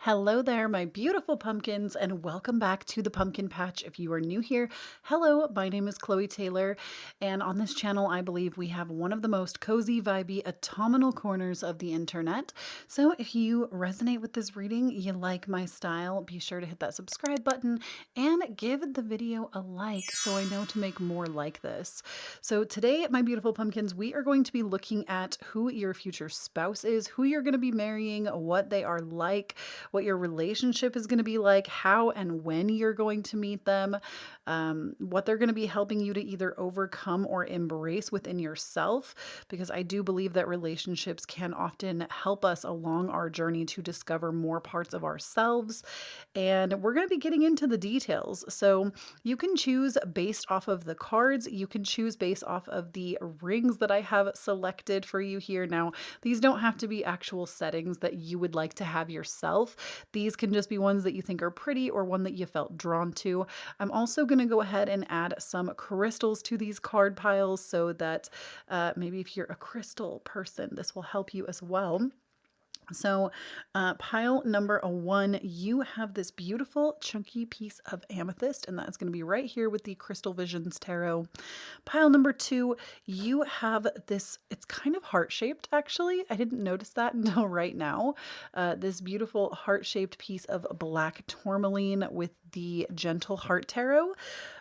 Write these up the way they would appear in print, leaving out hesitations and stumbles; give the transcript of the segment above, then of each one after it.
Hello there, my beautiful pumpkins, and welcome back to the Pumpkin Patch. If you are new here, hello, my name is Kloee Taylor, and on this channel, I believe we have one of the most cozy, vibey, autumnal corners of the internet. So if you resonate with this reading, you like my style, be sure to hit that subscribe button and give the video a like so I know to make more like this. So today, my beautiful pumpkins, we are going to be looking at who your future spouse is, who you're going to be marrying, what they are like, what your relationship is going to be like, how and when you're going to meet them, what they're going to be helping you to either overcome or embrace within yourself, because I do believe that relationships can often help us along our journey to discover more parts of ourselves. And we're going to be getting into the details. So you can choose based off of the cards. You can choose based off of the rings that I have selected for you here. Now, these don't have to be actual settings that you would like to have yourself. These can just be ones that you think are pretty or one that you felt drawn to. I'm also going to go ahead and add some crystals to these card piles so that maybe if you're a crystal person, this will help you as well. So pile number 1, you have this beautiful chunky piece of amethyst, and that's going to be right here with the Crystal Visions Tarot. Pile number 2, you have this, it's kind of heart-shaped actually. I didn't notice that until right now. This beautiful heart-shaped piece of black tourmaline with the Gentle Heart Tarot.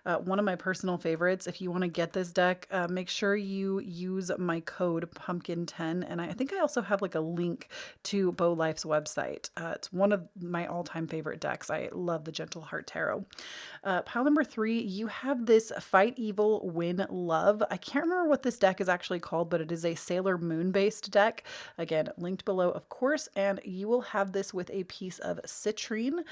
One of my personal favorites. If you want to get this deck, make sure you use my code pumpkin10, and I think I also have like a link to Bow Life's website. It's one of my all-time favorite decks. I love the Gentle Heart Tarot. Pile number 3, you have this Fight Evil, Win Love. I can't remember what this deck is actually called, but it is a Sailor Moon based deck. Again, linked below, of course, and you will have this with a piece of citrine.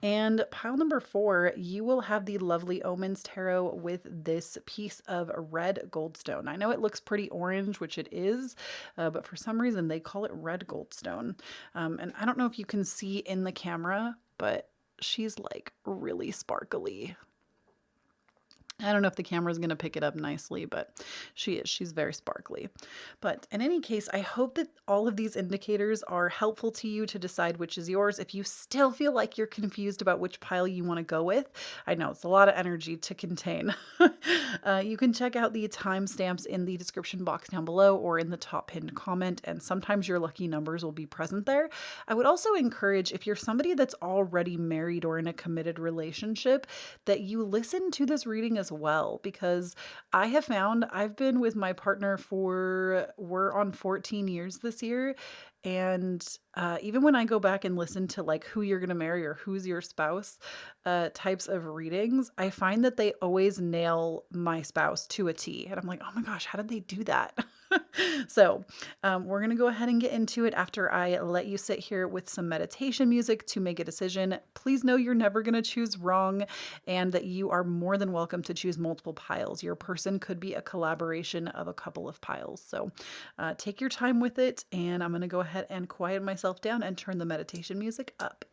And pile number 4, you will have the lovely Omens Tarot with this piece of red goldstone. I know it looks pretty orange, which it is, but for some reason they call it red goldstone. And I don't know if you can see in the camera, but she's like really sparkly. I don't know if the camera is going to pick it up nicely, but she is. She's very sparkly. But in any case, I hope that all of these indicators are helpful to you to decide which is yours. If you still feel like you're confused about which pile you want to go with, I know it's a lot of energy to contain. You can check out the timestamps in the description box down below or in the top pinned comment, and sometimes your lucky numbers will be present there. I would also encourage, if you're somebody that's already married or in a committed relationship, that you listen to this reading as well, because I have found I've been with my partner we're on 14 years this year, and even when I go back and listen to like who you're gonna marry or who's your spouse types of readings, I find that they always nail my spouse to a T, and I'm like, oh my gosh, how did they do that? So we're gonna go ahead and get into it after I let you sit here with some meditation music to make a decision. Please know you're never gonna choose wrong, and that you are more than welcome to choose multiple piles. Your person could be a collaboration of a couple of piles. So take your time with it, and I'm gonna go ahead and quiet myself down and turn the meditation music up.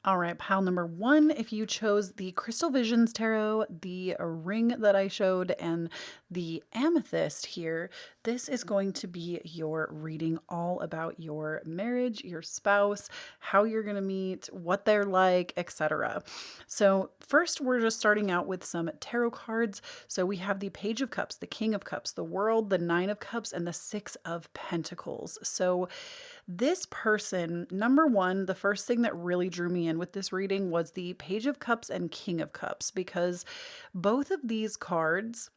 All right, pile number 1, if you chose the Crystal Visions Tarot, the ring that I showed, and the amethyst here, this is going to be your reading all about your marriage, your spouse, how you're going to meet, what they're like, etc. So first, we're just starting out with some tarot cards. So we have the Page of Cups, the King of Cups, the World, the Nine of Cups, and the Six of Pentacles. So this person, number one, the first thing that really drew me in with this reading was the Page of Cups and King of Cups, because both of these cards,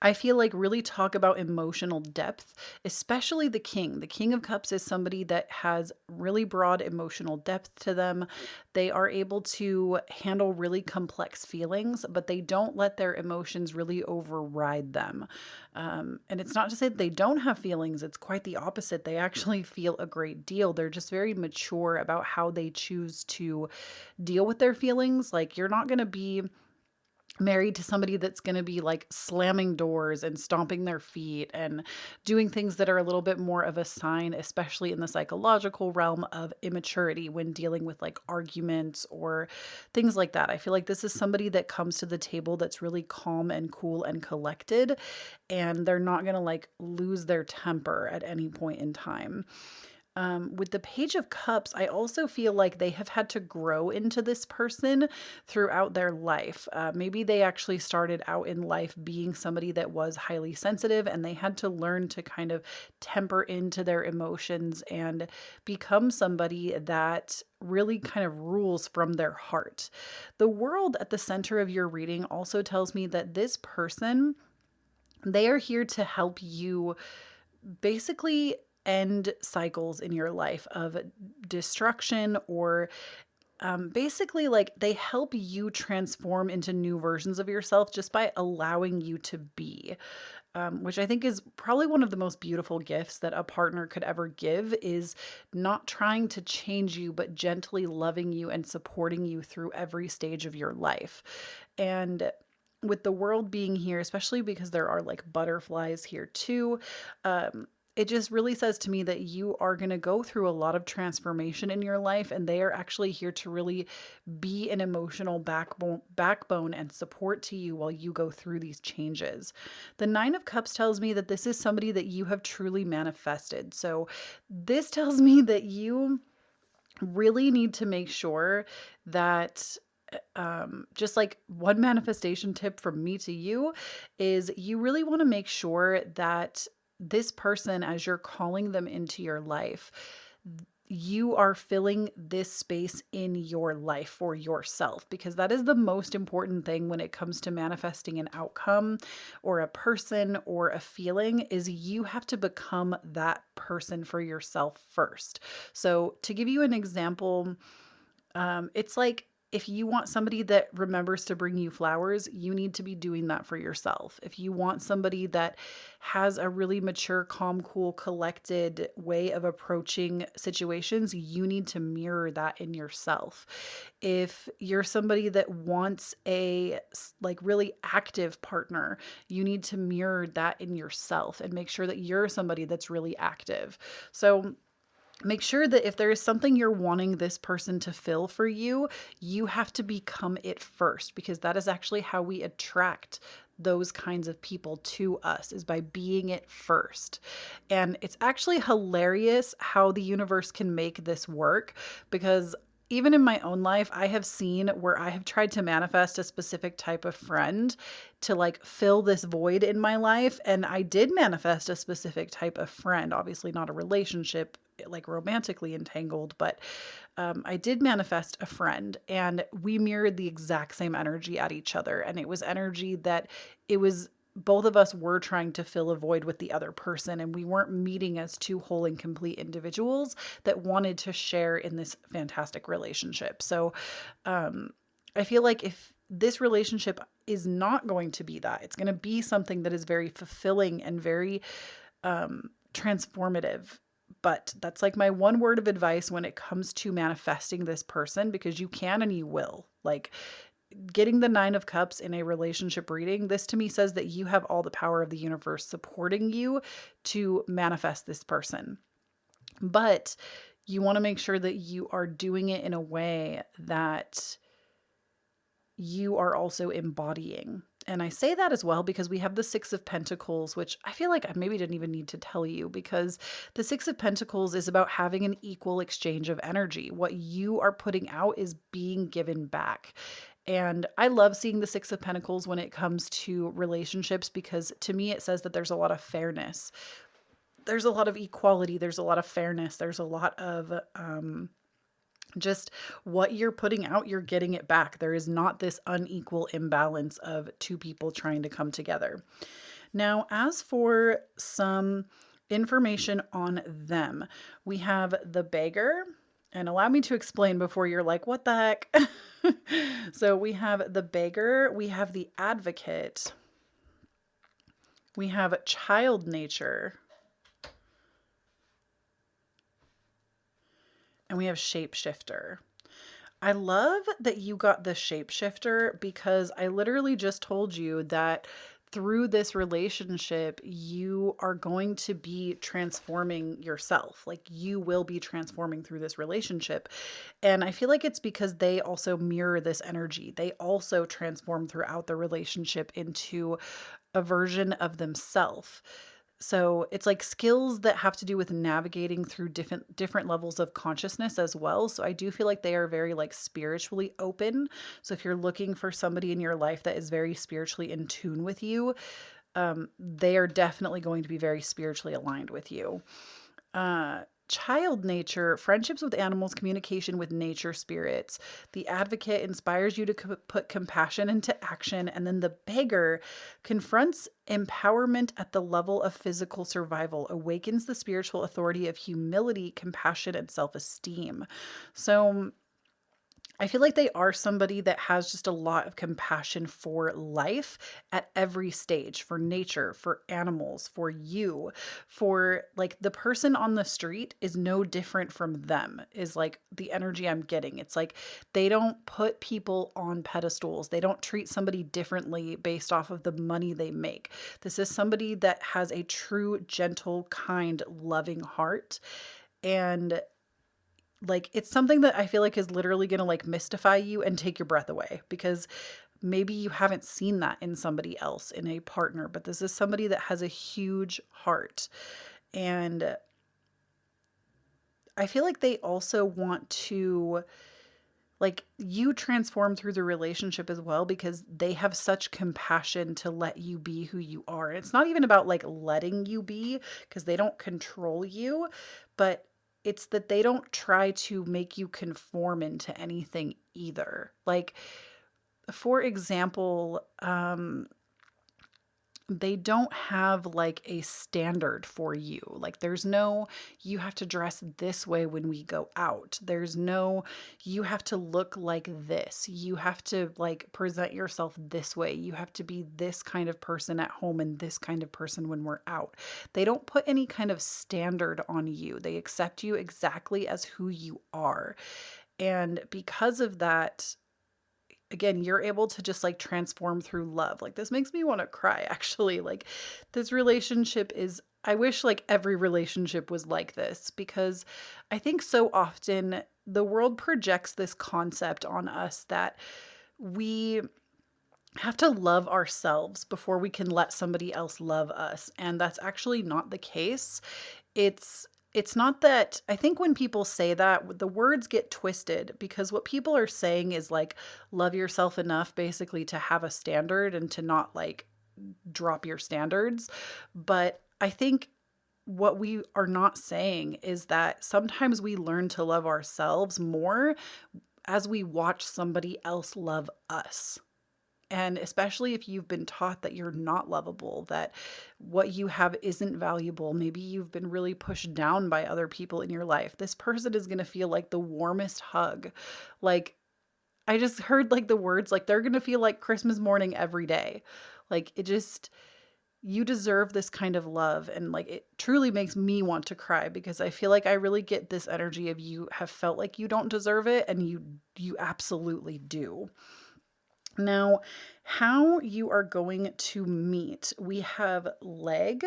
I feel like, really talk about emotional depth, especially the King. The King of Cups is somebody that has really broad emotional depth to them. They are able to handle really complex feelings, but they don't let their emotions really override them. And it's not to say that they don't have feelings. It's quite the opposite. They actually feel a great deal. They're just very mature about how they choose to deal with their feelings. Like, you're not going to be married to somebody that's going to be like slamming doors and stomping their feet and doing things that are a little bit more of a sign, especially in the psychological realm, of immaturity when dealing with like arguments or things like that. I feel like this is somebody that comes to the table that's really calm and cool and collected, and they're not going to like lose their temper at any point in time. With the Page of Cups, I also feel like they have had to grow into this person throughout their life. Maybe they actually started out in life being somebody that was highly sensitive, and they had to learn to kind of temper into their emotions and become somebody that really kind of rules from their heart. The World at the center of your reading also tells me that this person, they are here to help you basically end cycles in your life of destruction, or basically, like, they help you transform into new versions of yourself just by allowing you to be, which I think is probably one of the most beautiful gifts that a partner could ever give, is not trying to change you, but gently loving you and supporting you through every stage of your life. And with the World being here, especially because there are like butterflies here too, it just really says to me that you are going to go through a lot of transformation in your life, and they are actually here to really be an emotional backbone and support to you while you go through these changes. The Nine of Cups tells me that this is somebody that you have truly manifested. So this tells me that you really need to make sure that, just like one manifestation tip from me to you, is you really want to make sure that this person, as you're calling them into your life, you are filling this space in your life for yourself, because that is the most important thing when it comes to manifesting an outcome or a person or a feeling, is you have to become that person for yourself first. So to give you an example, it's like, if you want somebody that remembers to bring you flowers, you need to be doing that for yourself. If you want somebody that has a really mature, calm, cool, collected way of approaching situations, you need to mirror that in yourself. If you're somebody that wants a like really active partner, you need to mirror that in yourself and make sure that you're somebody that's really active. So make sure that if there is something you're wanting this person to fill for you, you have to become it first, because that is actually how we attract those kinds of people to us, is by being it first. And it's actually hilarious how the universe can make this work, because even in my own life, I have seen where I have tried to manifest a specific type of friend to like fill this void in my life. And I did manifest a specific type of friend, obviously not a relationship, like romantically entangled, but I did manifest a friend, and we mirrored the exact same energy at each other. And it was energy that it was, both of us were trying to fill a void with the other person, and we weren't meeting as two whole and complete individuals that wanted to share in this fantastic relationship. So I feel like if this relationship is not going to be that, it's going to be something that is very fulfilling and very transformative. But that's like my one word of advice when it comes to manifesting this person, because you can and you will. Like, getting the Nine of Cups in a relationship reading, this to me says that you have all the power of the universe supporting you to manifest this person. But you want to make sure that you are doing it in a way that you are also embodying. And I say that as well because we have the Six of Pentacles, which I feel like I maybe didn't even need to tell you, because the Six of Pentacles is about having an equal exchange of energy. What you are putting out is being given back. And I love seeing the Six of Pentacles when it comes to relationships, because to me it says that there's a lot of fairness. There's a lot of equality. There's a lot of fairness. There's a lot of just what you're putting out, you're getting it back. There is not this unequal imbalance of two people trying to come together. Now, as for some information on them, we have the Beggar, and allow me to explain before you're like, what the heck? So we have the Beggar, we have the Advocate, we have Child Nature, and we have Shapeshifter. I love that you got the Shapeshifter, because I literally just told you that through this relationship, you are going to be transforming yourself. Like, you will be transforming through this relationship. And I feel like it's because they also mirror this energy. They also transform throughout the relationship into a version of themselves. So it's like skills that have to do with navigating through different levels of consciousness as well. So I do feel like they are very like spiritually open. So if you're looking for somebody in your life that is very spiritually in tune with you, they are definitely going to be very spiritually aligned with you. Child Nature, friendships with animals, communication with nature spirits. The Advocate inspires you to put compassion into action. And then the Beggar confronts empowerment at the level of physical survival, awakens the spiritual authority of humility, compassion, and self-esteem. So I feel like they are somebody that has just a lot of compassion for life at every stage, for nature, for animals, for you, for like the person on the street is no different from them, is like the energy I'm getting. It's like they don't put people on pedestals. They don't treat somebody differently based off of the money they make. This is somebody that has a true, gentle, kind, loving heart. And like, it's something that I feel like is literally going to like mystify you and take your breath away, because maybe you haven't seen that in somebody else, in a partner, but this is somebody that has a huge heart. And I feel like they also want to, like, you transform through the relationship as well, because they have such compassion to let you be who you are. And it's not even about like letting you be, because they don't control you, but it's that they don't try to make you conform into anything either. Like, for example, they don't have like a standard for you. Like, there's no, you have to dress this way when we go out. There's no, you have to look like this. You have to like present yourself this way. You have to be this kind of person at home and this kind of person when we're out. They don't put any kind of standard on you. They accept you exactly as who you are. And because of that, again, you're able to just like transform through love. Like, this makes me want to cry, actually. Like, this relationship is, I wish like every relationship was like this, because I think so often the world projects this concept on us that we have to love ourselves before we can let somebody else love us. And that's actually not the case. It's not that. I think when people say that, the words get twisted, because what people are saying is like, love yourself enough basically to have a standard and to not like drop your standards. But I think what we are not saying is that sometimes we learn to love ourselves more as we watch somebody else love us. And especially if you've been taught that you're not lovable, that what you have isn't valuable, maybe you've been really pushed down by other people in your life, this person is going to feel like the warmest hug. Like, I just heard like the words, like they're going to feel like Christmas morning every day. Like, it just, you deserve this kind of love. And like, it truly makes me want to cry, because I feel like I really get this energy of you have felt like you don't deserve it, and you absolutely do. Now, how you are going to meet, we have leg,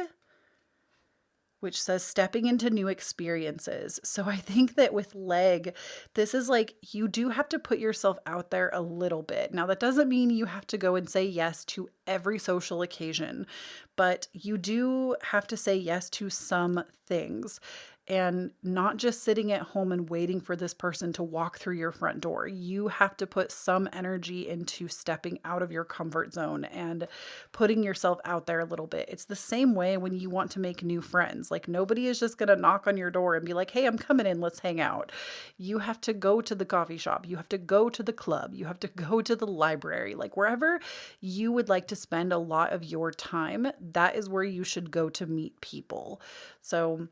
which says stepping into new experiences. So I think that with leg, this is like you do have to put yourself out there a little bit. Now, that doesn't mean you have to go and say yes to every social occasion, but you do have to say yes to some things. And not just sitting at home and waiting for this person to walk through your front door. You have to put some energy into stepping out of your comfort zone and putting yourself out there a little bit. It's the same way when you want to make new friends. Like, nobody is just going to knock on your door and be like, hey, I'm coming in, let's hang out. You have to go to the coffee shop. You have to go to the club. You have to go to the library. Like, wherever you would like to spend a lot of your time, that is where you should go to meet people. So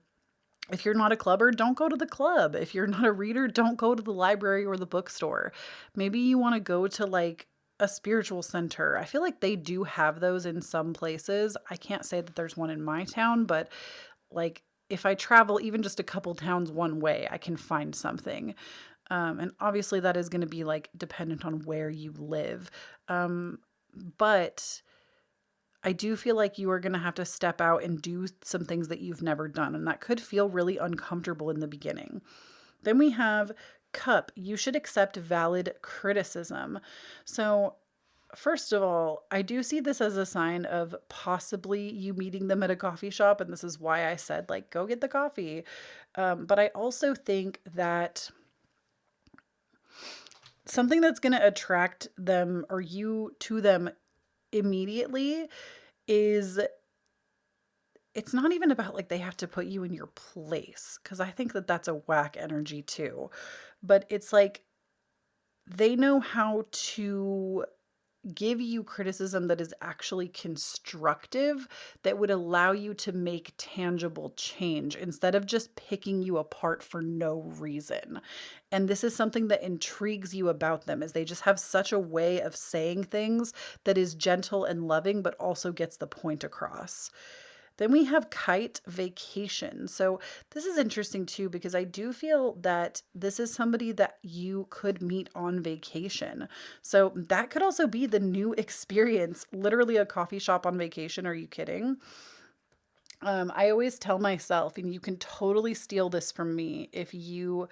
if you're not a clubber, don't go to the club. If you're not a reader, don't go to the library or the bookstore. Maybe you want to go to like a spiritual center. I feel like they do have those in some places. I can't say that there's one in my town, but like if I travel even just a couple towns one way, I can find something. And obviously that is going to be like dependent on where you live. But I do feel like you are going to have to step out and do some things that you've never done. And that could feel really uncomfortable in the beginning. Then we have Cup. You should accept valid criticism. So first of all, I do see this as a sign of possibly you meeting them at a coffee shop. And this is why I said, like, go get the coffee. But I also think that something that's going to attract them or you to them immediately is it's not even about like they have to put you in your place, because I think that that's a whack energy too, but it's like they know how to give you criticism that is actually constructive, that would allow you to make tangible change instead of just picking you apart for no reason. And this is something that intrigues you about them, is they just have such a way of saying things that is gentle and loving, but also gets the point across. Then we have Kite Vacation. So this is interesting too, because I do feel that this is somebody that you could meet on vacation. So that could also be the new experience, literally a coffee shop on vacation. Are you kidding? I always tell myself, and you can totally steal this from me if you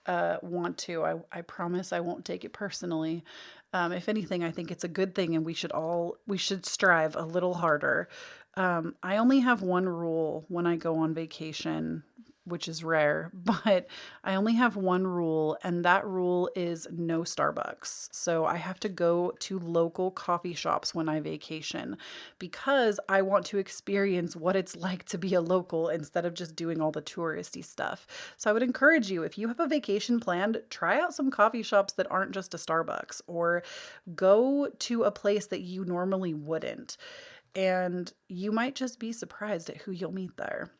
want to. I promise I won't take it personally. If anything, I think it's a good thing, and we should strive a little harder. I only have one rule when I go on vacation, which is rare, but I only have one rule, and that rule is no Starbucks. So I have to go to local coffee shops when I vacation, because I want to experience what it's like to be a local instead of just doing all the touristy stuff. So I would encourage you, if you have a vacation planned, try out some coffee shops that aren't just a Starbucks, or go to a place that you normally wouldn't. And you might just be surprised at who you'll meet there.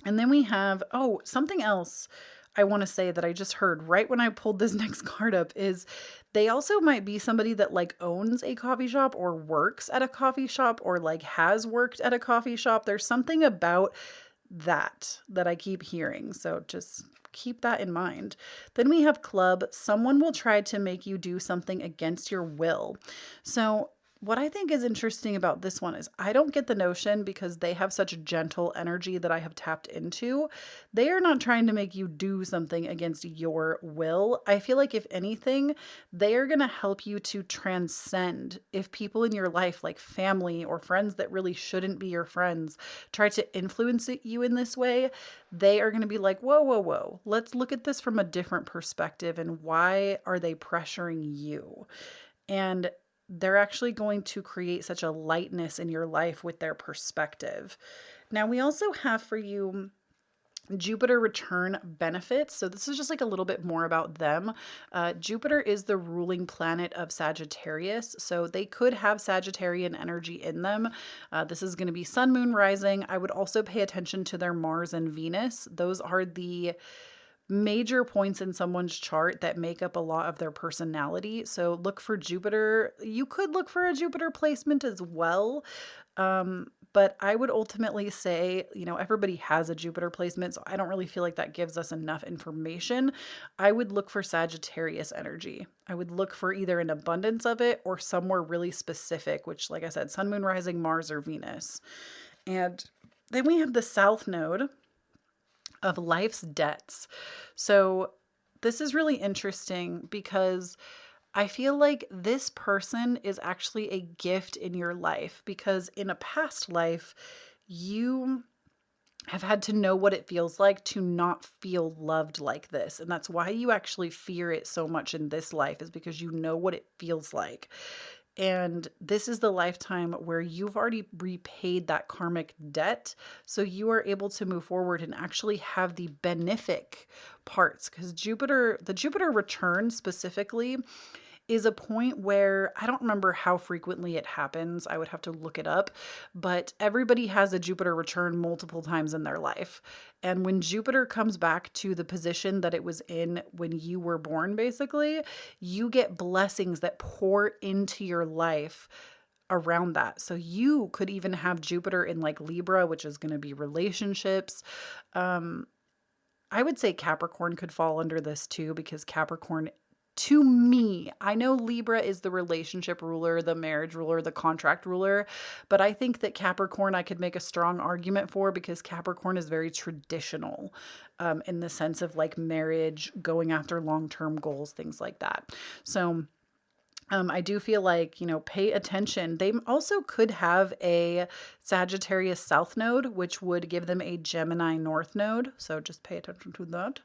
And then we have, something else I want to say that I just heard right when I pulled this next card up is they also might be somebody that like owns a coffee shop or works at a coffee shop or like has worked at a coffee shop. There's something about that I keep hearing. So just keep that in mind. Then we have Club. Someone will try to make you do something against your will. So what I think is interesting about this one is I don't get the notion, because they have such gentle energy that I have tapped into. They are not trying to make you do something against your will. I feel like if anything, they are going to help you to transcend. If people in your life, like family or friends that really shouldn't be your friends, try to influence you in this way, they are going to be like, whoa, whoa, whoa. Let's look at this from a different perspective. And why are they pressuring you? And they're actually going to create such a lightness in your life with their perspective. Now, we also have for you Jupiter return benefits. So this is just like a little bit more about them. Jupiter is the ruling planet of Sagittarius. So they could have Sagittarian energy in them. This is going to be Sun, Moon, Rising. I would also pay attention to their Mars and Venus. Those are the major points in someone's chart that make up a lot of their personality. So look for Jupiter. You could look for a Jupiter placement as well. But I would ultimately say, everybody has a Jupiter placement, so I don't really feel like that gives us enough information. I would look for Sagittarius energy. I would look for either an abundance of it or somewhere really specific, which, like I said, Sun, Moon, Rising, Mars, or Venus. And Then we have the South Node of life's debts. So this is really interesting because I feel like this person is actually a gift in your life, because in a past life, you have had to know what it feels like to not feel loved like this. And that's why you actually fear it so much in this life, is because you know what it feels like. And this is the lifetime where you've already repaid that karmic debt. So you are able to move forward and actually have the benefic parts. Because Jupiter, the Jupiter return specifically, is a point where I don't remember how frequently it happens. I would have to look it up, but everybody has a Jupiter return multiple times in their life. And when Jupiter comes back to the position that it was in when you were born, basically, you get blessings that pour into your life around that. So you could even have Jupiter in like Libra, which is going to be relationships. I would say Capricorn could fall under this too, because Capricorn, to me, I know Libra is the relationship ruler, the marriage ruler, the contract ruler, but I think that Capricorn I could make a strong argument for, because Capricorn is very traditional in the sense of like marriage, going after long-term goals, things like that. So I do feel like, pay attention. They also could have a Sagittarius South node, which would give them a Gemini North node. So just pay attention to that.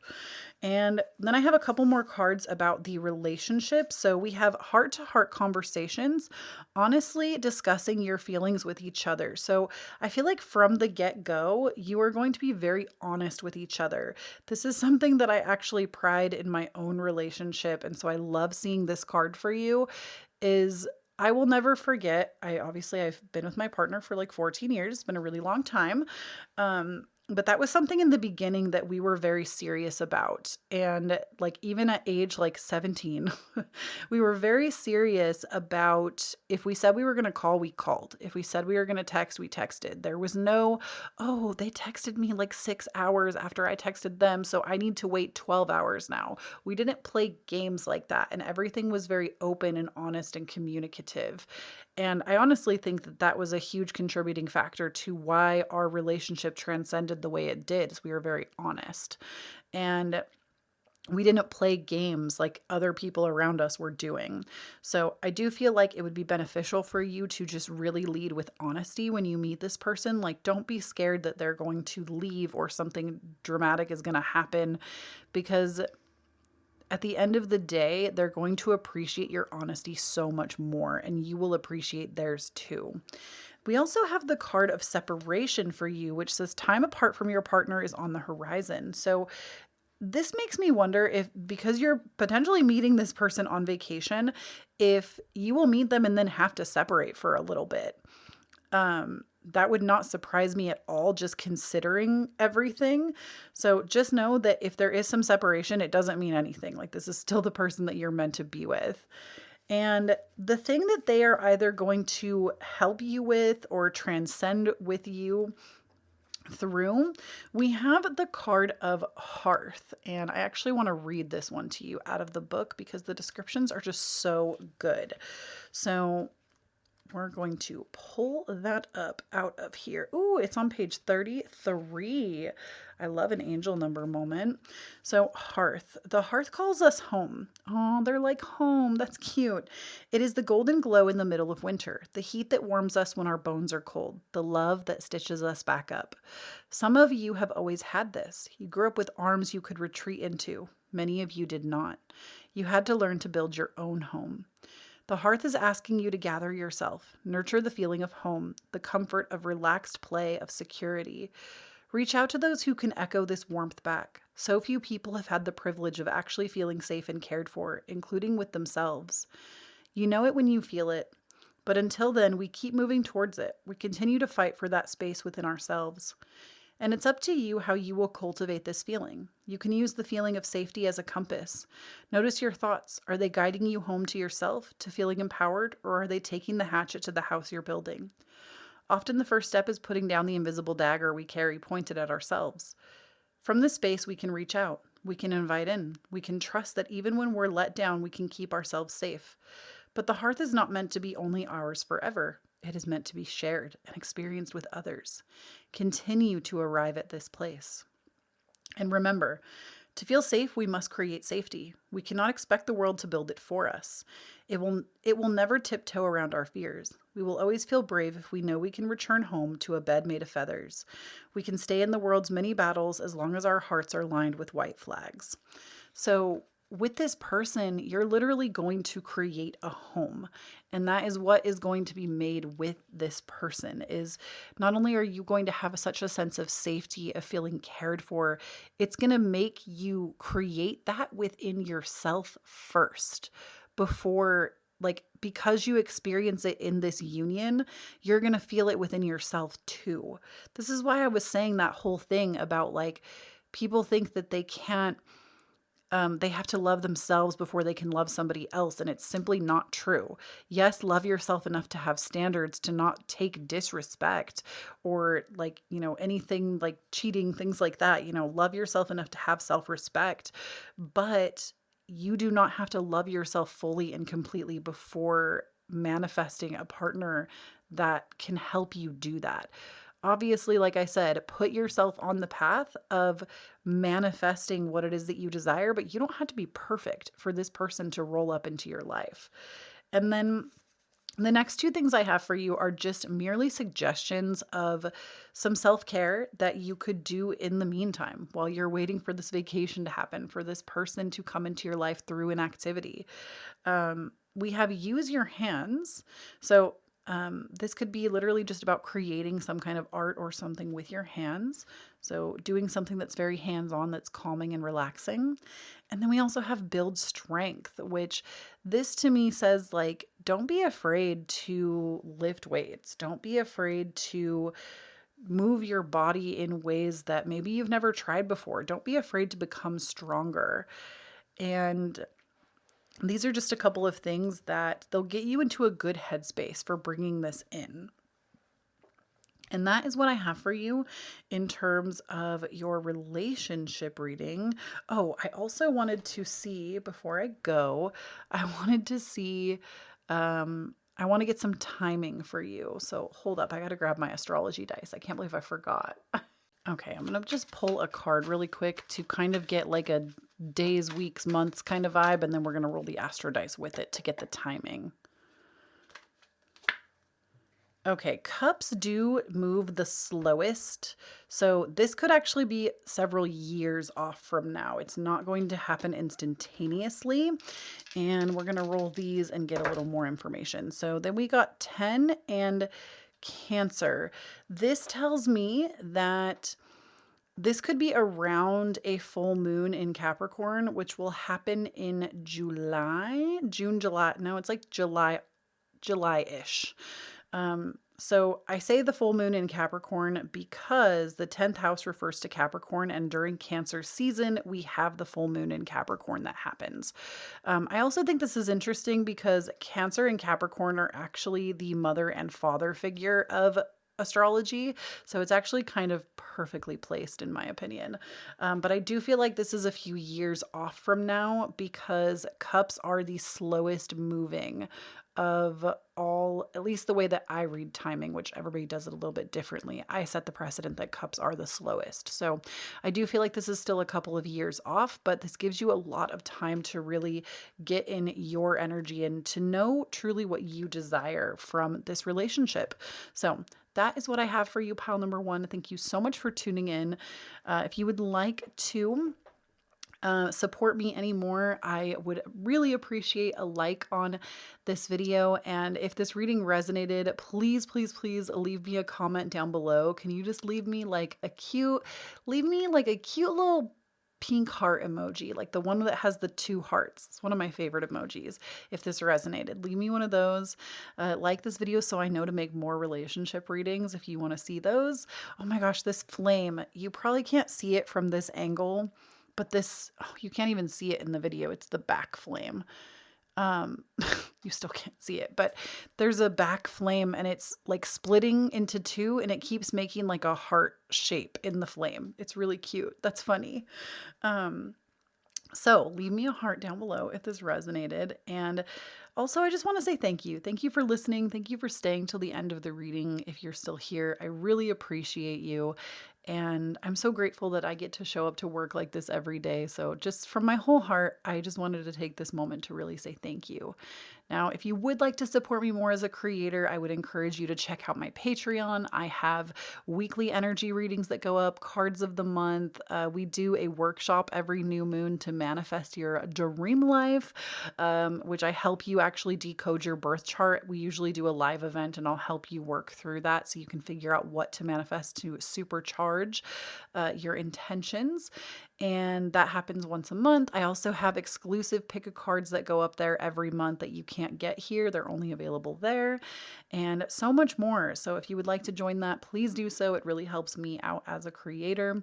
And then I have a couple more cards about the relationship. So we have heart-to-heart conversations, honestly discussing your feelings with each other. So I feel like from the get-go, you are going to be very honest with each other. This is something that I actually pride in my own relationship. And so I love seeing this card for you. Is I will never forget. I've been with my partner for like 14 years. It's been a really long time. But that was something in the beginning that we were very serious about. And like even at age like 17, we were very serious about, if we said we were going to call, we called. If we said we were going to text, we texted. There was no, oh, they texted me like 6 hours after I texted them, so I need to wait 12 hours now. We didn't play games like that. And everything was very open and honest and communicative. And I honestly think that that was a huge contributing factor to why our relationship transcended the way it did, is we were very honest. And we didn't play games like other people around us were doing. So I do feel like it would be beneficial for you to just really lead with honesty when you meet this person. Like, don't be scared that they're going to leave or something dramatic is going to happen, because at the end of the day, they're going to appreciate your honesty so much more, and you will appreciate theirs too. We also have the card of separation for you, which says time apart from your partner is on the horizon. So this makes me wonder if, because you're potentially meeting this person on vacation, if you will meet them and then have to separate for a little bit. That would not surprise me at all, just considering everything. So just know that if there is some separation, it doesn't mean anything. Like, this is still the person that you're meant to be with. And the thing that they are either going to help you with or transcend with you through, we have the card of Hearth. And I actually want to read this one to you out of the book because the descriptions are just so good. So we're going to pull that up out of here. Ooh, it's on page 33. I love an angel number moment. So Hearth. The hearth calls us home. Oh, they're like home. That's cute. It is the golden glow in the middle of winter, the heat that warms us when our bones are cold, the love that stitches us back up. Some of you have always had this. You grew up with arms you could retreat into. Many of you did not. You had to learn to build your own home. The hearth is asking you to gather yourself, nurture the feeling of home, the comfort of relaxed play, of security. Reach out to those who can echo this warmth back. So few people have had the privilege of actually feeling safe and cared for, including with themselves. You know it when you feel it, but until then, we keep moving towards it. We continue to fight for that space within ourselves. And it's up to you how you will cultivate this feeling. You can use the feeling of safety as a compass. Notice your thoughts. Are they guiding you home to yourself, to feeling empowered, or are they taking the hatchet to the house you're building? Often the first step is putting down the invisible dagger we carry pointed at ourselves. From this space, we can reach out. We can invite in. We can trust that even when we're let down, we can keep ourselves safe. But the hearth is not meant to be only ours forever. It is meant to be shared and experienced with others. Continue to arrive at this place. And remember, to feel safe, we must create safety. We cannot expect the world to build it for us. It will never tiptoe around our fears. We will always feel brave if we know we can return home to a bed made of feathers. We can stay in the world's many battles as long as our hearts are lined with white flags. So with this person, you're literally going to create a home. And that is what is going to be made with this person. Is not only are you going to have such a sense of safety, of feeling cared for, it's going to make you create that within yourself first before, like, because you experience it in this union, you're going to feel it within yourself too. This is why I was saying that whole thing about, like, people think that they can't, they have to love themselves before they can love somebody else. And it's simply not true. Yes, love yourself enough to have standards, to not take disrespect or, like, anything like cheating, things like that. Love yourself enough to have self-respect, but you do not have to love yourself fully and completely before manifesting a partner that can help you do that. Obviously, like I said, put yourself on the path of manifesting what it is that you desire, but you don't have to be perfect for this person to roll up into your life. And then the next two things I have for you are just merely suggestions of some self-care that you could do in the meantime while you're waiting for this vacation to happen, for this person to come into your life through an activity. We have use your hands. So this could be literally just about creating some kind of art or something with your hands. So doing something that's very hands-on, that's calming and relaxing. And then we also have build strength, which this to me says, like, don't be afraid to lift weights. Don't be afraid to move your body in ways that maybe you've never tried before. Don't be afraid to become stronger. And these are just a couple of things that they'll get you into a good headspace for bringing this in. And that is what I have for you in terms of your relationship reading. Oh, I also wanted to see, before I go, I wanted to see, I want to get some timing for you. So hold up, I got to grab my astrology dice. I can't believe I forgot. Okay, I'm going to just pull a card really quick to kind of get like a days, weeks, months kind of vibe, and then we're going to roll the Astro Dice with it to get the timing. Okay, cups do move the slowest, so this could actually be several years off from now. It's not going to happen instantaneously, and we're going to roll these and get a little more information. So then we got 10 and Cancer. This tells me that this could be around a full moon in Capricorn, which will happen in July, June, July. No, it's like July-ish. So I say the full moon in Capricorn because the 10th house refers to Capricorn, and during Cancer season, we have the full moon in Capricorn that happens. I also think this is interesting because Cancer and Capricorn are actually the mother and father figure of astrology. So it's actually kind of perfectly placed in my opinion. But I do feel like this is a few years off from now because cups are the slowest moving of all, at least the way that I read timing, which everybody does it a little bit differently. I set the precedent that cups are the slowest. So I do feel like this is still a couple of years off, but this gives you a lot of time to really get in your energy and to know truly what you desire from this relationship. So that is what I have for you, pile number one. Thank you so much for tuning in. If you would like to support me anymore, I would really appreciate a like on this video. And if this reading resonated, please, please, please leave me a comment down below. Can you just leave me like a cute little pink heart emoji, like the one that has the 2 hearts. It's one of my favorite emojis. If this resonated, leave me one of those. Like this video so I know to make more relationship readings if you want to see those. Oh my gosh, this flame, you probably can't see it from this angle, but this, oh, you can't even see it in the video. It's the back flame. You still can't see it, but there's a back flame and it's like splitting into 2 and it keeps making like a heart shape in the flame. It's really cute. That's funny. So leave me a heart down below if this resonated. And Also, I just want to say thank you. Thank you for listening. Thank you for staying till the end of the reading. If you're still here, I really appreciate you. And I'm so grateful that I get to show up to work like this every day. So, just from my whole heart, I just wanted to take this moment to really say thank you. Now, if you would like to support me more as a creator, I would encourage you to check out my Patreon. I have weekly energy readings that go up, cards of the month. We do a workshop every new moon to manifest your dream life, which I help you actually decode your birth chart. We usually do a live event and I'll help you work through that so you can figure out what to manifest to supercharge your intentions. And that happens once a month. I also have exclusive pick a cards that go up there every month that you can't get here. They're only available there, and so much more. So if you would like to join that, please do so. It really helps me out as a creator.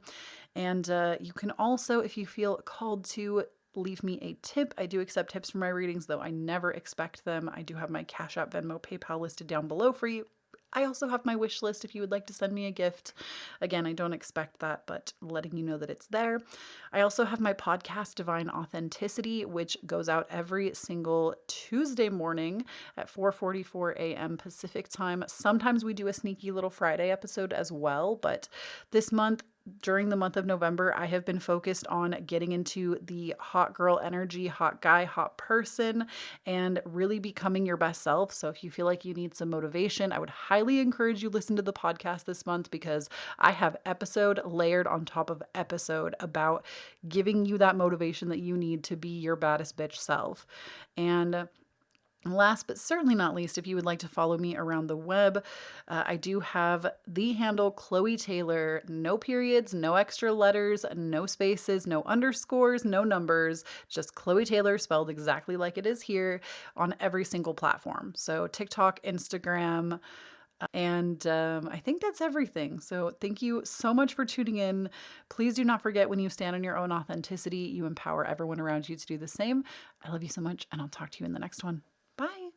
And you can also, if you feel called to, leave me a tip. I do accept tips for my readings, though I never expect them. I do have my Cashapp, Venmo, PayPal listed down below for you. I also have my wish list if you would like to send me a gift. Again, I don't expect that, but letting you know that it's there. I also have my podcast, Divine Authenticity, which goes out every single Tuesday morning at 4:44 a.m. Pacific time. Sometimes we do a sneaky little Friday episode as well, but this month, during the month of November, I have been focused on getting into the hot girl energy, hot guy, hot person, and really becoming your best self. So if you feel like you need some motivation, I would highly encourage you listen to the podcast this month because I have episode layered on top of episode about giving you that motivation that you need to be your baddest bitch self. And last but certainly not least, if you would like to follow me around the web, I do have the handle Kloee Taylor, no periods, no extra letters, no spaces, no underscores, no numbers, just Kloee Taylor spelled exactly like it is here on every single platform. So TikTok, Instagram, and I think that's everything. So thank you so much for tuning in. Please do not forget, when you stand on your own authenticity, you empower everyone around you to do the same. I love you so much, and I'll talk to you in the next one. Bye.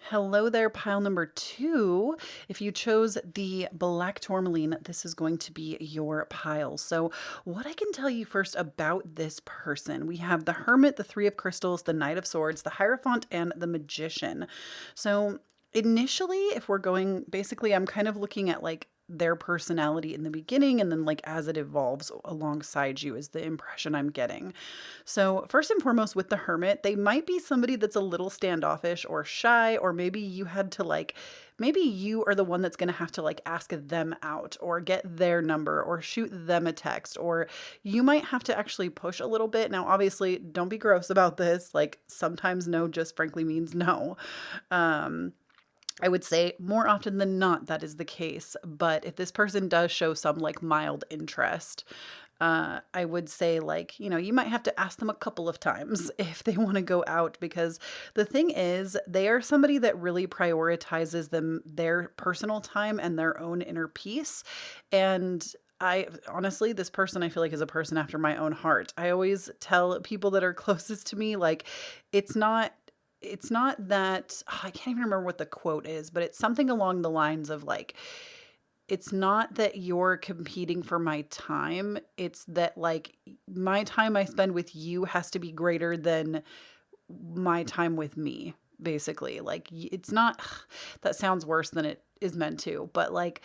Hello there, pile number 2. If you chose the black tourmaline, this is going to be your pile. So what I can tell you first about this person, we have the Hermit, the Three of Crystals, the Knight of Swords, the Hierophant, and the Magician. So initially, if we're going, basically, I'm kind of looking at like their personality in the beginning, and then like as it evolves alongside you is the impression I'm getting. So first and foremost, with the Hermit, they might be somebody that's a little standoffish or shy, or maybe you had to like, maybe you are the one that's going to have to like ask them out or get their number or shoot them a text, or you might have to actually push a little bit. Now, obviously, don't be gross about this. Like sometimes no just frankly means no. I would say more often than not that is the case, but if this person does show some like mild interest, I would say like, you know, you might have to ask them a couple of times if they want to go out, because the thing is they are somebody that really prioritizes their personal time and their own inner peace. And I honestly, this person I feel like is a person after my own heart. I always tell people that are closest to me, like, it's not that, I can't even remember what the quote is, but it's something along the lines of like, it's not that you're competing for my time. It's that like my time I spend with you has to be greater than my time with me, basically. Like it's not, that sounds worse than it is meant to, but like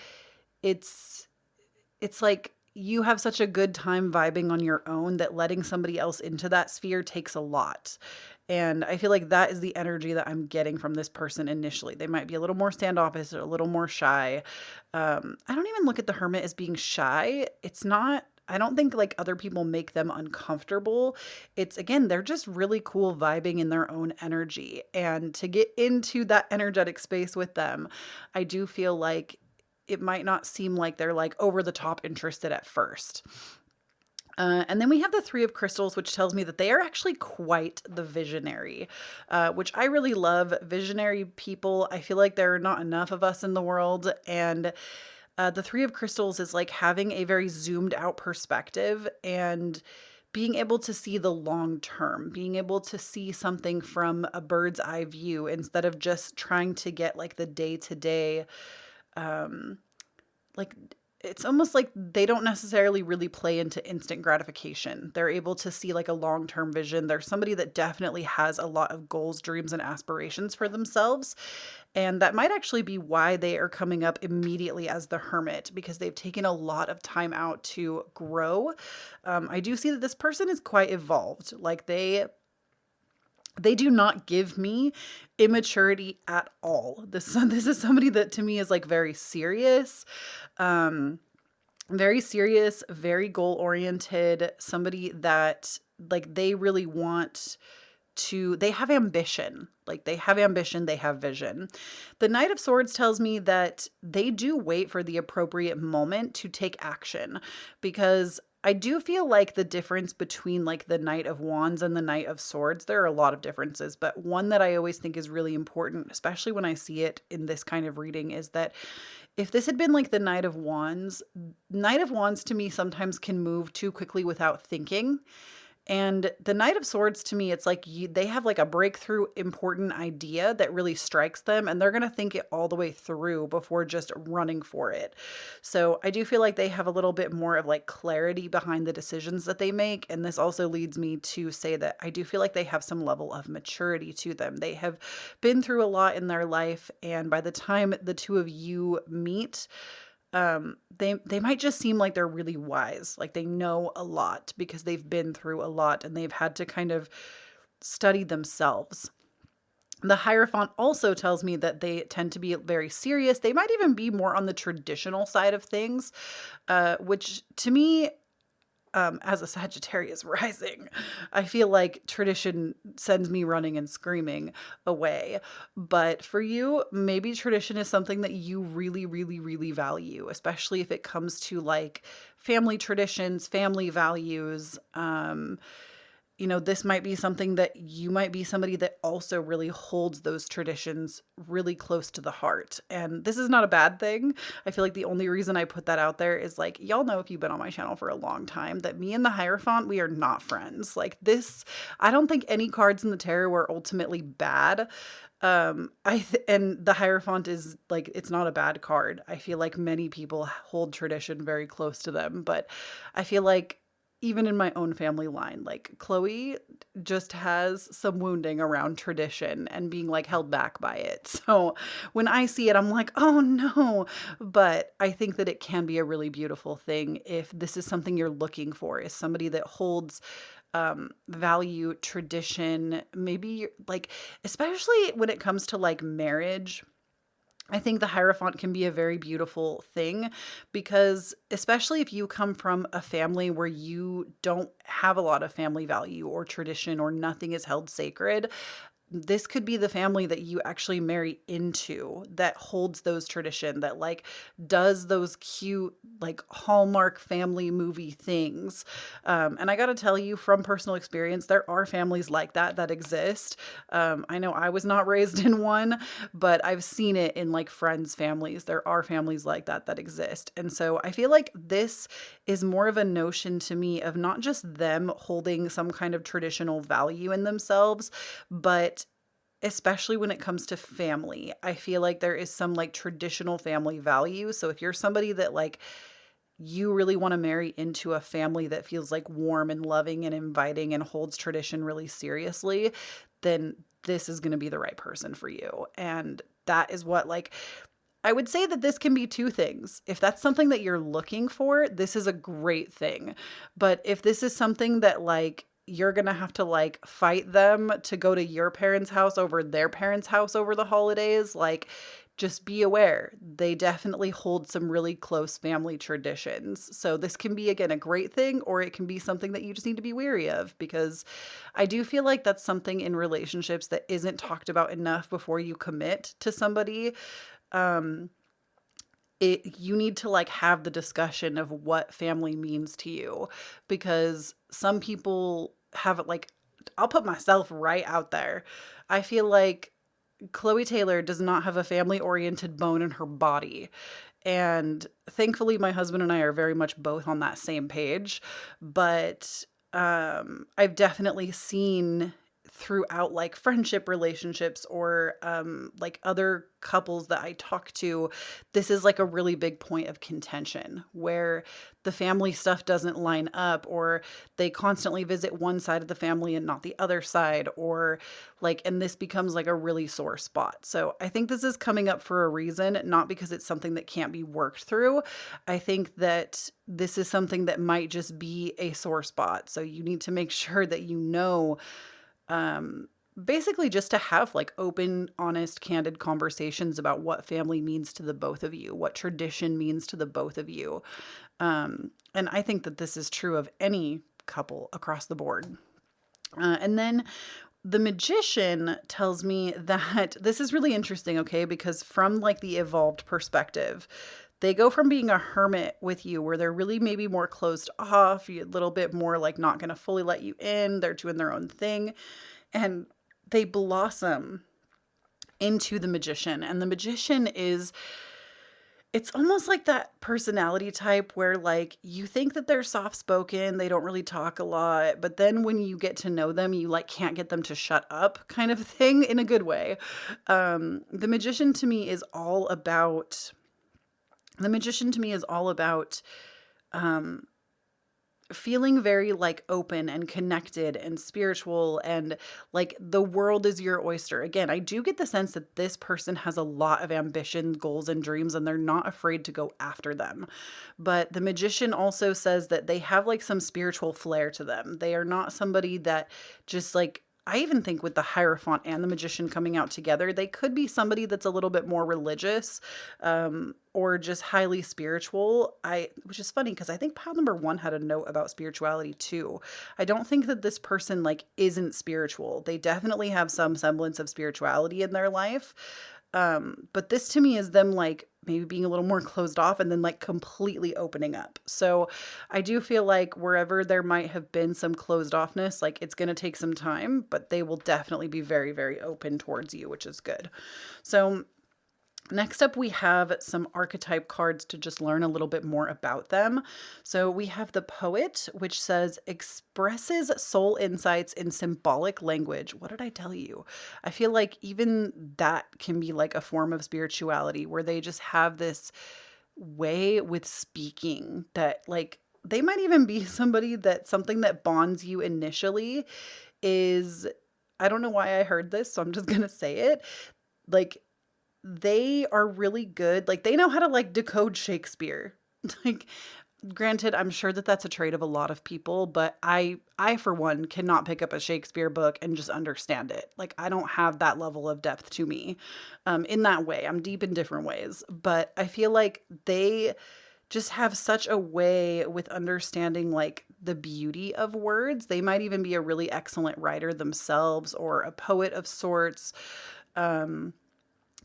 it's like you have such a good time vibing on your own that letting somebody else into that sphere takes a lot. And I feel like that is the energy that I'm getting from this person initially. They might be a little more standoffish or a little more shy. I don't even look at the Hermit as being shy. It's not, I don't think like other people make them uncomfortable. It's again, they're just really cool vibing in their own energy. And to get into that energetic space with them, I do feel like it might not seem like they're like over the top interested at first. And then we have the Three of Crystals, which tells me that they are actually quite the visionary, which I really love. Visionary people, I feel like there are not enough of us in the world. And the Three of Crystals is like having a very zoomed out perspective and being able to see the long term, being able to see something from a bird's eye view instead of just trying to get like the day to day, like it's almost like they don't necessarily really play into instant gratification. They're able to see like a long-term vision. They're somebody that definitely has a lot of goals, dreams, and aspirations for themselves. And that might actually be why they are coming up immediately as the Hermit, because they've taken a lot of time out to grow. I do see that this person is quite evolved. Like they do not give me immaturity at all. This is somebody that to me is like very serious, very goal oriented, somebody that like they really want to, they have ambition. Like they have ambition, they have vision. The Knight of Swords tells me that they do wait for the appropriate moment to take action, because I do feel like the difference between like the Knight of Wands and the Knight of Swords, there are a lot of differences, but one that I always think is really important, especially when I see it in this kind of reading, is that if this had been like the Knight of Wands to me sometimes can move too quickly without thinking. And the Knight of Swords to me, it's like they have like a breakthrough important idea that really strikes them, and they're going to think it all the way through before just running for it. So I do feel like they have a little bit more of like clarity behind the decisions that they make. And this also leads me to say that I do feel like they have some level of maturity to them. They have been through a lot in their life. And by the time the two of you meet, they might just seem like they're really wise, like they know a lot because they've been through a lot and they've had to kind of study themselves. The Hierophant also tells me that they tend to be very serious. They might even be more on the traditional side of things, which to me, as a Sagittarius rising, I feel like tradition sends me running and screaming away. But for you, maybe tradition is something that you really, really, really value, especially if it comes to like family traditions, family values. This might be something that you might be somebody that also really holds those traditions really close to the heart. And this is not a bad thing. I feel like the only reason I put that out there is like, y'all know if you've been on my channel for a long time that me and the Hierophant, we are not friends. Like this, I don't think any cards in the tarot are ultimately bad. And the Hierophant is like, it's not a bad card. I feel like many people hold tradition very close to them, but I feel like even in my own family line, like Kloee just has some wounding around tradition and being like held back by it. So when I see it, I'm like, oh no. But I think that it can be a really beautiful thing if this is something you're looking for, is somebody that holds value, tradition, maybe like, especially when it comes to like marriage. I think the Hierophant can be a very beautiful thing, because especially if you come from a family where you don't have a lot of family value or tradition, or nothing is held sacred, this could be the family that you actually marry into that holds those tradition, that like does those cute like Hallmark family movie things. And I got to tell you from personal experience, there are families like that exist. I know I was not raised in one, but I've seen it in like friends' families. There are families like that exist. And so I feel like this is more of a notion to me of not just them holding some kind of traditional value in themselves, but especially when it comes to family, I feel like there is some like traditional family value. So if you're somebody that like you really want to marry into a family that feels like warm and loving and inviting and holds tradition really seriously, then this is going to be the right person for you. And that is what, like, I would say that this can be two things. If that's something that you're looking for, this is a great thing. But if this is something that like you're going to have to like fight them to go to your parents' house over their parents' house over the holidays, like just be aware. They definitely hold some really close family traditions. So this can be, again, a great thing, or it can be something that you just need to be wary of, because I do feel like that's something in relationships that isn't talked about enough before you commit to somebody. You need to like have the discussion of what family means to you, because some people have it like, I'll put myself right out there. I feel like Kloee Taylor does not have a family oriented bone in her body. And thankfully my husband and I are very much both on that same page. But I've definitely seen throughout like friendship relationships or like other couples that I talk to, this is like a really big point of contention where the family stuff doesn't line up, or they constantly visit one side of the family and not the other side, or like, and this becomes like a really sore spot. So I think this is coming up for a reason, not because it's something that can't be worked through. I think that this is something that might just be a sore spot. So you need to make sure that you know, basically just to have like open, honest, candid conversations about what family means to the both of you, what tradition means to the both of you. And I think that this is true of any couple across the board. And then the Magician tells me that this is really interesting, okay? Because from like the evolved perspective, they go from being a hermit with you where they're really maybe more closed off, a little bit more like not going to fully let you in. They're doing their own thing. And they blossom into the Magician. And the Magician is, it's almost like that personality type where like you think that they're soft spoken, they don't really talk a lot, but then when you get to know them, you like can't get them to shut up, kind of thing, in a good way. The Magician to me is all about feeling very like open and connected and spiritual, and like the world is your oyster. Again, I do get the sense that this person has a lot of ambition, goals, and dreams, and they're not afraid to go after them. But the Magician also says that they have like some spiritual flair to them. They are not somebody that just like, I even think with the Hierophant and the Magician coming out together, they could be somebody that's a little bit more religious, or just highly spiritual. Which is funny because I think pile number 1 had a note about spirituality too. I don't think that this person like isn't spiritual. They definitely have some semblance of spirituality in their life. But this to me is them like maybe being a little more closed off and then like completely opening up. So I do feel like wherever there might have been some closed offness, like it's going to take some time, but they will definitely be very, very open towards you, which is good. So next up, we have some archetype cards to just learn a little bit more about them. So we have the Poet, which says, expresses soul insights in symbolic language. What did I tell you? I feel like even that can be like a form of spirituality where they just have this way with speaking that like, they might even be somebody that something that bonds you initially is, I don't know why I heard this, so I'm just going to say it. Like, they are really good. Like they know how to like decode Shakespeare. Like granted, I'm sure that that's a trait of a lot of people, but I for one cannot pick up a Shakespeare book and just understand it. Like I don't have that level of depth to me. In that way, I'm deep in different ways, but I feel like they just have such a way with understanding like the beauty of words. They might even be a really excellent writer themselves or a poet of sorts.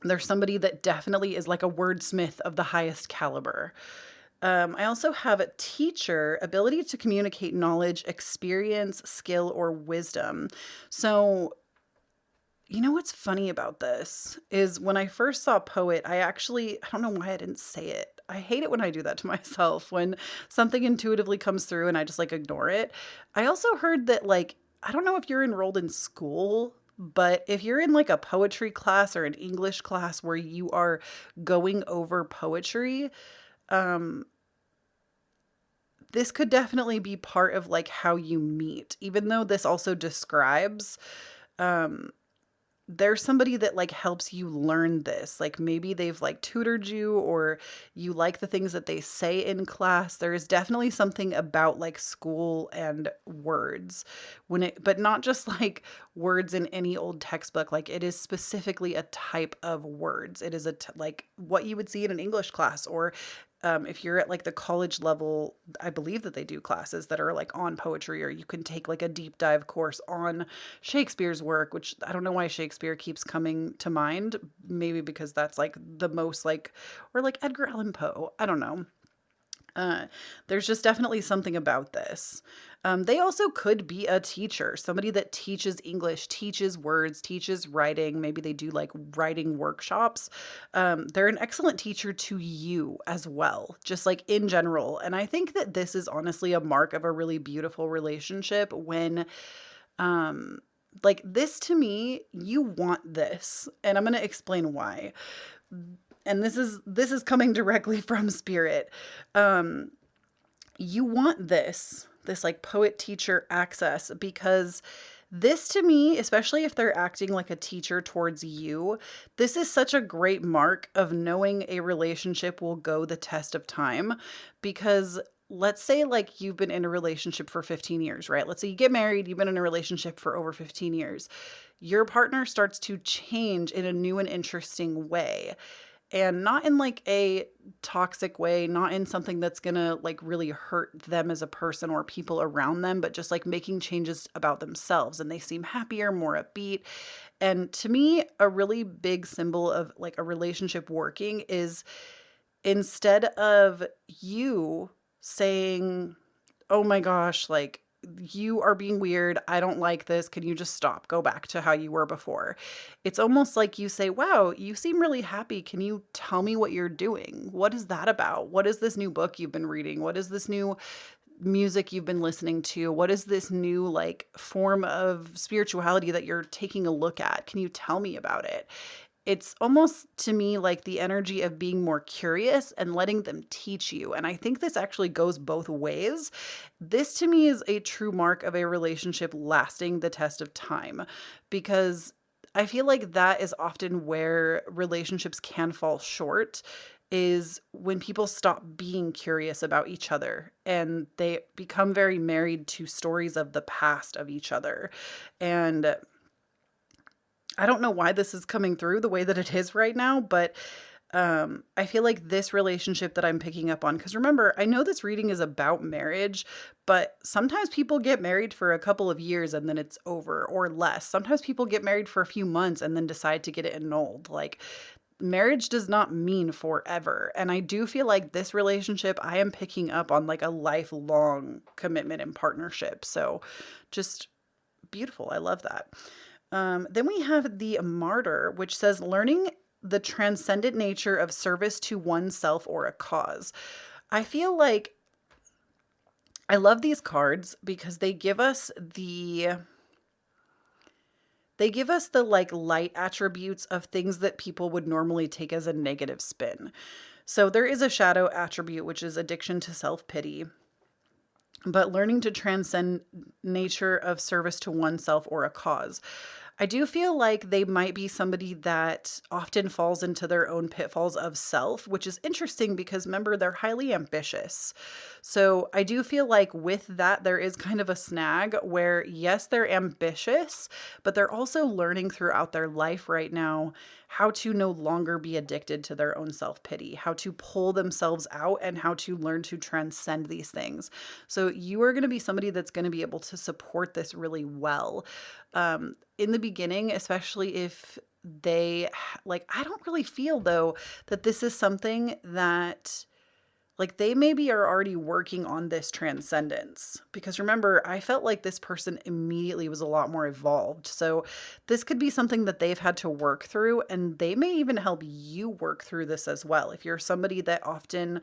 There's somebody that definitely is like a wordsmith of the highest caliber. I also have a Teacher, ability to communicate knowledge, experience, skill, or wisdom. So, you know what's funny about this is when I first saw Poet, I don't know why I didn't say it. I hate it when I do that to myself, when something intuitively comes through and I just like ignore it. I also heard that like, I don't know if you're enrolled in school, but if you're in like a poetry class or an English class where you are going over poetry, this could definitely be part of like how you meet, even though this also describes, there's somebody that like helps you learn this. Like maybe they've like tutored you or you like the things that they say in class. There is definitely something about like school and words but not just like words in any old textbook. Like it is specifically a type of words. It is like what you would see in an English class, or if you're at like the college level, I believe that they do classes that are like on poetry, or you can take like a deep dive course on Shakespeare's work, which I don't know why Shakespeare keeps coming to mind. Maybe because that's like the most like, or like Edgar Allan Poe. I don't know. There's just definitely something about this. They also could be a teacher, somebody that teaches English, teaches words, teaches writing. Maybe they do like writing workshops. They're an excellent teacher to you as well, just like in general. And I think that this is honestly a mark of a really beautiful relationship when, Like this to me, you want this, and I'm going to explain why. And this is coming directly from spirit. You want this like poet teacher access, because this to me, especially if they're acting like a teacher towards you, this is such a great mark of knowing a relationship will go the test of time. Because let's say like you've been in a relationship for 15 years, right? Let's say you get married, you've been in a relationship for over 15 years. Your partner starts to change in a new and interesting way, and not in like a toxic way, not in something that's gonna like really hurt them as a person or people around them, but just like making changes about themselves, and they seem happier, more upbeat. And to me, a really big symbol of like a relationship working is, instead of you saying, oh my gosh, like you are being weird, I don't like this, can you just stop, go back to how you were before? It's almost like you say, wow, you seem really happy, can you tell me what you're doing? What is that about? What is this new book you've been reading? What is this new music you've been listening to? What is this new like form of spirituality that you're taking a look at? Can you tell me about it? It's almost to me like the energy of being more curious and letting them teach you. And I think this actually goes both ways. This to me is a true mark of a relationship lasting the test of time, because I feel like that is often where relationships can fall short, is when people stop being curious about each other and they become very married to stories of the past of each other. And I don't know why this is coming through the way that it is right now, but I feel like this relationship that I'm picking up on, because remember, I know this reading is about marriage, but sometimes people get married for a couple of years and then it's over, or less. Sometimes people get married for a few months and then decide to get it annulled. Like, marriage does not mean forever. And I do feel like this relationship, I am picking up on like a lifelong commitment and partnership. So just beautiful. I love that. Then we have the Martyr, which says learning the transcendent nature of service to oneself or a cause. I feel like I love these cards because they give us the like light attributes of things that people would normally take as a negative spin. So there is a shadow attribute, which is addiction to self-pity. But learning to transcend nature of service to oneself or a cause. I do feel like they might be somebody that often falls into their own pitfalls of self, which is interesting because remember, they're highly ambitious. So I do feel like with that, there is kind of a snag where, yes, they're ambitious, but they're also learning throughout their life right now how to no longer be addicted to their own self-pity, how to pull themselves out, and how to learn to transcend these things. So you are going to be somebody that's going to be able to support this really well. In the beginning, especially if they like, I don't really feel though that this is something that like they maybe are already working on this transcendence, because remember, I felt like this person immediately was a lot more evolved. So this could be something that they've had to work through, and they may even help you work through this as well. If you're somebody that often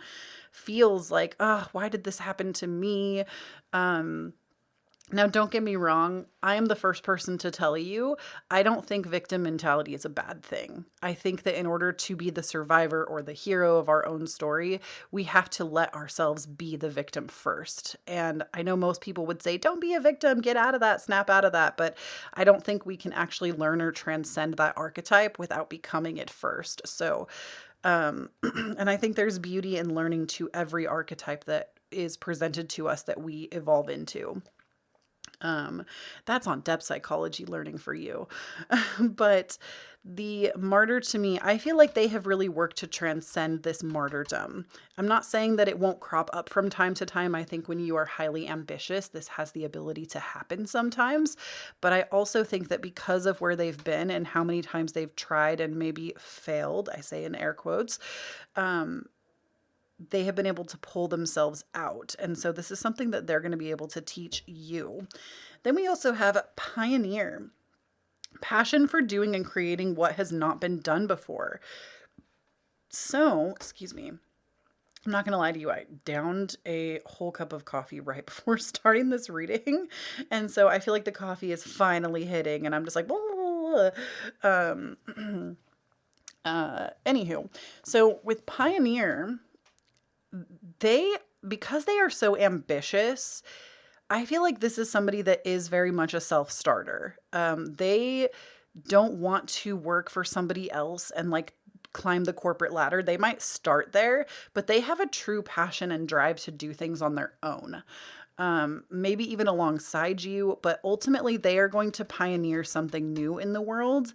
feels like, oh, why did this happen to me? Now, don't get me wrong. I am the first person to tell you, I don't think victim mentality is a bad thing. I think that in order to be the survivor or the hero of our own story, we have to let ourselves be the victim first. And I know most people would say, don't be a victim, get out of that, snap out of that. But I don't think we can actually learn or transcend that archetype without becoming it first. So, and I think there's beauty in learning to every archetype that is presented to us that we evolve into. That's on depth psychology learning for you. But the martyr, to me, I feel like they have really worked to transcend this martyrdom. I'm not saying that it won't crop up from time to time. I think when you are highly ambitious, this has the ability to happen sometimes. But I also think that because of where they've been and how many times they've tried and maybe failed, I say in air quotes, they have been able to pull themselves out. And so this is something that they're going to be able to teach you. Then we also have pioneer, passion for doing and creating what has not been done before. So, excuse me. I'm not going to lie to you. I downed a whole cup of coffee right before starting this reading. And so I feel like the coffee is finally hitting and I'm just like, anywho. So with Pioneer, because they are so ambitious, I feel like this is somebody that is very much a self-starter. They don't want to work for somebody else and like climb the corporate ladder. They might start there, but they have a true passion and drive to do things on their own. Maybe even alongside you, but ultimately they are going to pioneer something new in the world.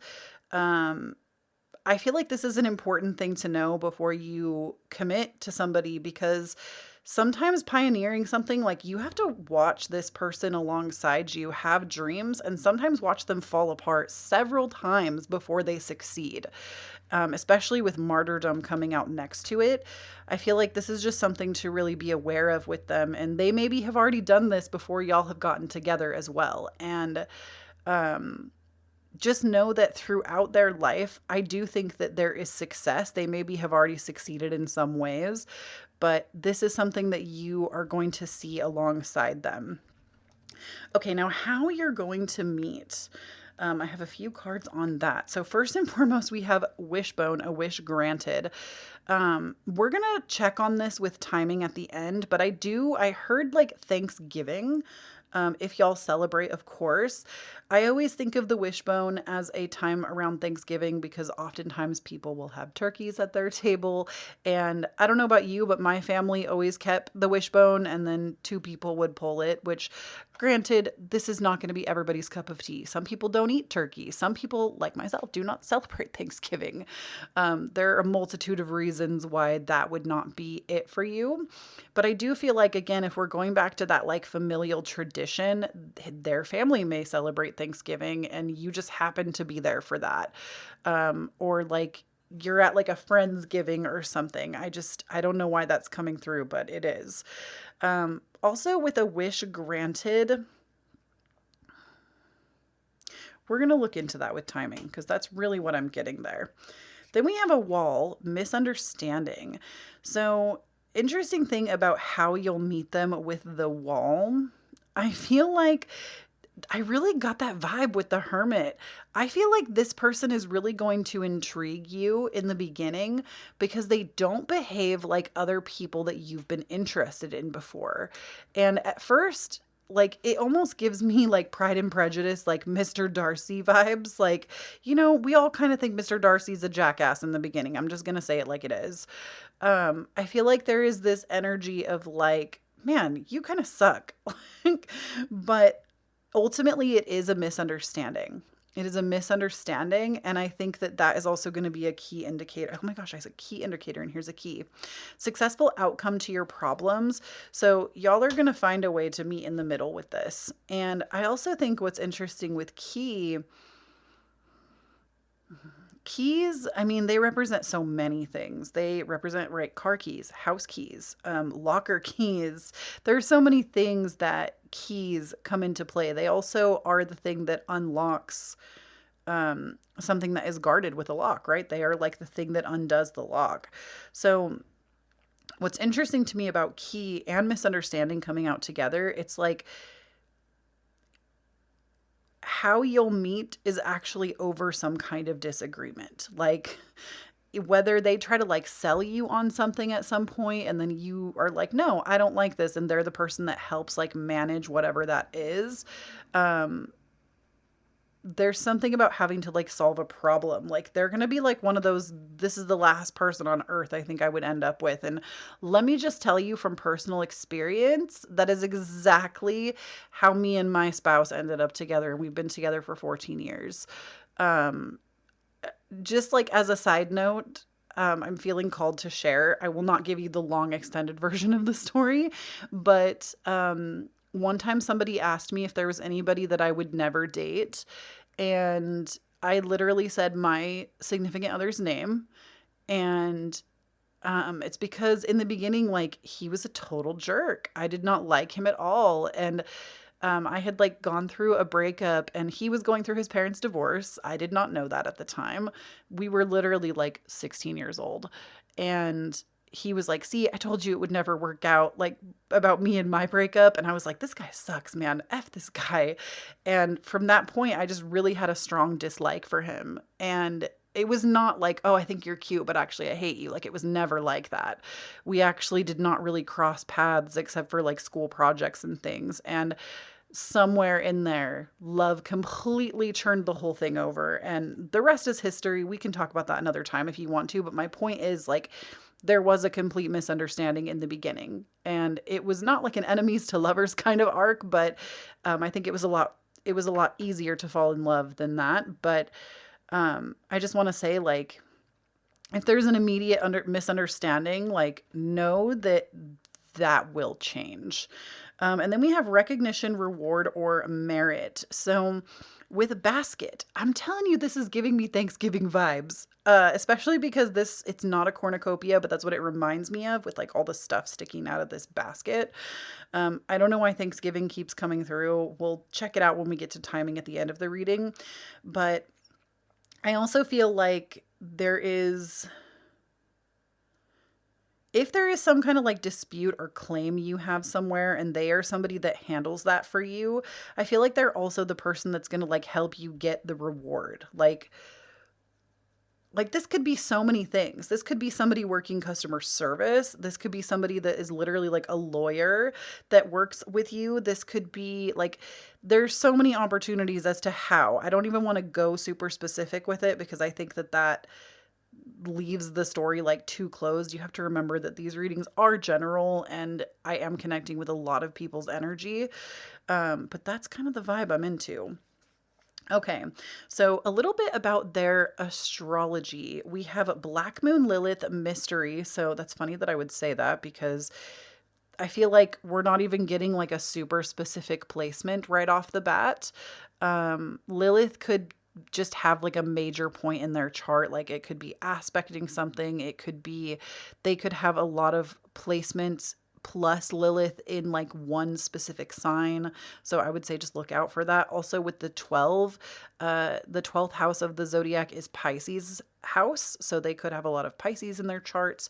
I feel like this is an important thing to know before you commit to somebody, because sometimes pioneering something, like, you have to watch this person alongside you have dreams and sometimes watch them fall apart several times before they succeed. Especially with martyrdom coming out next to it. I feel like this is just something to really be aware of with them. And they maybe have already done this before y'all have gotten together as well. And just know that throughout their life, I do think that there is success. They maybe have already succeeded in some ways, but this is something that you are going to see alongside them. Okay, now how you're going to meet. I have a few cards on that. So first and foremost, we have Wishbone, a wish granted. We're going to check on this with timing at the end, but I heard like Thanksgiving. If y'all celebrate, of course. I always think of the wishbone as a time around Thanksgiving because oftentimes people will have turkeys at their table. And I don't know about you, but my family always kept the wishbone and then two people would pull it, which granted, this is not going to be everybody's cup of tea. Some people don't eat turkey. Some people, like myself, do not celebrate Thanksgiving. There are a multitude of reasons why that would not be it for you. But I do feel like, again, if we're going back to that like familial tradition, their family may celebrate Thanksgiving and you just happen to be there for that. Or like you're at like a Friendsgiving or something. I don't know why that's coming through, but it is. Also with a wish granted, we're going to look into that with timing because that's really what I'm getting there. Then we have a wall, misunderstanding. So interesting thing about how you'll meet them with the wall. I feel like I really got that vibe with the Hermit. I feel like this person is really going to intrigue you in the beginning because they don't behave like other people that you've been interested in before. And at first, like, it almost gives me like Pride and Prejudice, like Mr. Darcy vibes. Like, we all kind of think Mr. Darcy's a jackass in the beginning. I'm just going to say it like it is. I feel like there is this energy of like, man, you kind of suck. But ultimately, it is a misunderstanding. It is a misunderstanding. And I think that that is also going to be a key indicator. Oh my gosh, I said key indicator, and here's a key. Successful outcome to your problems. So y'all are going to find a way to meet in the middle with this. And I also think what's interesting with keys, I mean, they represent so many things. They represent, right, car keys, house keys, locker keys. There's so many things that keys come into play. They also are the thing that unlocks something that is guarded with a lock, right? They are like the thing that undoes the lock. So what's interesting to me about key and misunderstanding coming out together, it's like how you'll meet is actually over some kind of disagreement. Like whether they try to like sell you on something at some point and then you are like, no, I don't like this. And they're the person that helps like manage whatever that is. There's something about having to like solve a problem. Like they're going to be like one of those, this is the last person on earth I think I would end up with. And let me just tell you from personal experience, that is exactly how me and my spouse ended up together. We've been together for 14 years. Just like as a side note, I'm feeling called to share. I will not give you the long extended version of the story, but one time somebody asked me if there was anybody that I would never date. And I literally said my significant other's name. And it's because in the beginning, like, he was a total jerk. I did not like him at all. And I had like gone through a breakup and he was going through his parents' divorce. I did not know that at the time. We were literally like 16 years old. And he was like, see, I told you it would never work out, like about me and my breakup. And I was like, this guy sucks, man. F this guy. And from that point, I just really had a strong dislike for him. And it was not like, oh, I think you're cute, but actually I hate you. Like, it was never like that. We actually did not really cross paths except for like school projects and things. And somewhere in there, love completely turned the whole thing over. And the rest is history. We can talk about that another time if you want to. But my point is, like, there was a complete misunderstanding in the beginning. And it was not like an enemies to lovers kind of arc, but I think it was a lot easier to fall in love than that. But I just want to say, like, if there's an immediate misunderstanding, like, know that that will change. And then we have recognition, reward, or merit. So with basket, I'm telling you, this is giving me Thanksgiving vibes, especially because it's not a cornucopia, but that's what it reminds me of, with like all the stuff sticking out of this basket. I don't know why Thanksgiving keeps coming through. We'll check it out when we get to timing at the end of the reading. But I also feel like if there is some kind of like dispute or claim you have somewhere and they are somebody that handles that for you, I feel like they're also the person that's going to like help you get the reward. Like this could be so many things. This could be somebody working customer service. This could be somebody that is literally like a lawyer that works with you. This could be like, there's so many opportunities as to how. I don't even want to go super specific with it because I think that leaves the story like too closed. You have to remember that these readings are general and I am connecting with a lot of people's energy. But that's kind of the vibe I'm into. Okay, so a little bit about their astrology. We have Black Moon Lilith mystery. So that's funny that I would say that because I feel like we're not even getting like a super specific placement right off the bat. Lilith could just have like a major point in their chart. Like it could be aspecting something. It could be, they could have a lot of placements plus Lilith in like one specific sign. So I would say just look out for that. Also with the 12, the 12th house of the zodiac is Pisces house. So they could have a lot of Pisces in their charts.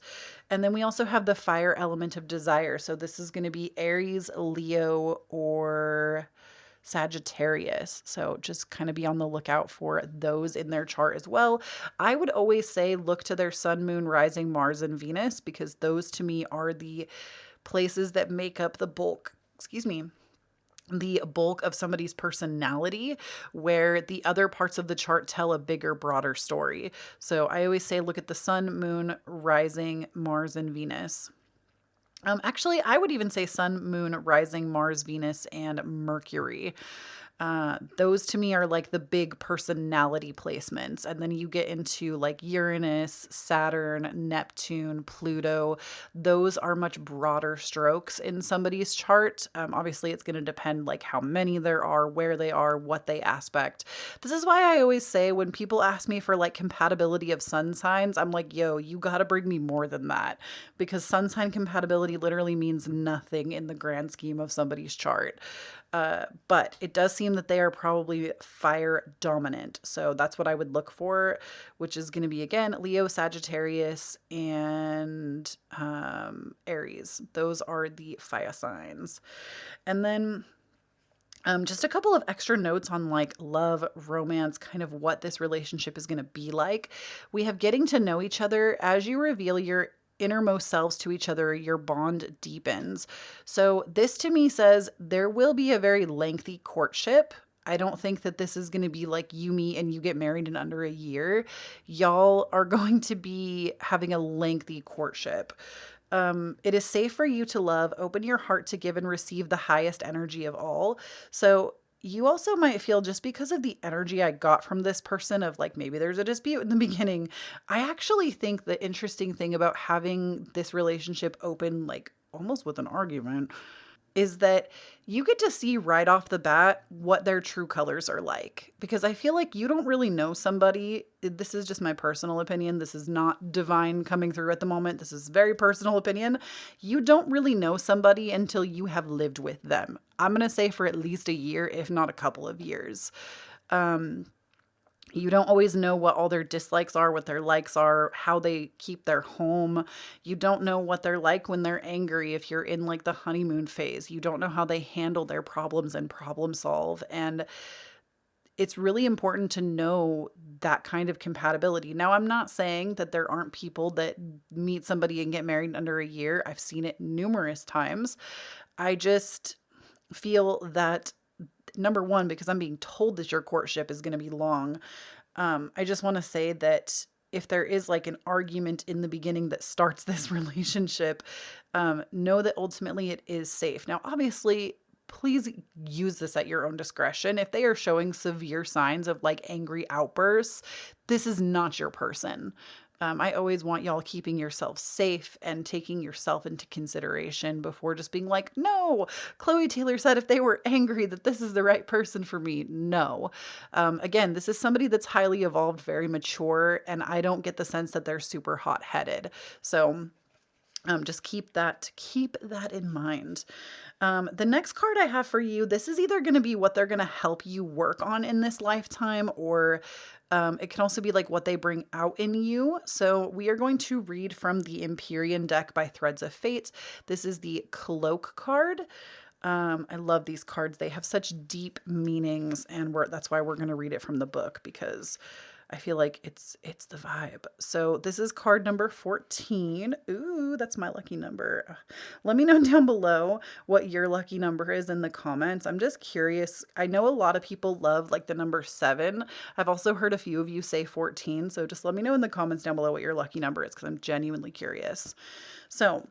And then we also have the fire element of desire. So this is going to be Aries, Leo, or Sagittarius. So just kind of be on the lookout for those in their chart as well. I would always say look to their sun, moon, rising, Mars, and Venus, because those to me are the places that make up the bulk of somebody's personality, where the other parts of the chart tell a bigger, broader story. So I always say look at the sun, moon, rising, Mars, and Venus. Actually, I would even say sun, moon, rising, Mars, Venus, and Mercury. Those to me are like the big personality placements. And then you get into like Uranus, Saturn, Neptune, Pluto. Those are much broader strokes in somebody's chart. Obviously, it's going to depend like how many there are, where they are, what they aspect. This is why I always say when people ask me for like compatibility of sun signs, I'm like, yo, you got to bring me more than that, because sun sign compatibility literally means nothing in the grand scheme of somebody's chart. But it does seem that they are probably fire dominant. So that's what I would look for, which is going to be, again, Leo, Sagittarius, and Aries. Those are the fire signs. And then just a couple of extra notes on like love, romance, kind of what this relationship is going to be like. We have getting to know each other. As you reveal your innermost selves to each other, your bond deepens. So this to me says there will be a very lengthy courtship. I don't think that this is going to be like you meet and you get married in under a year. Y'all are going to be having a lengthy courtship. It is safe for you to love. Open your heart to give and receive the highest energy of all. So you also might feel, just because of the energy I got from this person of like, maybe there's a dispute in the beginning. I actually think the interesting thing about having this relationship open, like almost with an argument, is that you get to see right off the bat what their true colors are like. Because I feel like you don't really know somebody. This is just my personal opinion. This is not divine coming through at the moment. This is very personal opinion. You don't really know somebody until you have lived with them. I'm going to say for at least a year, if not a couple of years. You don't always know what all their dislikes are, what their likes are, how they keep their home. You don't know what they're like when they're angry if you're in like the honeymoon phase. You don't know how they handle their problems and problem solve. And it's really important to know that kind of compatibility. Now, I'm not saying that there aren't people that meet somebody and get married under a year. I've seen it numerous times. I just feel that number one, because I'm being told that your courtship is going to be long, I just want to say that if there is like an argument in the beginning that starts this relationship, know that ultimately it is safe. Now, obviously, please use this at your own discretion. If they are showing severe signs of like angry outbursts, this is not your person. I always want y'all keeping yourself safe and taking yourself into consideration before just being like, no, Kloee Taylor said if they were angry that this is the right person for me. No. Again, this is somebody that's highly evolved, very mature, and I don't get the sense that they're super hot-headed. So just keep that in mind. The next card I have for you, this is either going to be what they're going to help you work on in this lifetime, or it can also be like what they bring out in you. So we are going to read from the Empyrean deck by Threads of Fate. This is the Cloak card. I love these cards. They have such deep meanings, and that's why we're going to read it from the book, because I feel like it's the vibe. So this is card number 14. Ooh, that's my lucky number. Let me know down below what your lucky number is in the comments. I'm just curious. I know a lot of people love like the number 7. I've also heard a few of you say 14. So just let me know in the comments down below what your lucky number is, because I'm genuinely curious. So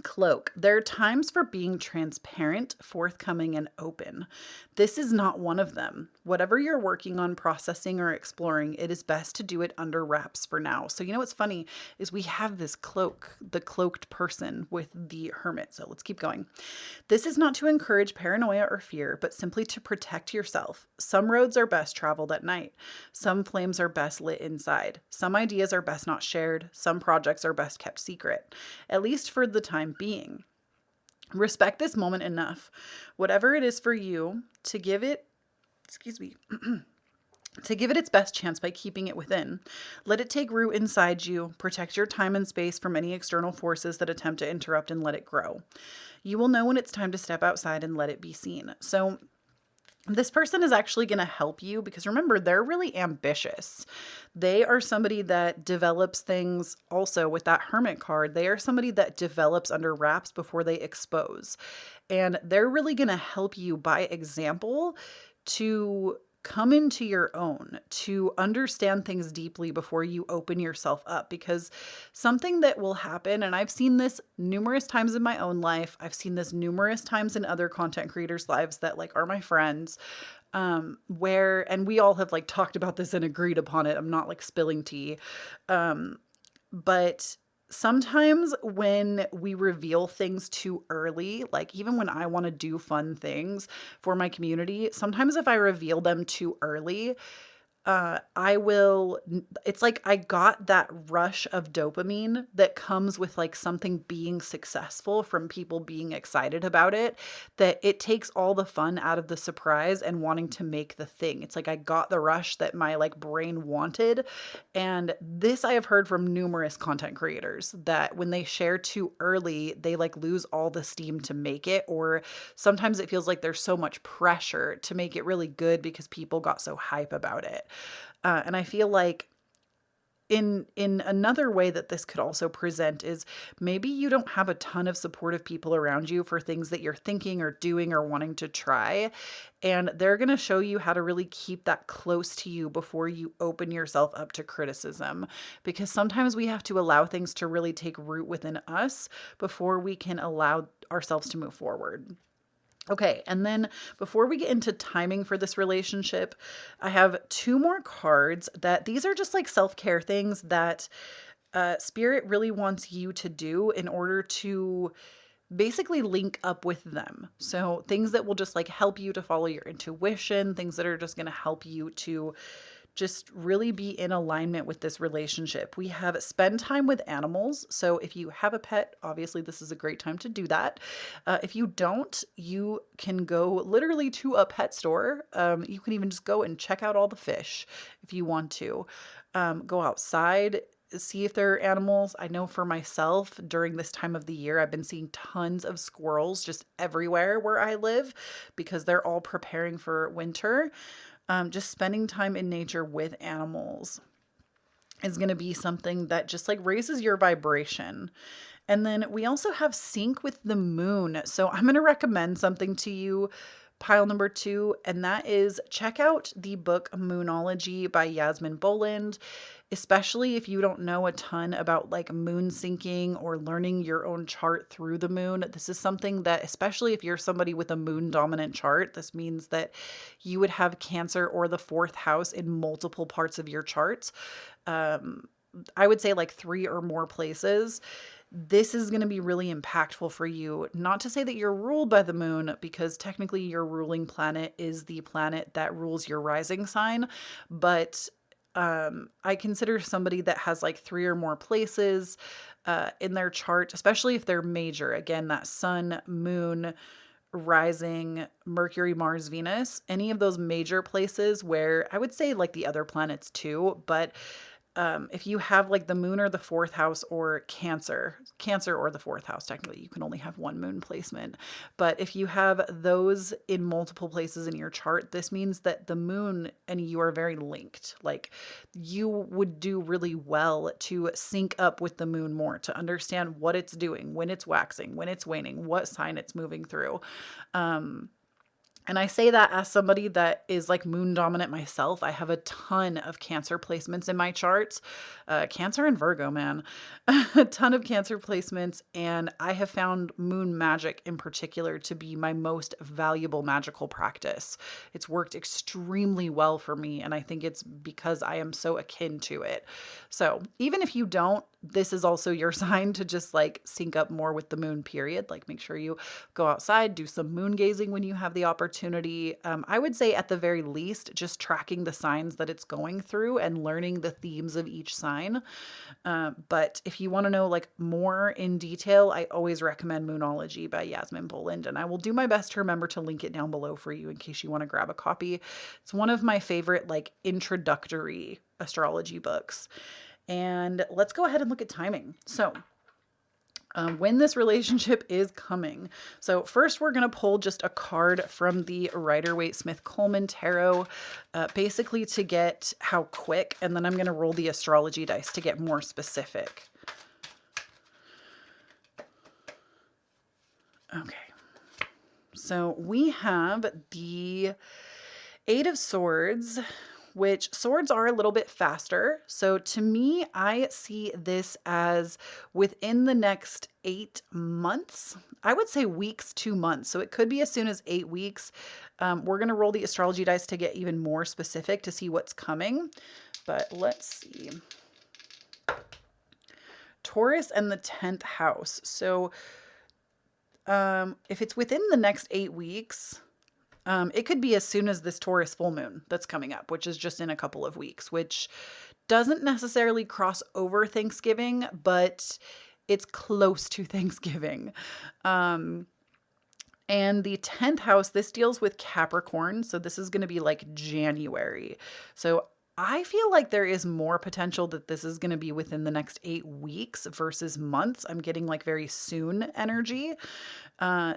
Cloak. There are times for being transparent, forthcoming, and open. This is not one of them. Whatever you're working on, processing, or exploring, it is best to do it under wraps for now. So you know what's funny is we have this cloak, the cloaked person with the hermit. So let's keep going. This is not to encourage paranoia or fear, but simply to protect yourself. Some roads are best traveled at night. Some flames are best lit inside. Some ideas are best not shared. Some projects are best kept secret, at least for the time being. Respect this moment enough, whatever it is for you, to give it, to give it its best chance by keeping it within. Let it take root inside you. Protect your time and space from any external forces that attempt to interrupt, and let it grow. You will know when it's time to step outside and let it be seen. So this person is actually going to help you, because remember, they're really ambitious. They are somebody that develops things also with that hermit card. They are somebody that develops under wraps before they expose. And they're really going to help you by example to come into your own, to understand things deeply before you open yourself up. Because something that will happen, and I've seen this numerous times in my own life, I've seen this numerous times in other content creators' lives that like are my friends, and we all have like talked about this and agreed upon it. I'm not like spilling tea. But sometimes when we reveal things too early, like even when I want to do fun things for my community, sometimes if I reveal them too early, it's like I got that rush of dopamine that comes with like something being successful from people being excited about it, that it takes all the fun out of the surprise and wanting to make the thing. It's like I got the rush that my like brain wanted. And this I have heard from numerous content creators, that when they share too early, they like lose all the steam to make it, or sometimes it feels like there's so much pressure to make it really good because people got so hype about it. And I feel like in another way that this could also present is maybe you don't have a ton of supportive people around you for things that you're thinking or doing or wanting to try. And they're going to show you how to really keep that close to you before you open yourself up to criticism. Because sometimes we have to allow things to really take root within us before we can allow ourselves to move forward. Okay, and then before we get into timing for this relationship, I have 2 more cards that these are just like self-care things that Spirit really wants you to do in order to basically link up with them. So things that will just like help you to follow your intuition, things that are just going to help you to just really be in alignment with this relationship. We have spend time with animals. So if you have a pet, obviously this is a great time to do that. If you don't, you can go literally to a pet store. You can even just go and check out all the fish if you want to. Go outside, see if there are animals. I know for myself, during this time of the year, I've been seeing tons of squirrels just everywhere where I live because they're all preparing for winter. Just spending time in nature with animals is going to be something that just like raises your vibration. And then we also have sync with the moon. So I'm going to recommend something to you, pile number 2, and that is check out the book Moonology by Yasmin Boland, especially if you don't know a ton about like moon syncing or learning your own chart through the moon. This is something that, especially if you're somebody with a moon dominant chart, this means that you would have Cancer or the 4th house in multiple parts of your charts. I would say like 3 or more places. This is going to be really impactful for you. Not to say that you're ruled by the moon, because technically your ruling planet is the planet that rules your rising sign. But I consider somebody that has like 3 or more places in their chart, especially if they're major. Again, that sun, moon, rising, Mercury, Mars, Venus, any of those major places where I would say like the other planets too, but if you have like the moon or the 4th house or Cancer or the 4th house, technically you can only have one moon placement. But if you have those in multiple places in your chart, this means that the moon and you are very linked. Like you would do really well to sync up with the moon more, to understand what it's doing, when it's waxing, when it's waning, what sign it's moving through. And I say that as somebody that is like moon dominant myself. I have a ton of Cancer placements in my charts. Cancer and Virgo, man. A ton of Cancer placements. And I have found moon magic in particular to be my most valuable magical practice. It's worked extremely well for me. And I think it's because I am so akin to it. So even if you don't, this is also your sign to just like sync up more with the moon, period. Like make sure you go outside, do some moon gazing when you have the opportunity. I would say at the very least, just tracking the signs that it's going through and learning the themes of each sign. But if you want to know like more in detail, I always recommend Moonology by Yasmin Boland, and I will do my best to remember to link it down below for you in case you want to grab a copy. It's one of my favorite like introductory astrology books. And let's go ahead and look at timing. So when this relationship is coming. So first we're going to pull just a card from the Rider-Waite-Smith-Coleman Tarot, basically to get how quick, and then I'm going to roll the astrology dice to get more specific. Okay. So we have the 8 of Swords, which swords are a little bit faster. So to me, I see this as within the next 8 months. I would say weeks to months. So it could be as soon as 8 weeks. We're going to roll the astrology dice to get even more specific to see what's coming. But let's see. Taurus and the 10th house. So if it's within the next 8 weeks, it could be as soon as this Taurus full moon that's coming up, which is just in a couple of weeks, which doesn't necessarily cross over Thanksgiving, but it's close to Thanksgiving. And the 10th house, this deals with Capricorn. So this is going to be like January. So I feel like there is more potential that this is going to be within the next 8 weeks versus months. I'm getting like very soon energy.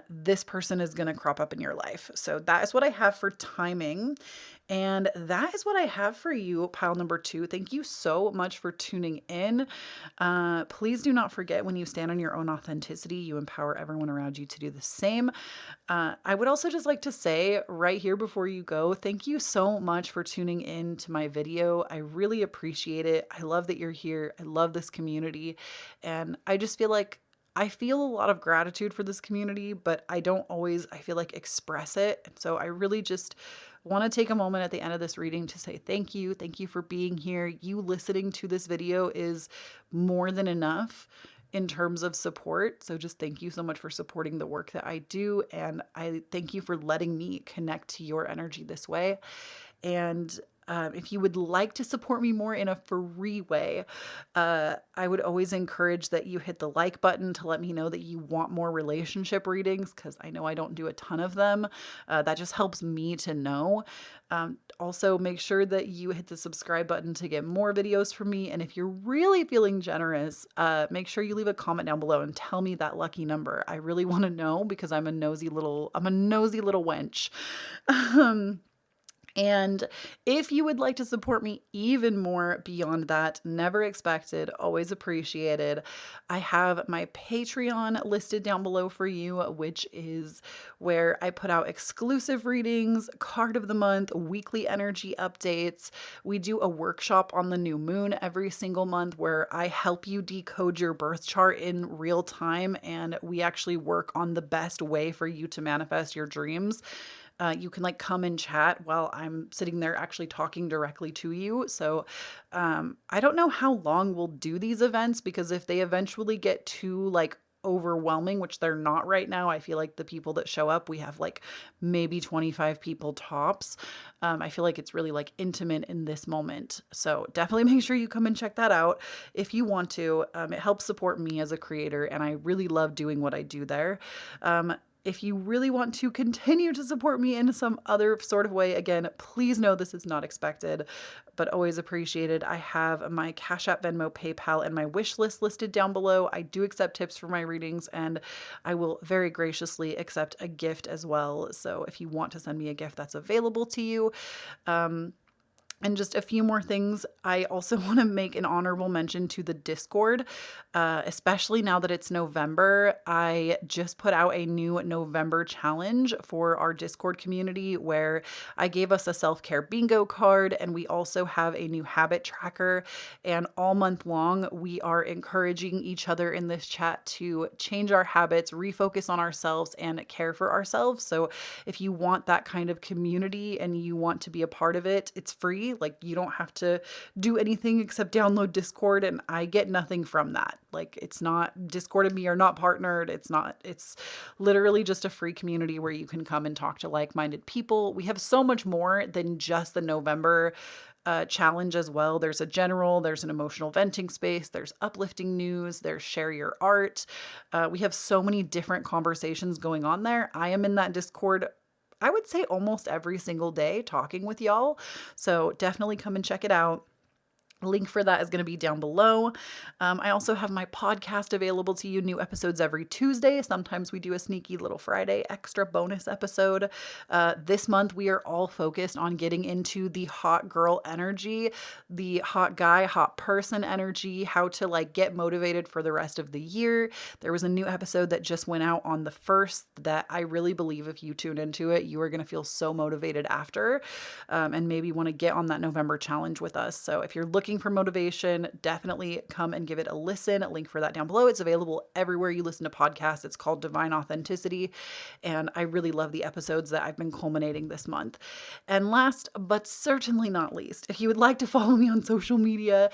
This person is going to crop up in your life. So that is what I have for timing. And that is what I have for you, pile number 2. Thank you so much for tuning in. Please do not forget, when you stand on your own authenticity, you empower everyone around you to do the same. I would also just like to say right here before you go, thank you so much for tuning in to my video. I really appreciate it. I love that you're here. I love this community. And I just feel like I feel a lot of gratitude for this community, but I don't always, I feel like, express it. And so I really just want to take a moment at the end of this reading to say thank you. Thank you for being here. You listening to this video is more than enough in terms of support. So just thank you so much for supporting the work that I do. And I thank you for letting me connect to your energy this way. And If you would like to support me more in a free way, I would always encourage that you hit the like button to let me know that you want more relationship readings, because I know I don't do a ton of them. That just helps me to know. Also, make sure that you hit the subscribe button to get more videos from me. And if you're really feeling generous, make sure you leave a comment down below and tell me that lucky number. I really want to know, because I'm a nosy little wench. And if you would like to support me even more beyond that, never expected, always appreciated, I have my Patreon listed down below for you, which is where I put out exclusive readings, card of the month, weekly energy updates. We do a workshop on the new moon every single month where I help you decode your birth chart in real time, and we actually work on the best way for you to manifest your dreams. You can like come and chat while I'm sitting there actually talking directly to you. So I don't know how long we'll do these events, because if they eventually get too like overwhelming, which they're not right now, I feel like the people that show up, we have like maybe 25 people tops. I feel like it's really like intimate in this moment. So definitely make sure you come and check that out if you want to. It helps support me as a creator, and I really love doing what I do there. If you really want to continue to support me in some other sort of way, again, please know this is not expected, but always appreciated. I have my Cashapp, Venmo, PayPal, and my wish list listed down below. I do accept tips for my readings, and I will very graciously accept a gift as well. So if you want to send me a gift, that's available to you. And just a few more things. I also want to make an honorable mention to the Discord, especially now that it's November. I just put out a new November challenge for our Discord community where I gave us a self-care bingo card, and we also have a new habit tracker. And all month long, we are encouraging each other in this chat to change our habits, refocus on ourselves, and care for ourselves. So if you want that kind of community and you want to be a part of it, it's free. Like, you don't have to do anything except download Discord, and I get nothing from that. Like, it's not, Discord and me are not partnered. It's literally just a free community where you can come and talk to like-minded people. We have so much more than just the November challenge as well. There's there's an emotional venting space, there's uplifting news, there's share your art. We have so many different conversations going on there. I am in that Discord, I would say almost every single day, talking with y'all. So definitely come and check it out. Link for that is going to be down below. I also have my podcast available to you. New episodes every Tuesday. Sometimes we do a sneaky little Friday extra bonus episode. This month we are all focused on getting into the hot girl energy, the hot guy, hot person energy, how to like get motivated for the rest of the year. There was a new episode that just went out on the 1st that I really believe if you tune into it, you are going to feel so motivated after, and maybe want to get on that November challenge with us. So if you're looking for motivation, definitely come and give it a listen. A link for that down below. It's available everywhere you listen to podcasts. It's called Divine Authenticity, and I really love the episodes that I've been culminating this month. And last but certainly not least, if you would like to follow me on social media,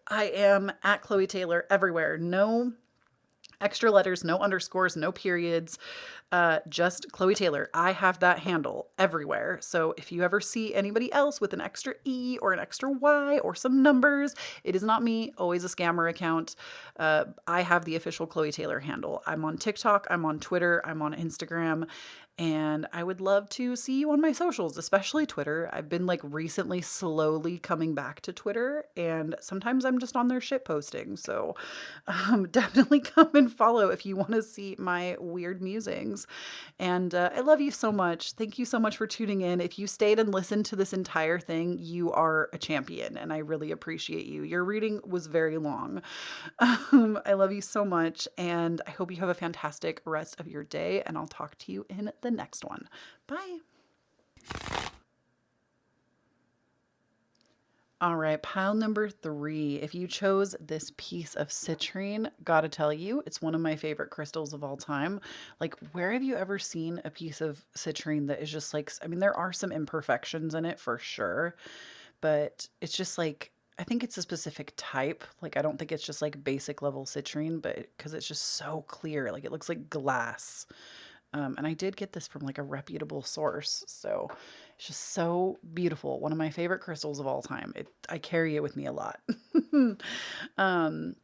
I am at Kloee Taylor everywhere. No extra letters, no underscores, no periods, just Kloee Taylor. I have that handle everywhere. So if you ever see anybody else with an extra E or an extra Y or some numbers, it is not me, always a scammer account. I have the official Kloee Taylor handle. I'm on TikTok, I'm on Twitter, I'm on Instagram, and I would love to see you on my socials, especially Twitter. I've been like recently slowly coming back to Twitter, and sometimes I'm just on there shit posting. So definitely come and follow if you want to see my weird musings. And I love you so much. Thank you so much for tuning in. If you stayed and listened to this entire thing, you are a champion, and I really appreciate you. Your reading was very long. I love you so much, and I hope you have a fantastic rest of your day, and I'll talk to you in the next one. Bye. All right, pile number 3. If you chose this piece of citrine, gotta tell you, it's one of my favorite crystals of all time. Like, where have you ever seen a piece of citrine that is just like, I mean, there are some imperfections in it for sure, but it's just like, I think it's a specific type. Like, I don't think it's just like basic level citrine, but because it's just so clear, like it looks like glass. And I did get this from like a reputable source. So it's just so beautiful. One of my favorite crystals of all time. I carry it with me a lot. um,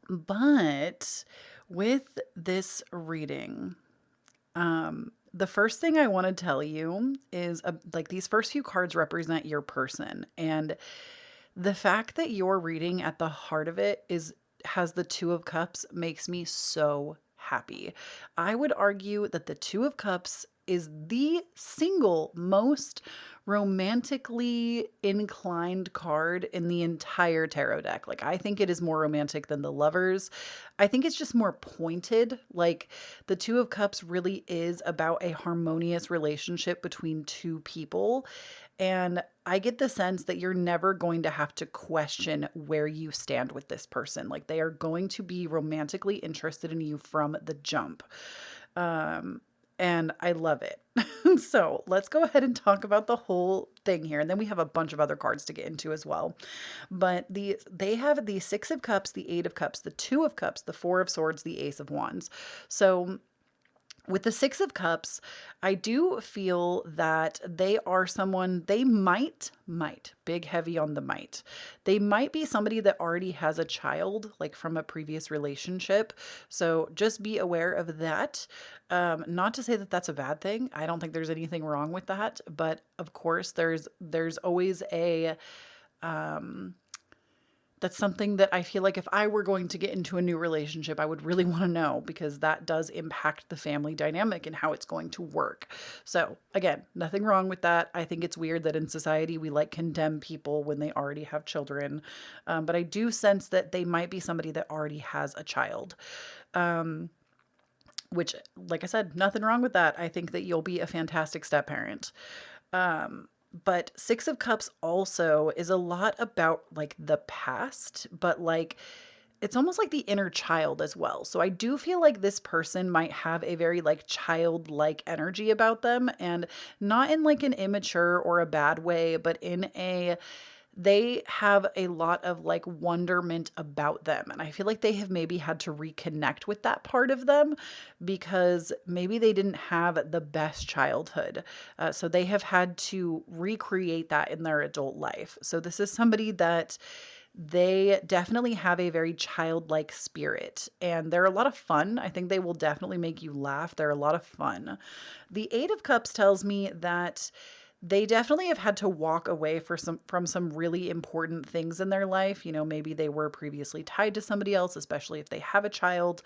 but with this reading, the first thing I want to tell you is like these first few cards represent your person. And the fact that you're reading at the heart of it is has the Two of Cups makes me so happy. I would argue that the Two of Cups is the single most romantically inclined card in the entire tarot deck. Like, I think it is more romantic than the Lovers. I think it's just more pointed. Like, the Two of Cups really is about a harmonious relationship between two people. And I get the sense that you're never going to have to question where you stand with this person. Like, they are going to be romantically interested in you from the jump. And I love it. So let's go ahead and talk about the whole thing here. And then we have a bunch of other cards to get into as well. But they have the Six of Cups, the Eight of Cups, the Two of Cups, the Four of Swords, the Ace of Wands. So with the Six of Cups, I do feel that they are someone, they might, big heavy on the might. They might be somebody that already has a child, like from a previous relationship. So just be aware of that. Not to say that that's a bad thing. I don't think there's anything wrong with that. But of course, there's always a, that's something that I feel like if I were going to get into a new relationship, I would really want to know, because that does impact the family dynamic and how it's going to work. So again, nothing wrong with that. I think it's weird that in society we like condemn people when they already have children. But I do sense that they might be somebody that already has a child. Which, like I said, nothing wrong with that. I think that you'll be a fantastic step parent. But Six of Cups also is a lot about like the past, but like it's almost like the inner child as well. So I do feel like this person might have a very like childlike energy about them, and not in like an immature or a bad way, but in a they have a lot of like wonderment about them. And I feel like they have maybe had to reconnect with that part of them because maybe they didn't have the best childhood. So they have had to recreate that in their adult life. So this is somebody that they definitely have a very childlike spirit, and they're a lot of fun. I think they will definitely make you laugh. They're a lot of fun. The Eight of Cups tells me that they definitely have had to walk away from some really important things in their life. You know, maybe they were previously tied to somebody else, especially if they have a child.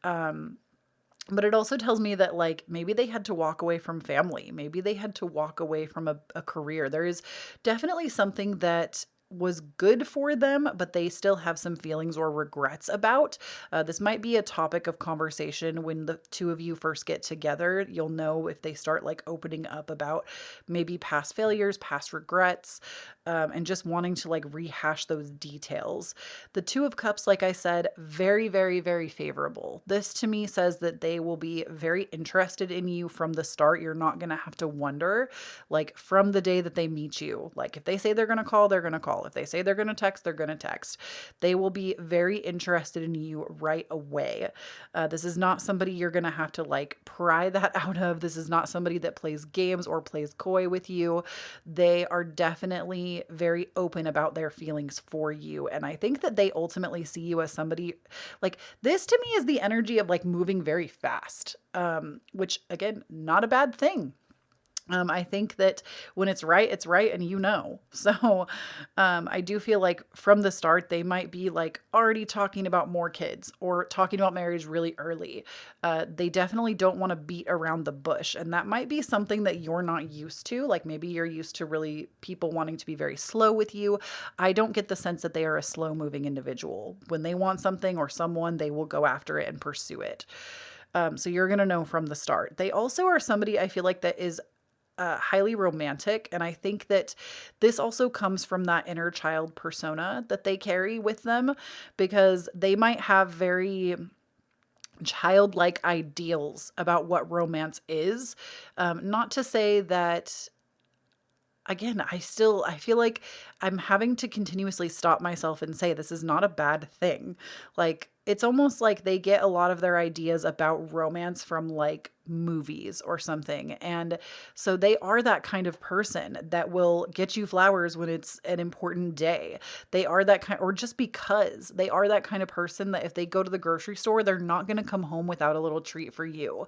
But it also tells me that like maybe they had to walk away from family. Maybe they had to walk away from a career. There is definitely something that was good for them, but they still have some feelings or regrets about. This might be a topic of conversation when the two of you first get together. You'll know if they start like opening up about maybe past failures, past regrets, and just wanting to like rehash those details. The Two of Cups, like I said, very, very, very favorable. This to me says that they will be very interested in you from the start. You're not going to have to wonder, like from the day that they meet you. Like if they say they're going to call, they're going to call. If they say they're going to text, they're going to text. They will be very interested in you right away. This is not somebody you're going to have to like pry that out of. This is not somebody that plays games or plays coy with you. They are definitely very open about their feelings for you. And I think that they ultimately see you as somebody like this to me is the energy of like moving very fast, which again, not a bad thing. I think that when it's right, and you know. So I do feel like from the start, they might be like already talking about more kids or talking about marriage really early. They definitely don't want to beat around the bush. And that might be something that you're not used to. Like maybe you're used to really people wanting to be very slow with you. I don't get the sense that they are a slow moving individual. When they want something or someone, they will go after it and pursue it. So you're going to know from the start. They also are somebody I feel like that is highly romantic. And I think that this also comes from that inner child persona that they carry with them, because they might have very childlike ideals about what romance is. Not to say that, again, I feel like I'm having to continuously stop myself and say this is not a bad thing. Like, it's almost like they get a lot of their ideas about romance from like movies or something. And so they are that kind of person that will get you flowers when it's an important day. They are that kind, or just because they are that kind of person that if they go to the grocery store, they're not going to come home without a little treat for you.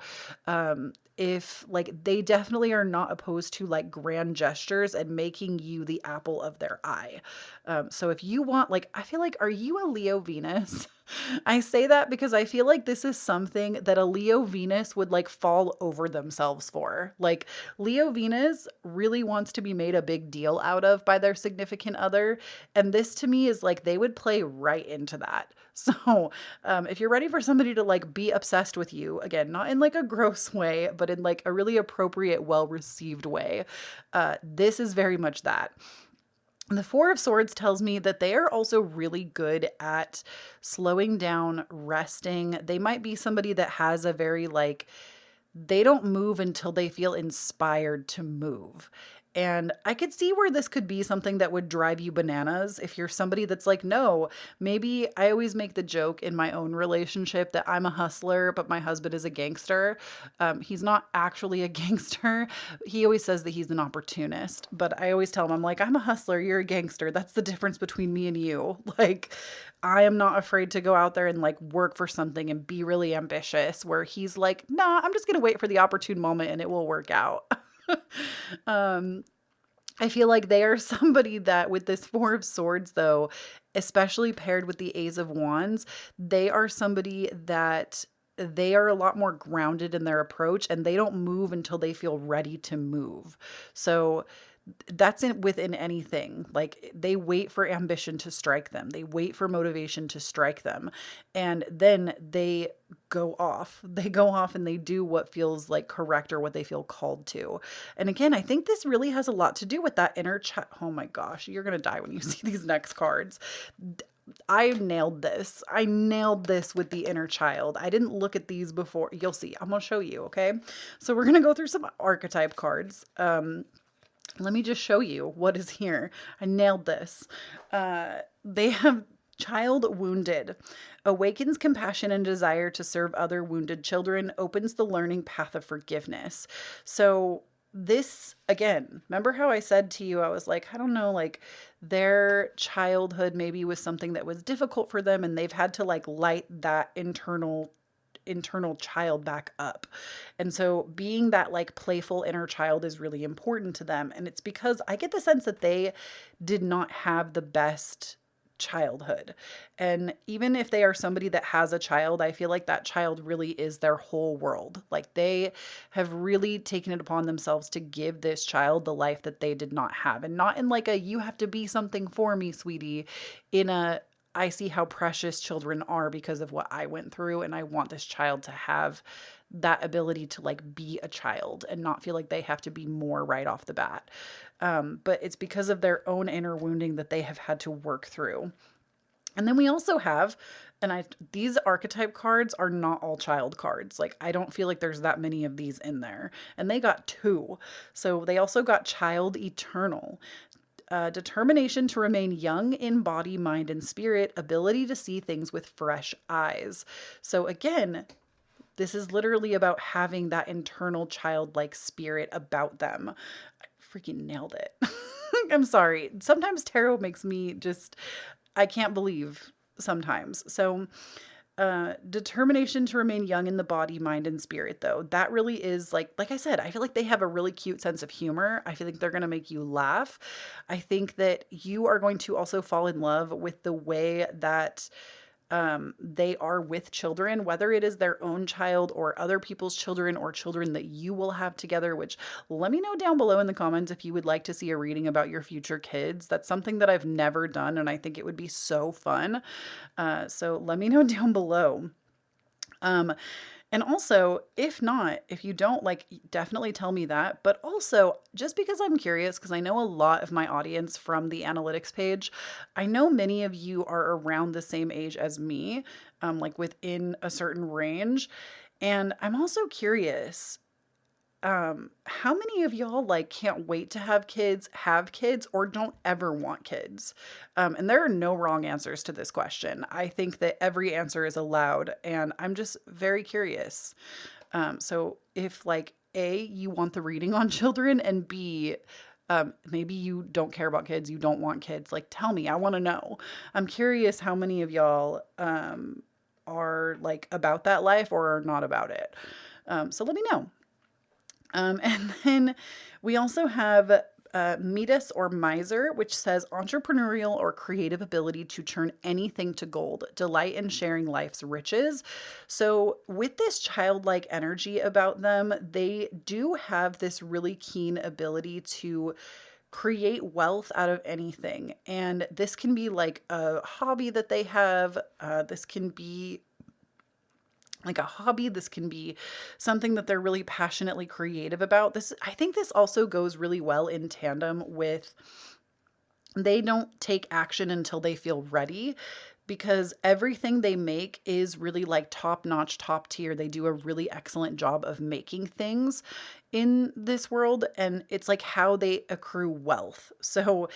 If like they definitely are not opposed to like grand gestures and making you the apple of their eye. So if you want, like, I feel like, are you a Leo Venus? I say that because I feel like this is something that a Leo Venus would like fall over themselves for. Like, Leo Venus really wants to be made a big deal out of by their significant other. And this to me is like they would play right into that. So if you're ready for somebody to like be obsessed with you, again, not in like a gross way, but in like a really appropriate, well received way, this is very much that. The Four of Swords tells me that they are also really good at slowing down, resting. They might be somebody that has a very like, they don't move until they feel inspired to move. And I could see where this could be something that would drive you bananas if you're somebody that's like, no, maybe I always make the joke in my own relationship that I'm a hustler, but my husband is a gangster. He's not actually a gangster. He always says that he's an opportunist, but I always tell him, I'm like, I'm a hustler, you're a gangster. That's the difference between me and you. Like, I am not afraid to go out there and like work for something and be really ambitious, where he's like, nah, I'm just going to wait for the opportune moment and it will work out. I feel like they are somebody that with this Four of Swords, though, especially paired with the Ace of Wands, they are somebody that they are a lot more grounded in their approach and they don't move until they feel ready to move. So that's within anything. Like, they wait for ambition to strike them. They wait for motivation to strike them. And then they go off. They go off and they do what feels like correct or what they feel called to. And again, I think this really has a lot to do with that inner child. Oh my gosh, you're going to die when you see these next cards. I nailed this. I nailed this with the inner child. I didn't look at these before. You'll see. I'm going to show you, okay? So we're going to go through some archetype cards. Let me just show you what is here. I nailed this. They have child wounded. Awakens compassion and desire to serve other wounded children. Opens the learning path of forgiveness. So this, again, remember how I said to you, I was like, I don't know, like their childhood maybe was something that was difficult for them and they've had to like light that internal child back up. And so being that like playful inner child is really important to them. And it's because I get the sense that they did not have the best childhood. And even if they are somebody that has a child, I feel like that child really is their whole world. Like, they have really taken it upon themselves to give this child the life that they did not have. And not in like a, you have to be something for me, sweetie, in a, I see how precious children are because of what I went through, and I want this child to have that ability to like be a child and not feel like they have to be more right off the bat. But it's because of their own inner wounding that they have had to work through. And then we also have, these archetype cards are not all child cards. Like, I don't feel like there's that many of these in there, and they got 2. So they also got child eternal. Determination to remain young in body, mind, and spirit, ability to see things with fresh eyes. So again, this is literally about having that internal childlike spirit about them. I freaking nailed it. I'm sorry. Sometimes tarot makes me just, I can't believe sometimes. So determination to remain young in the body, mind, and spirit, though, that really is like I said, I feel like they have a really cute sense of humor. I feel like they're going to make you laugh. I think that you are going to also fall in love with the way that they are with children, whether it is their own child or other people's children or children that you will have together, which, let me know down below in the comments if you would like to see a reading about your future kids. That's something that I've never done, and I think it would be so fun. So let me know down below. And also, if you don't, like, definitely tell me that. But also, just because I'm curious, because I know a lot of my audience from the analytics page, I know many of you are around the same age as me, like within a certain range. And I'm also curious, how many of y'all like can't wait to have kids, or don't ever want kids? And there are no wrong answers to this question. I think that every answer is allowed, and I'm just very curious. So if like A, you want the reading on children, and B, maybe you don't care about kids, you don't want kids, like tell me, I want to know. I'm curious how many of y'all are like about that life or are not about it. So let me know. And then we also have Midas or Miser, which says entrepreneurial or creative ability to turn anything to gold, delight in sharing life's riches. So, with this childlike energy about them, they do have this really keen ability to create wealth out of anything. And this can be like a hobby that they have, this can be like a hobby. This can be something that they're really passionately creative about. This, I think this also goes really well in tandem with they don't take action until they feel ready, because everything they make is really like top notch, top tier. They do a really excellent job of making things in this world, and it's like how they accrue wealth. So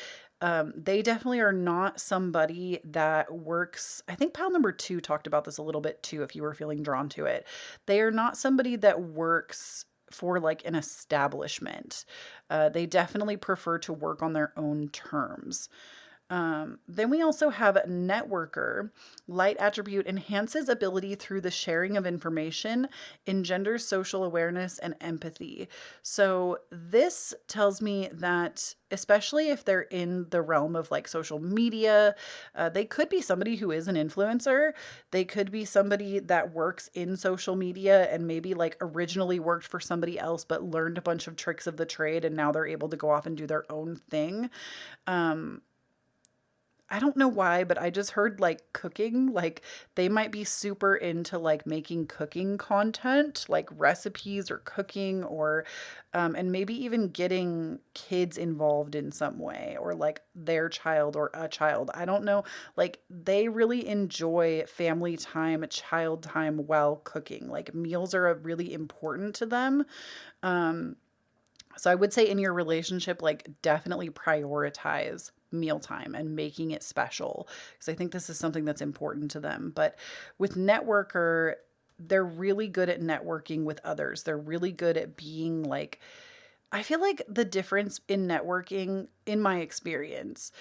they definitely are not somebody that works. I think pile number 2 talked about this a little bit too, if you were feeling drawn to it. They are not somebody that works for like an establishment. They definitely prefer to work on their own terms. Then we also have networker. Light attribute enhances ability through the sharing of information, engenders social awareness and empathy. So this tells me that especially if they're in the realm of like social media, they could be somebody who is an influencer. They could be somebody that works in social media and maybe like originally worked for somebody else, but learned a bunch of tricks of the trade and now they're able to go off and do their own thing. I don't know why, but I just heard like cooking, like they might be super into like making cooking content, like recipes or cooking, or, and maybe even getting kids involved in some way, or like their child or a child. I don't know. Like they really enjoy family time, child time while cooking. Like meals are really important to them. So I would say in your relationship, like definitely prioritize mealtime and making it special, because I think this is something that's important to them. But with networker, they're really good at networking with others. They're really good at being like, I feel like the difference in networking, in my experience,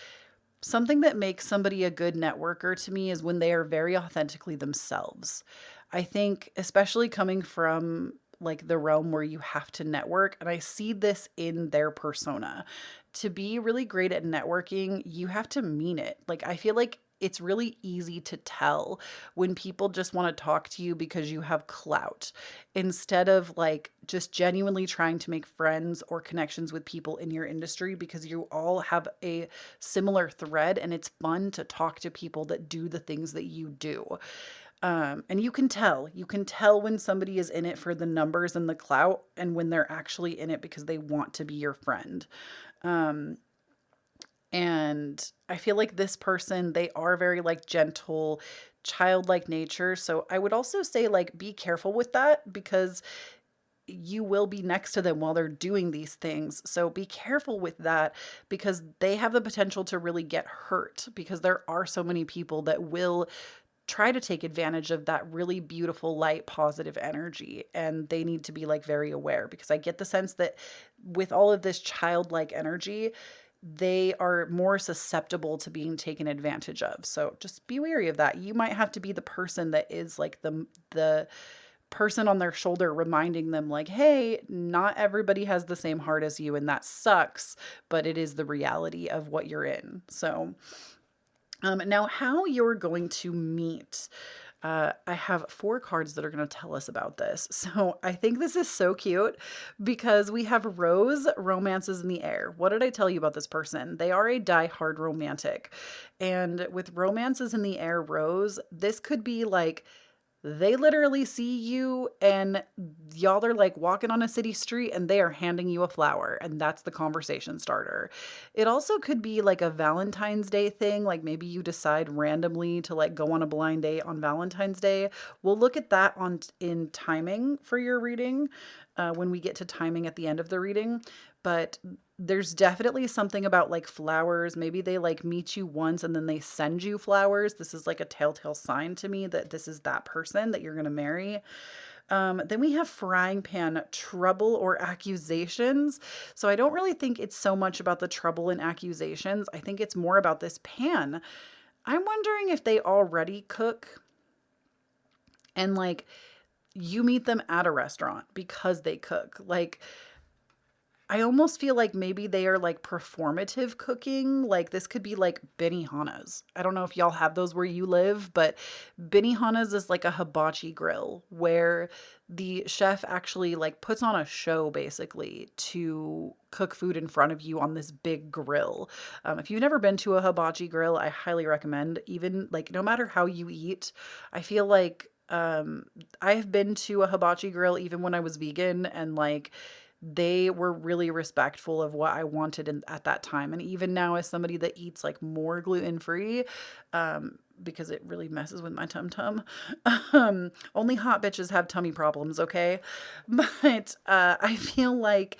something that makes somebody a good networker to me is when they are very authentically themselves. I think, especially coming from like the realm where you have to network, and I see this in their persona. To be really great at networking, you have to mean it. Like, I feel like it's really easy to tell when people just want to talk to you because you have clout, instead of like just genuinely trying to make friends or connections with people in your industry because you all have a similar thread and it's fun to talk to people that do the things that you do. And you can tell when somebody is in it for the numbers and the clout and when they're actually in it because they want to be your friend. And I feel like this person, they are very like gentle, childlike nature. So I would also say like be careful with that, because you will be next to them while they're doing these things. So be careful with that, because they have the potential to really get hurt, because there are so many people that will try to take advantage of that really beautiful, light, positive energy. And they need to be like very aware, because I get the sense that with all of this childlike energy, they are more susceptible to being taken advantage of. So just be wary of that. You might have to be the person that is like the person on their shoulder reminding them like, hey, not everybody has the same heart as you, and that sucks, but it is the reality of what you're in. So now how you're going to meet. I have 4 cards that are going to tell us about this. So I think this is so cute because we have Rose, romances in the air. What did I tell you about this person? They are a die-hard romantic. And with romances in the air, Rose, this could be like they literally see you and y'all are like walking on a city street and they are handing you a flower, and that's the conversation starter. It also could be like a Valentine's Day thing, like maybe you decide randomly to like go on a blind date on Valentine's Day. We'll look at that on in timing for your reading when we get to timing at the end of the reading. But there's definitely something about like flowers. Maybe they like meet you once and then they send you flowers. This is like a telltale sign to me that this is that person that you're going to marry. Then we have frying pan, trouble or accusations. So I don't really think it's so much about the trouble and accusations. I think it's more about this pan. I'm wondering if they already cook and like you meet them at a restaurant because they cook. Like, I almost feel like maybe they are like performative cooking. Like this could be like Benihana's. I don't know if y'all have those where you live, but Benihana's is like a hibachi grill where the chef actually like puts on a show basically to cook food in front of you on this big grill. If you've never been to a hibachi grill, I highly recommend. Even like no matter how you eat, I feel like I've been to a hibachi grill even when I was vegan, and like they were really respectful of what I wanted at that time. And even now, as somebody that eats like more gluten-free, because it really messes with my tum-tum. Only hot bitches have tummy problems, okay? But I feel like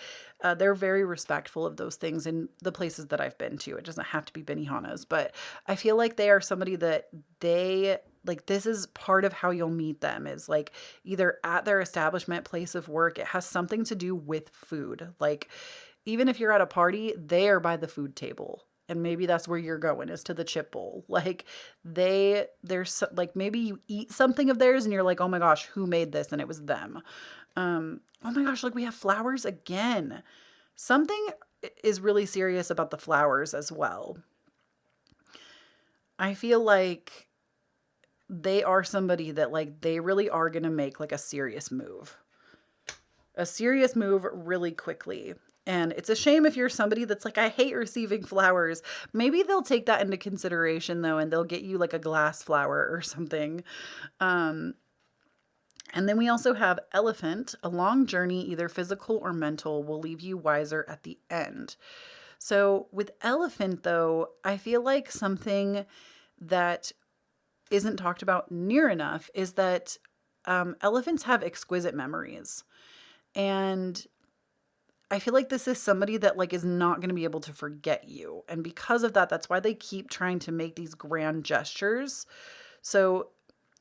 they're very respectful of those things in the places that I've been to. It doesn't have to be Benihana's, but I feel like they are somebody that they like, this is part of how you'll meet them, is like either at their establishment, place of work. It has something to do with food. Like even if you're at a party, they are by the food table. And maybe that's where you're going, is to the chip bowl. Like there's like maybe you eat something of theirs and you're like, oh my gosh, who made this? And it was them. Oh my gosh, like we have flowers again. Something is really serious about the flowers as well. I feel like they are somebody that like they really are going to make like a serious move really quickly. And it's a shame if you're somebody that's like, I hate receiving flowers. Maybe they'll take that into consideration though, and they'll get you like a glass flower or something. And then we also have elephant. A long journey, either physical or mental, will leave you wiser at the end. So with elephant though, I feel like something that isn't talked about near enough is that elephants have exquisite memories. And I feel like this is somebody that like is not going to be able to forget you. And because of that, that's why they keep trying to make these grand gestures. So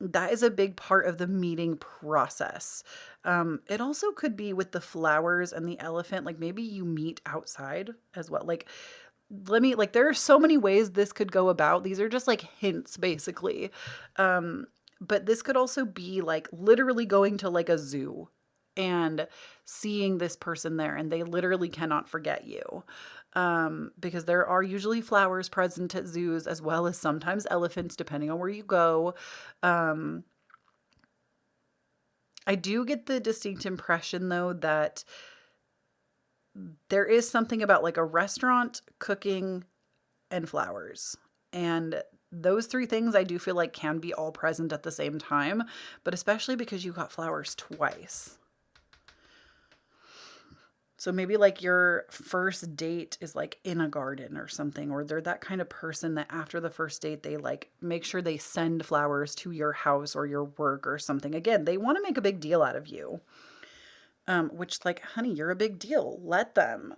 that is a big part of the meeting process. It also could be with the flowers and the elephant. Like maybe you meet outside as well. Like there are so many ways this could go about. These are just like hints basically. But this could also be like literally going to like a zoo and seeing this person there, and they literally cannot forget you. Because there are usually flowers present at zoos as well as sometimes elephants, depending on where you go. I do get the distinct impression though that there is something about like a restaurant, cooking, and flowers. And those three things I do feel like can be all present at the same time, but especially because you got flowers twice. So maybe like your first date is like in a garden or something, or they're that kind of person that after the first date, they like make sure they send flowers to your house or your work or something. Again, they want to make a big deal out of you. Which like, honey, you're a big deal. Let them.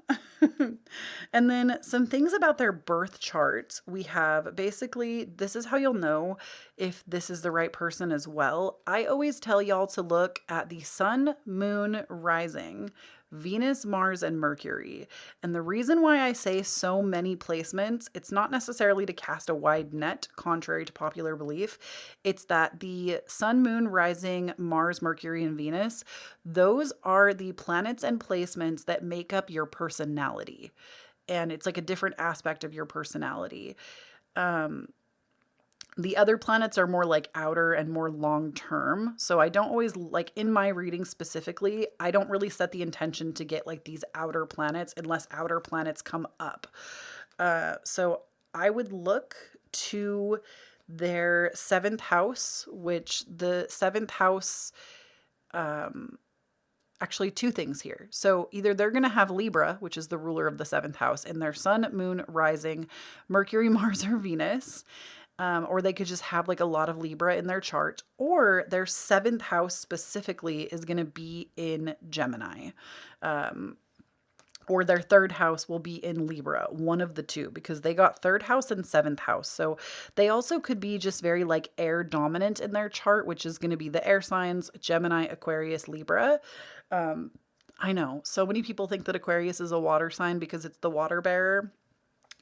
And then some things about their birth chart. We have basically, this is how you'll know if this is the right person as well. I always tell y'all to look at the sun, moon, rising, Venus, Mars, and Mercury. And the reason why I say so many placements, it's not necessarily to cast a wide net, contrary to popular belief. It's that the sun, moon, rising, Mars, Mercury, and Venus, those are the planets and placements that make up your personality. And it's like a different aspect of your personality. The other planets are more like outer and more long term. So I don't always like in my reading specifically, I don't really set the intention to get like these outer planets unless outer planets come up. So I would look to their seventh house, which the seventh house, actually two things here. So either they're going to have Libra, which is the ruler of the seventh house, in their sun, moon, rising, Mercury, Mars, or Venus. Or they could just have like a lot of Libra in their chart, or their seventh house specifically is going to be in Gemini. Or their third house will be in Libra, one of the two, because they got third house and seventh house. So they also could be just very like air dominant in their chart, which is going to be the air signs, Gemini, Aquarius, Libra. I know so many people think that Aquarius is a water sign because it's the water bearer.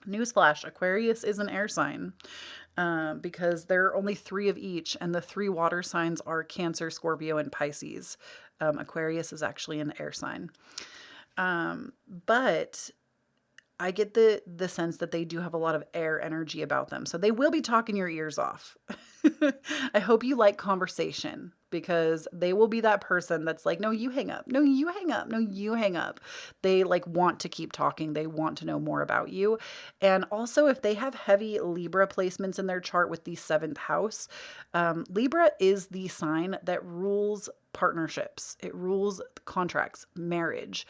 Newsflash, Aquarius is an air sign, because there are only 3 of each, and the 3 water signs are Cancer, Scorpio, and Pisces. Aquarius is actually an air sign. But I get the sense that they do have a lot of air energy about them. So they will be talking your ears off. I hope you like conversation, because they will be that person that's like, no, you hang up. No, you hang up. No, you hang up. They like want to keep talking. They want to know more about you. And also if they have heavy Libra placements in their chart with the 7th house, Libra is the sign that rules partnerships. It rules contracts, marriage.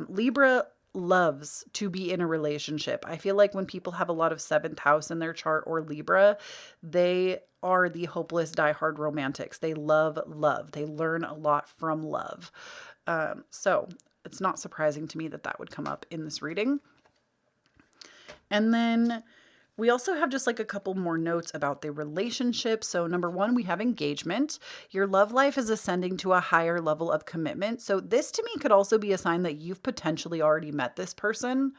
Libra loves to be in a relationship. I feel like when people have a lot of 7th house in their chart or Libra, they are the hopeless diehard romantics. They love love. They learn a lot from love. So it's not surprising to me that that would come up in this reading. And then we also have just like a couple more notes about the relationship. So number 1, we have engagement. Your love life is ascending to a higher level of commitment. So this to me could also be a sign that you've potentially already met this person,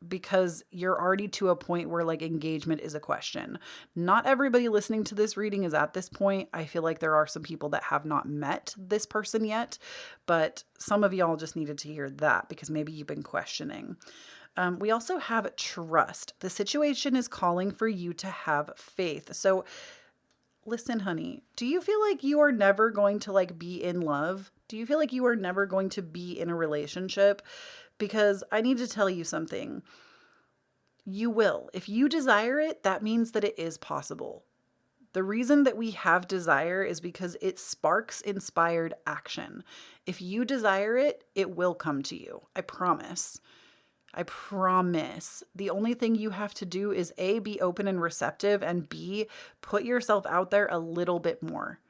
because you're already to a point where like engagement is a question. Not everybody listening to this reading is at this point. I feel like there are some people that have not met this person yet, but some of y'all just needed to hear that because maybe you've been questioning. We also have trust. The situation is calling for you to have faith. So listen, honey, do you feel like you are never going to like be in love? Do you feel like you are never going to be in a relationship? Because I need to tell you something. You will. If you desire it, that means that it is possible. The reason that we have desire is because it sparks inspired action. If you desire it, it will come to you. I promise. I promise. The only thing you have to do is A, be open and receptive, and B, put yourself out there a little bit more.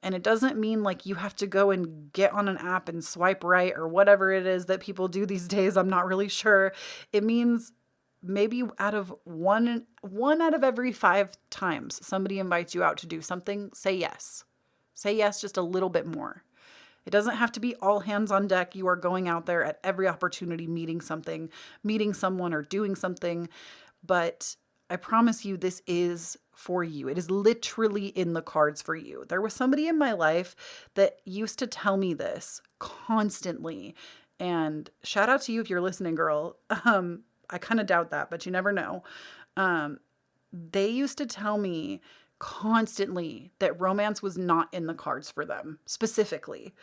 And it doesn't mean like you have to go and get on an app and swipe right or whatever it is that people do these days. I'm not really sure. It means maybe out of one out of every 5 times somebody invites you out to do something, say yes. Say yes just a little bit more. It doesn't have to be all hands on deck. You are going out there at every opportunity, meeting someone or doing something. But I promise you, this is for you. It is literally in the cards for you. There was somebody in my life that used to tell me this constantly. And shout out to you if you're listening, girl. I kind of doubt that, but you never know. They used to tell me constantly that romance was not in the cards for them specifically.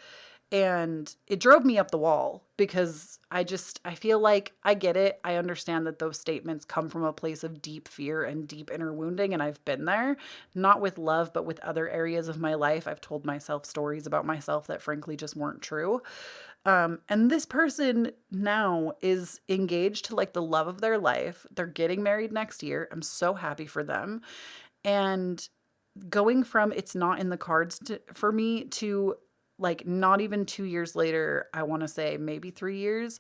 And it drove me up the wall because I feel like I get it. I understand that those statements come from a place of deep fear and deep inner wounding. And I've been there, not with love, but with other areas of my life. I've told myself stories about myself that frankly just weren't true. And this person now is engaged to like the love of their life. They're getting married next year. I'm so happy for them. And going from it's not in the cards for me to like not even 2 years later, I want to say maybe 3 years,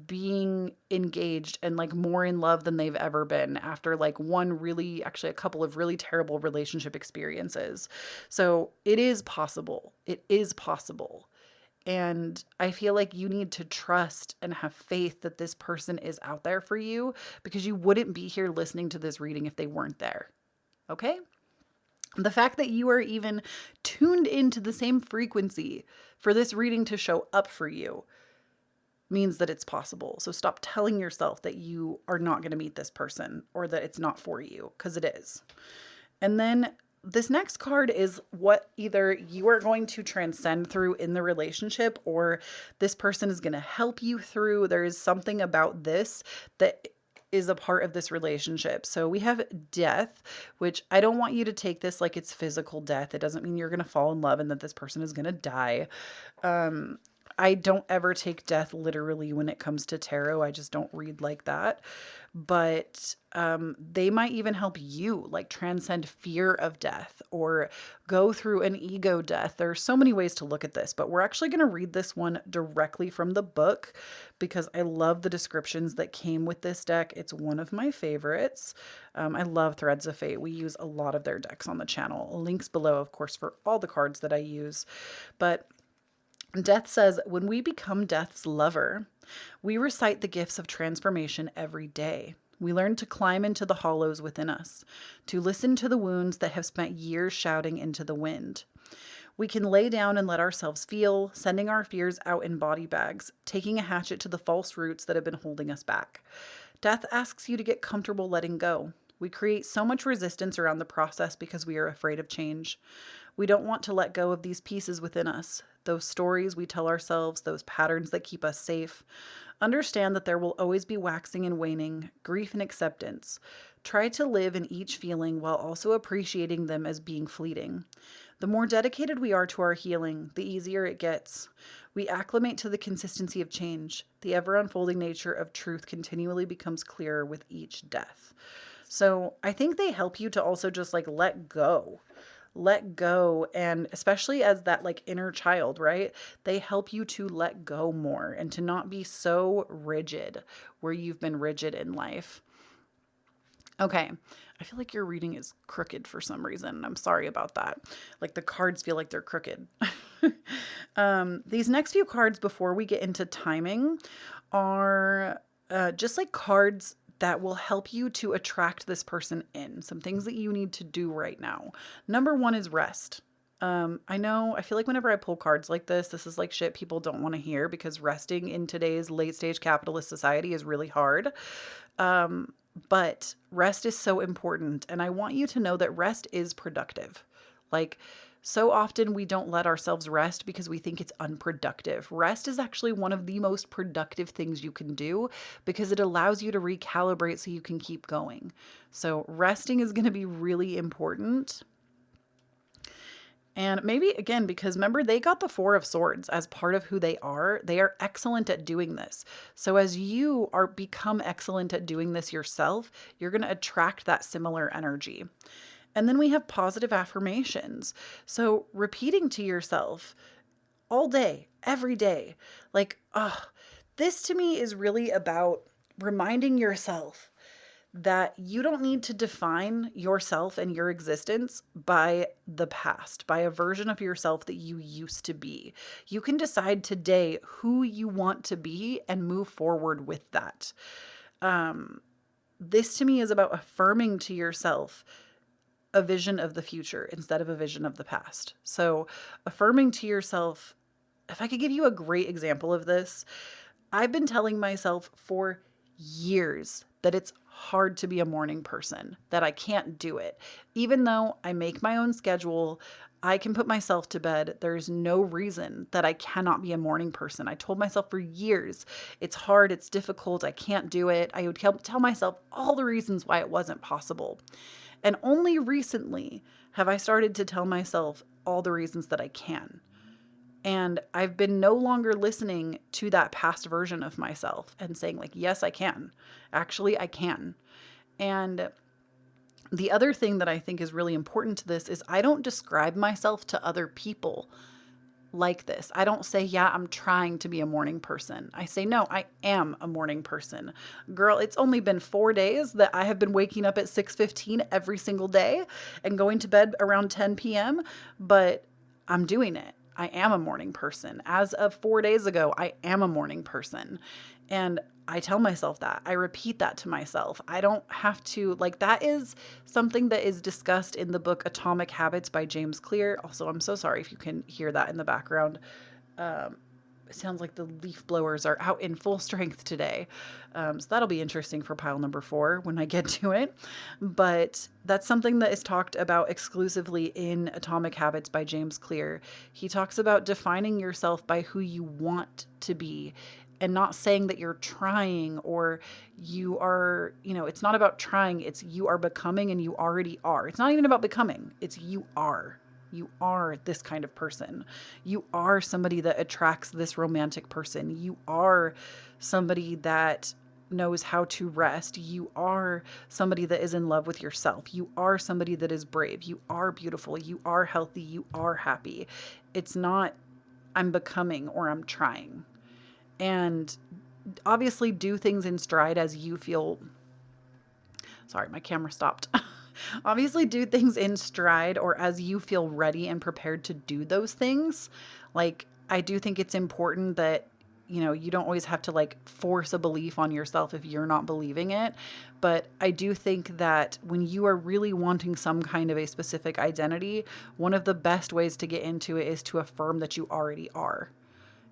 being engaged and like more in love than they've ever been after like a couple of really terrible relationship experiences. So it is possible. It is possible. And I feel like you need to trust and have faith that this person is out there for you, because you wouldn't be here listening to this reading if they weren't there. Okay? The fact that you are even tuned into the same frequency for this reading to show up for you means that it's possible. So stop telling yourself that you are not going to meet this person or that it's not for you, because it is. And then this next card is what either you are going to transcend through in the relationship or this person is going to help you through. There is something about this that is a part of this relationship. So we have death, which I don't want you to take this like it's physical death. It doesn't mean you're going to fall in love and that this person is going to die. I don't ever take death literally when it comes to tarot. I just don't read like that. But they might even help you like transcend fear of death or go through an ego death. There are so many ways to look at this, but we're actually going to read this one directly from the book because I love the descriptions that came with this deck. It's one of my favorites. I love Threads of Fate. We use a lot of their decks on the channel. Links below, of course, for all the cards that I use. But Death says, when we become Death's lover, we recite the gifts of transformation every day. We learn to climb into the hollows within us, to listen to the wounds that have spent years shouting into the wind. We can lay down and let ourselves feel, sending our fears out in body bags, taking a hatchet to the false roots that have been holding us back. Death asks you to get comfortable letting go. We create so much resistance around the process because we are afraid of change. We don't want to let go of these pieces within us, those stories we tell ourselves, those patterns that keep us safe. Understand that there will always be waxing and waning, grief and acceptance. Try to live in each feeling while also appreciating them as being fleeting. The more dedicated we are to our healing, the easier it gets. We acclimate to the consistency of change. The ever-unfolding nature of truth continually becomes clearer with each death. So I think they help you to also just like let go. Let go, and especially as that like inner child, right? They help you to let go more and to not be so rigid where you've been rigid in life. Okay, I feel like your reading is crooked for some reason. I'm sorry about that. Like the cards feel like they're crooked. These next few cards before we get into timing are just like cards that will help you to attract this person in. Some things that you need to do right now. Number one is rest. I feel like whenever I pull cards like this is like shit people don't want to hear because resting in today's late stage capitalist society is really hard. But rest is so important. And I want you to know that rest is productive. Like, so often we don't let ourselves rest because we think it's unproductive. Rest is actually one of the most productive things you can do because it allows you to recalibrate so you can keep going. So resting is going to be really important. And maybe, again, because remember, they got the Four of Swords as part of who they are. They are excellent at doing this. So as you become excellent at doing this yourself, you're going to attract that similar energy. And then we have positive affirmations. So repeating to yourself all day, every day, like, this to me is really about reminding yourself that you don't need to define yourself and your existence by the past, by a version of yourself that you used to be. You can decide today who you want to be and move forward with that. This to me is about affirming to yourself a vision of the future instead of a vision of the past. So affirming to yourself, if I could give you a great example of this, I've been telling myself for years that it's hard to be a morning person, that I can't do it. Even though I make my own schedule, I can put myself to bed. There's no reason that I cannot be a morning person. I told myself for years, it's hard, it's difficult, I can't do it. I would tell myself all the reasons why it wasn't possible. And only recently have I started to tell myself all the reasons that I can. And I've been no longer listening to that past version of myself and saying like, yes, I can. Actually, I can. And the other thing that I think is really important to this is I don't describe myself to other people like this. I don't say, yeah, I'm trying to be a morning person. I say, no, I am a morning person. Girl, it's only been 4 days that I have been waking up at 6:15 every single day and going to bed around 10 p.m., but I'm doing it. I am a morning person. As of 4 days ago, I am a morning person. And I tell myself that. I repeat that to myself. I don't have to, like, that is something that is discussed in the book Atomic Habits by James Clear. Also, I'm so sorry if you can hear that in the background. It sounds like the leaf blowers are out in full strength today. So that'll be interesting for pile number 4 when I get to it. But that's something that is talked about exclusively in Atomic Habits by James Clear. He talks about defining yourself by who you want to be and not saying that you're trying or you are, it's not about trying. It's you are becoming and you already are. It's not even about becoming. It's you are. You are this kind of person. You are somebody that attracts this romantic person. You are somebody that knows how to rest. You are somebody that is in love with yourself. You are somebody that is brave. You are beautiful. You are healthy. You are happy. It's not I'm becoming or I'm trying. And obviously do things in stride as you feel. Sorry, my camera stopped. Obviously do things in stride or as you feel ready and prepared to do those things. Like, I do think it's important that, you don't always have to like force a belief on yourself if you're not believing it. But I do think that when you are really wanting some kind of a specific identity, one of the best ways to get into it is to affirm that you already are.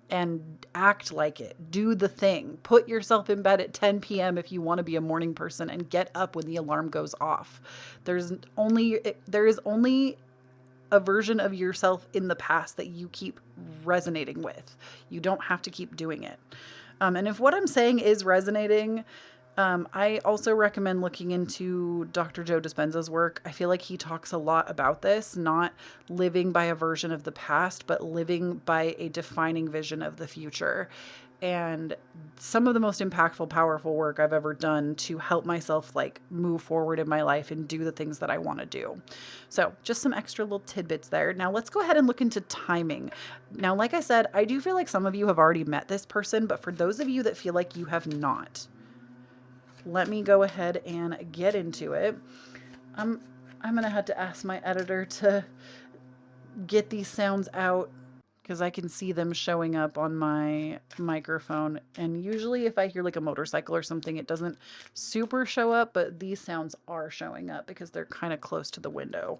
And act like it. Do the thing. Put yourself in bed at 10 p.m. if you want to be a morning person, and get up when the alarm goes off. There is only a version of yourself in the past that you keep resonating with. You don't have to keep doing it. And if what I'm saying is resonating, I also recommend looking into Dr. Joe Dispenza's work. I feel like he talks a lot about this, not living by a version of the past, but living by a defining vision of the future. And some of the most impactful, powerful work I've ever done to help myself like move forward in my life and do the things that I want to do. So just some extra little tidbits there. Now let's go ahead and look into timing. Now, like I said, I do feel like some of you have already met this person, but for those of you that feel like you have not, let me go ahead and get into it. I'm going to have to ask my editor to get these sounds out because I can see them showing up on my microphone. And usually if I hear like a motorcycle or something, it doesn't super show up, but these sounds are showing up because they're kind of close to the window.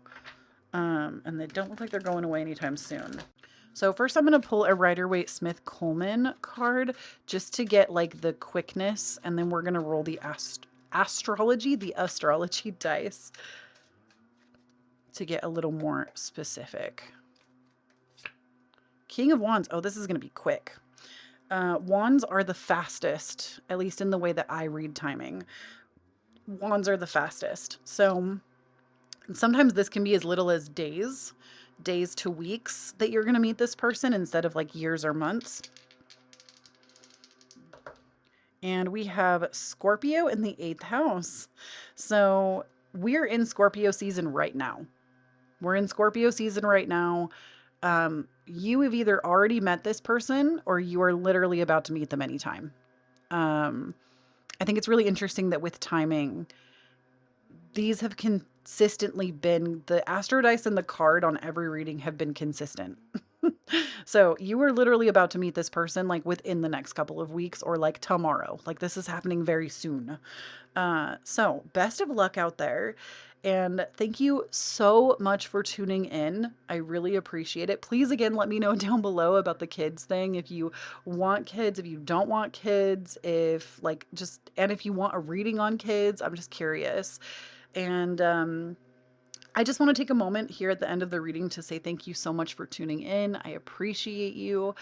And they don't look like they're going away anytime soon. So first I'm going to pull a Rider-Waite-Smith Coleman card just to get like the quickness. And then we're going to roll the Astrology dice to get a little more specific. King of Wands. Oh, this is going to be quick. Wands are the fastest, at least in the way that I read timing. Wands are the fastest. So sometimes this can be as little as days to weeks that you're going to meet this person instead of like years or months. And we have Scorpio in the 8th house. So we're in Scorpio season right now. We're in Scorpio season right now. You have either already met this person or you are literally about to meet them anytime. I think it's really interesting that with timing, these have consistently been, the Astro Dice and the card on every reading have been consistent. So you are literally about to meet this person like within the next couple of weeks or like tomorrow. Like this is happening very soon. So best of luck out there. And thank you so much for tuning in. I really appreciate it. Please, again, let me know down below about the kids thing. If you want kids, if you don't want kids, if like just, and if you want a reading on kids, I'm just curious. And I just want to take a moment here at the end of the reading to say thank you so much for tuning in. I appreciate you.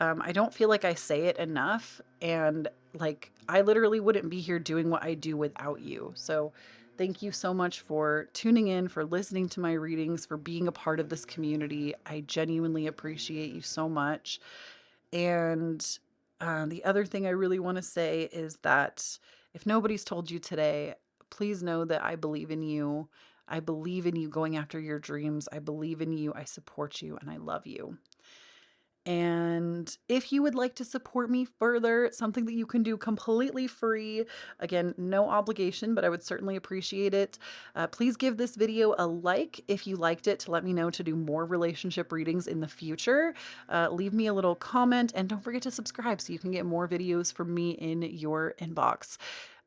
I don't feel like I say it enough. And like, I literally wouldn't be here doing what I do without you. So thank you so much for tuning in, for listening to my readings, for being a part of this community. I genuinely appreciate you so much. And the other thing I really want to say is that if nobody's told you today, please know that I believe in you. I believe in you going after your dreams. I believe in you. I support you and I love you. And if you would like to support me further, something that you can do completely free, again, no obligation, but I would certainly appreciate it. Please give this video a like if you liked it to let me know to do more relationship readings in the future. Leave me a little comment and don't forget to subscribe so you can get more videos from me in your inbox.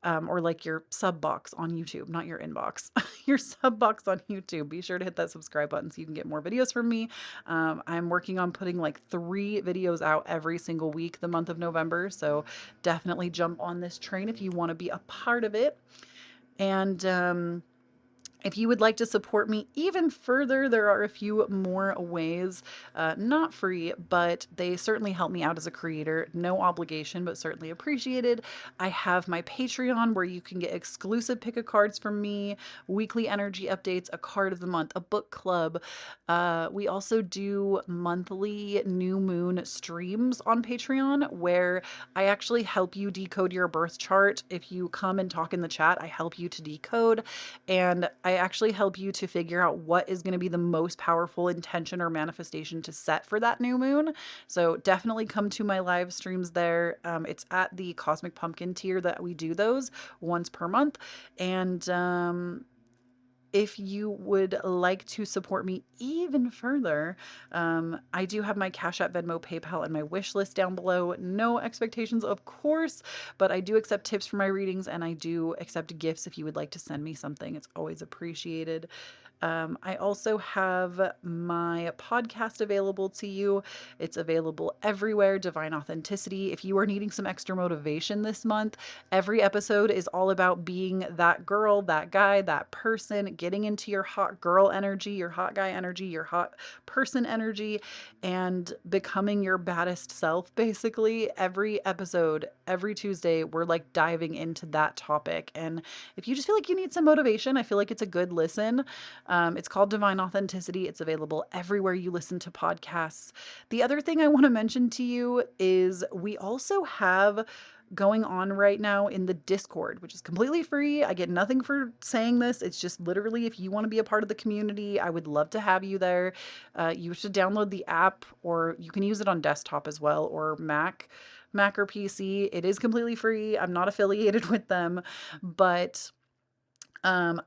Or like your sub box on YouTube, not your inbox, your sub box on YouTube. Be sure to hit that subscribe button so you can get more videos from me. I'm working on putting like 3 videos out every single week the month of November. So definitely jump on this train if you want to be a part of it. And If you would like to support me even further, there are a few more ways, not free, but they certainly help me out as a creator. No obligation, but certainly appreciated. I have my Patreon where you can get exclusive pick a cards from me, weekly energy updates, a card of the month, a book club. We also do monthly new moon streams on Patreon where I actually help you decode your birth chart. If you come and talk in the chat, I help you to decode, and I actually help you to figure out what is going to be the most powerful intention or manifestation to set for that new moon. So definitely come to my live streams there. It's at the Cosmic Pumpkin tier that we do those once per month. And if you would like to support me even further, I do have my Cashapp, Venmo, PayPal, and my wish list down below. No expectations, of course, but I do accept tips for my readings, and I do accept gifts if you would like to send me something. It's always appreciated. I also have my podcast available to you. It's available everywhere, Divine Authenticity. If you are needing some extra motivation this month, every episode is all about being that girl, that guy, that person, getting into your hot girl energy, your hot guy energy, your hot person energy, and becoming your baddest self, basically. Every episode, every Tuesday, we're like diving into that topic. And if you just feel like you need some motivation, I feel like it's a good listen. It's called Divine Authenticity. It's available everywhere you listen to podcasts. The other thing I want to mention to you is we also have going on right now in the Discord, which is completely free. I get nothing for saying this. It's just literally if you want to be a part of the community, I would love to have you there. You should download the app, or you can use it on desktop as well, or Mac or PC. It is completely free. I'm not affiliated with them, but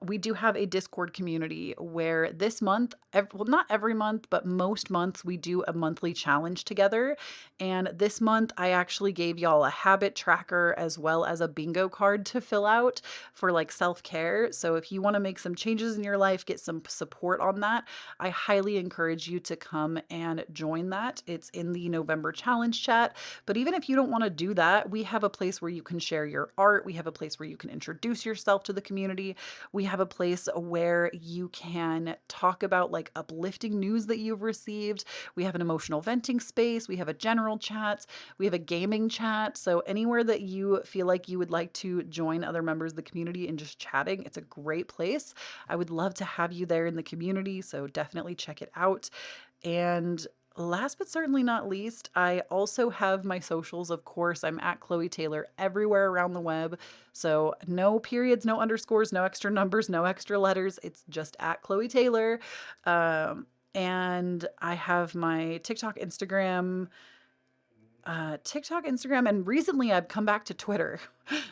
we do have a Discord community where this month, well, not every month, but most months, we do a monthly challenge together. And this month, I actually gave y'all a habit tracker as well as a bingo card to fill out for like self-care. So if you want to make some changes in your life, get some support on that, I highly encourage you to come and join that. It's in the November challenge chat. But even if you don't want to do that, we have a place where you can share your art. We have a place where you can introduce yourself to the community. We have a place where you can talk about like uplifting news that you've received. We have an emotional venting space. We have a general chat. We have a gaming chat. So anywhere that you feel like you would like to join other members of the community and just chatting, it's a great place. I would love to have you there in the community. So definitely check it out. And last but certainly not least, I also have my socials. Of course, I'm at Kloee Taylor everywhere around the web. So no periods, no underscores, no extra numbers, no extra letters. It's just at Kloee Taylor. And I have my TikTok, Instagram, and recently I've come back to Twitter.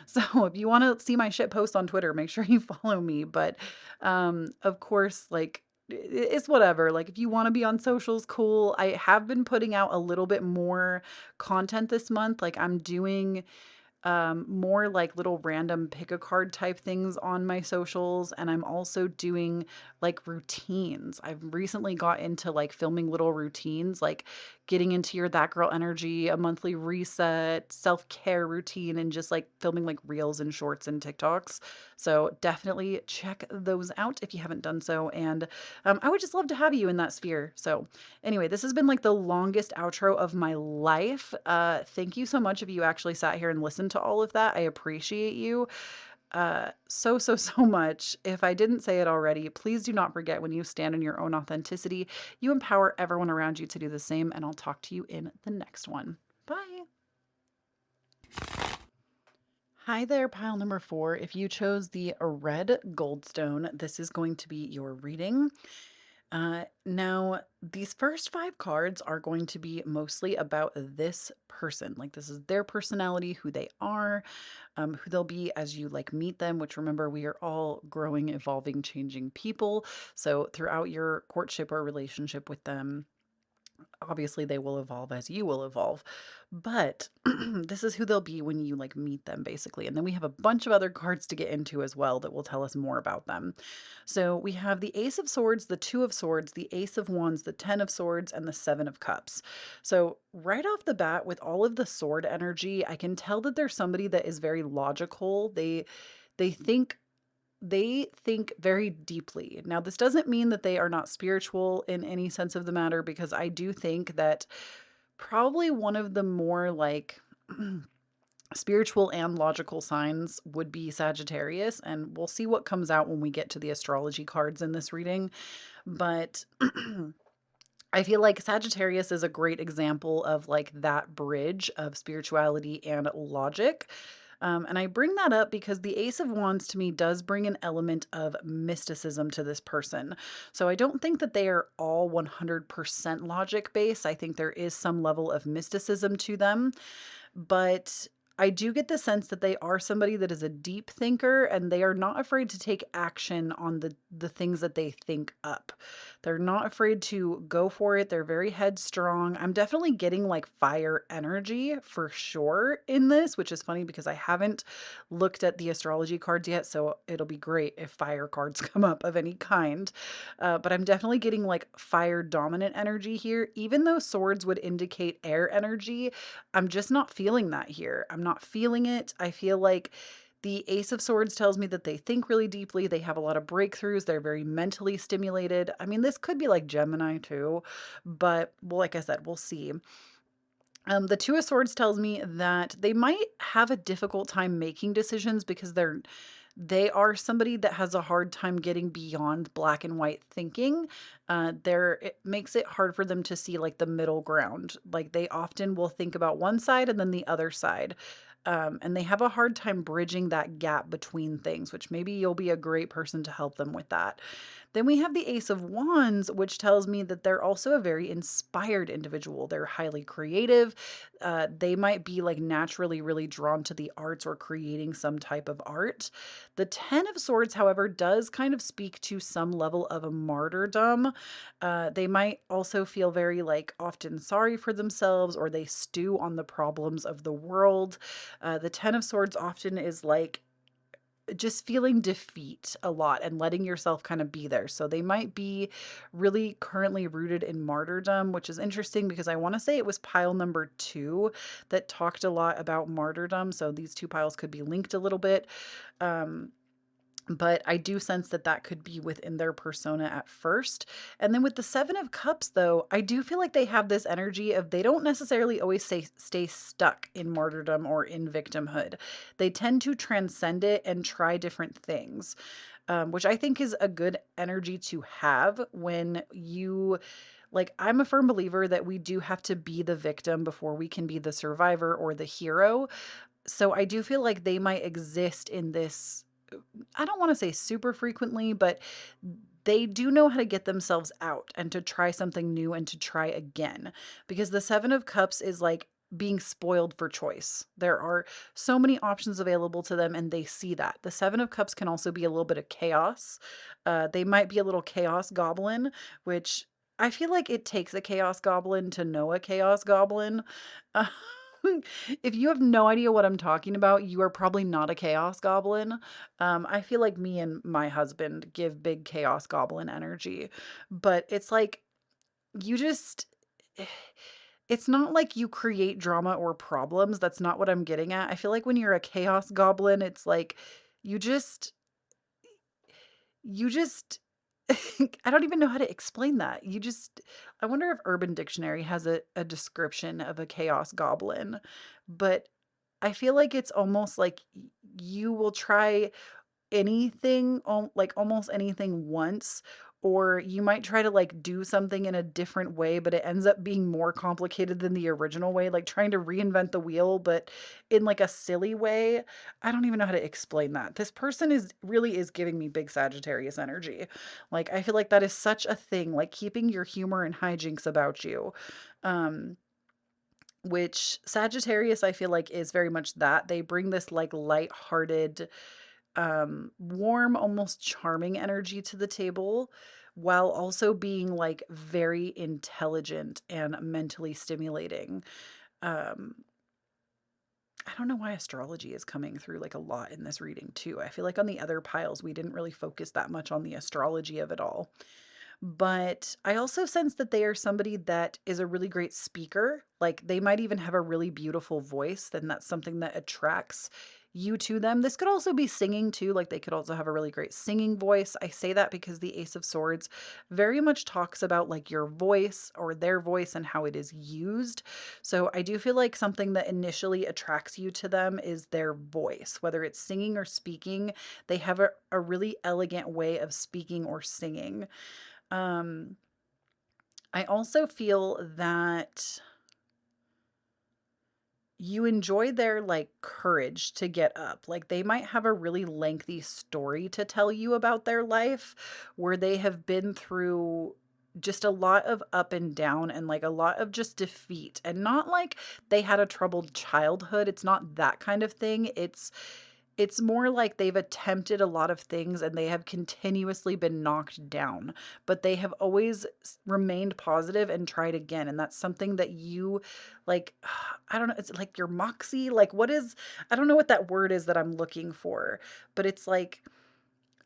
So if you want to see my shit post on Twitter, make sure you follow me. But of course, like it's whatever. Like if you want to be on socials, cool. I have been putting out a little bit more content this month. Like I'm doing more like little random pick a card type things on my socials. And I'm also doing like routines. I've recently got into like filming little routines, like getting into your that girl energy, a monthly reset, self-care routine, and just like filming like reels and shorts and TikToks. So definitely check those out if you haven't done so. And I would just love to have you in that sphere. So anyway, this has been like the longest outro of my life. Thank you so much if you actually sat here and listened to all of that. I appreciate you so much. If I didn't say it already, please do not forget, when you stand in your own authenticity, you empower everyone around you to do the same. And I'll talk to you in the next one. Bye. Hi there, pile number 4. If you chose the red goldstone, this is going to be your reading. Now, these first 5 cards are going to be mostly about this person. Like this is their personality, who they are, who they'll be as you like meet them, which remember, we are all growing, evolving, changing people. So throughout your courtship or relationship with them, obviously they will evolve as you will evolve, but this is who they'll be when you like meet them, basically. And then we have a bunch of other cards to get into as well that will tell us more about them. So we have the Ace of Swords, the Two of Swords, the Ace of Wands, the Ten of Swords, and the Seven of Cups. So right off the bat, with all of the sword energy, I can tell that there's somebody that is very logical. They think they think very deeply. Now, this doesn't mean that they are not spiritual in any sense of the matter, because I do think that probably one of the more like spiritual and logical signs would be Sagittarius, and we'll see what comes out when we get to the astrology cards in this reading. But I feel like Sagittarius is a great example of like that bridge of spirituality and logic. And I bring that up because the Ace of Wands to me does bring an element of mysticism to this person. So I don't think that they are all 100% logic based. I think there is some level of mysticism to them, but I do get the sense that they are somebody that is a deep thinker, and they are not afraid to take action on the things that they think up. They're not afraid to go for it. They're very headstrong. I'm definitely getting like fire energy for sure in this, which is funny because I haven't looked at the astrology cards yet, so it'll be great if fire cards come up of any kind. But I'm definitely getting like fire dominant energy here. Even though swords would indicate air energy, I'm just not feeling that here. I'm not feeling it. I feel like the Ace of Swords tells me that they think really deeply. They have a lot of breakthroughs. They're very mentally stimulated. I mean, this could be like Gemini too, but well, like I said, we'll see. The Two of Swords tells me that they might have a difficult time making decisions because they are somebody that has a hard time getting beyond black and white thinking. It makes it hard for them to see like the middle ground. Like they often will think about one side and then the other side. And they have a hard time bridging that gap between things, which maybe you'll be a great person to help them with that. Then we have the Ace of Wands, which tells me that they're also a very inspired individual. They're highly creative. They might be like naturally really drawn to the arts or creating some type of art. The Ten of Swords, however, does kind of speak to some level of a martyrdom. They might also feel very like often sorry for themselves, or they stew on the problems of the world. The Ten of Swords often is like just feeling defeat a lot and letting yourself kind of be there. So they might be really currently rooted in martyrdom, which is interesting because I want to say it was pile number 2 that talked a lot about martyrdom. So these two piles could be linked a little bit. But I do sense that that could be within their persona at first. And then with the Seven of Cups, though, I do feel like they have this energy of they don't necessarily always stay stuck in martyrdom or in victimhood. They tend to transcend it and try different things, which I think is a good energy to have when you like, I'm a firm believer that we do have to be the victim before we can be the survivor or the hero. So I do feel like they might exist in this, I don't want to say super frequently, but they do know how to get themselves out and to try something new and to try again. Because the Seven of Cups is like being spoiled for choice. There are so many options available to them and they see that. The Seven of Cups can also be a little bit of chaos. They might be a little chaos goblin, which I feel like it takes a chaos goblin to know a chaos goblin. If you have no idea what I'm talking about, you are probably not a chaos goblin. I feel like me and my husband give big chaos goblin energy, but it's like you just, it's not like you create drama or problems. That's not what I'm getting at. I feel like when you're a chaos goblin, it's like you just, you just, I don't even know how to explain that. I wonder if Urban Dictionary has a description of a chaos goblin, but I feel like it's almost like you will try anything, like almost anything once, or you might try to like do something in a different way, but it ends up being more complicated than the original way, like trying to reinvent the wheel, but in like a silly way. I don't even know how to explain that. This person is really is giving me big Sagittarius energy. Like I feel like that is such a thing, like keeping your humor and hijinks about you. Um, which Sagittarius I feel like is very much that. They bring this like light-hearted, warm, almost charming energy to the table, while also being like very intelligent and mentally stimulating. Um, I don't know why astrology is coming through like a lot in this reading too. I feel like on the other piles, we didn't really focus that much on the astrology of it all. But I also sense that they are somebody that is a really great speaker. Like they might even have a really beautiful voice, then that's something that attracts you to them. This could also be singing too. Like they could also have a really great singing voice. I say that because the Ace of Swords very much talks about like your voice or their voice and how it is used. So I do feel like something that initially attracts you to them is their voice, whether it's singing or speaking. They have a really elegant way of speaking or singing. Um, I also feel that you enjoy their like courage to get up. Like they might have a really lengthy story to tell you about their life where they have been through just a lot of up and down and like a lot of just defeat, and not like they had a troubled childhood. It's not that kind of thing. It's more like they've attempted a lot of things and they have continuously been knocked down, but they have always remained positive and tried again. And that's something that you like, I don't know, it's like your moxie. Like, what is, I don't know what that word is that I'm looking for, but it's like,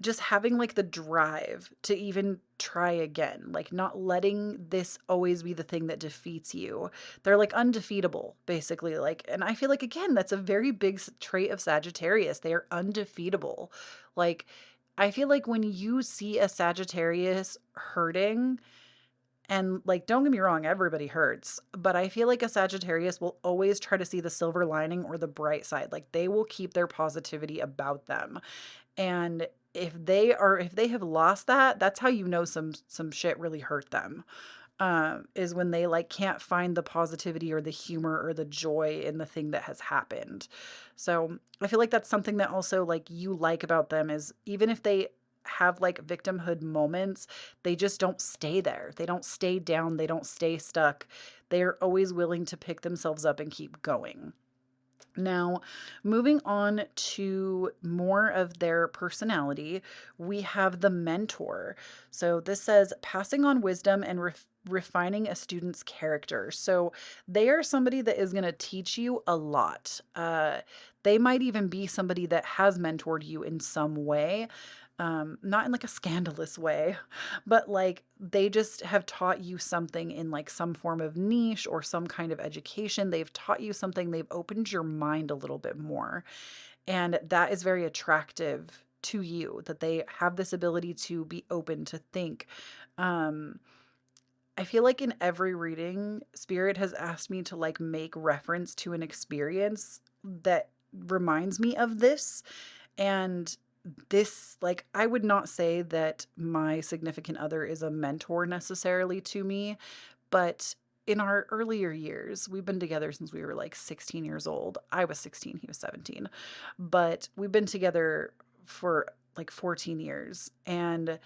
just having like the drive to even try again, like not letting this always be the thing that defeats you. They're like undefeatable, basically. Like, and I feel like, again, that's a very big trait of Sagittarius. They are undefeatable. Like, I feel like when you see a Sagittarius hurting, and like, don't get me wrong, everybody hurts, but I feel like a Sagittarius will always try to see the silver lining or the bright side. Like, they will keep their positivity about them. And if they have lost that, that's how you know some shit really hurt them. Is when they like can't find the positivity or the humor or the joy in the thing that has happened. So I feel like that's something that also like you like about them, is even if they have like victimhood moments, they just don't stay there. They don't stay down. They don't stay stuck. They're always willing to pick themselves up and keep going. Now, moving on to more of their personality, we have the mentor. So this says passing on wisdom and refining a student's character. So they are somebody that is going to teach you a lot. They might even be somebody that has mentored you in some way. Not in like a scandalous way, but like they just have taught you something in like some form of niche or some kind of education. They've taught you something, they've opened your mind a little bit more. And that is very attractive to you, that they have this ability to be open to think. Um, I feel like in every reading, Spirit has asked me to like make reference to an experience that reminds me of this. And this, like, I would not say that my significant other is a mentor necessarily to me, but in our earlier years, we've been together since we were like 16 years old. I was 16, he was 17, but we've been together for like 14 years. And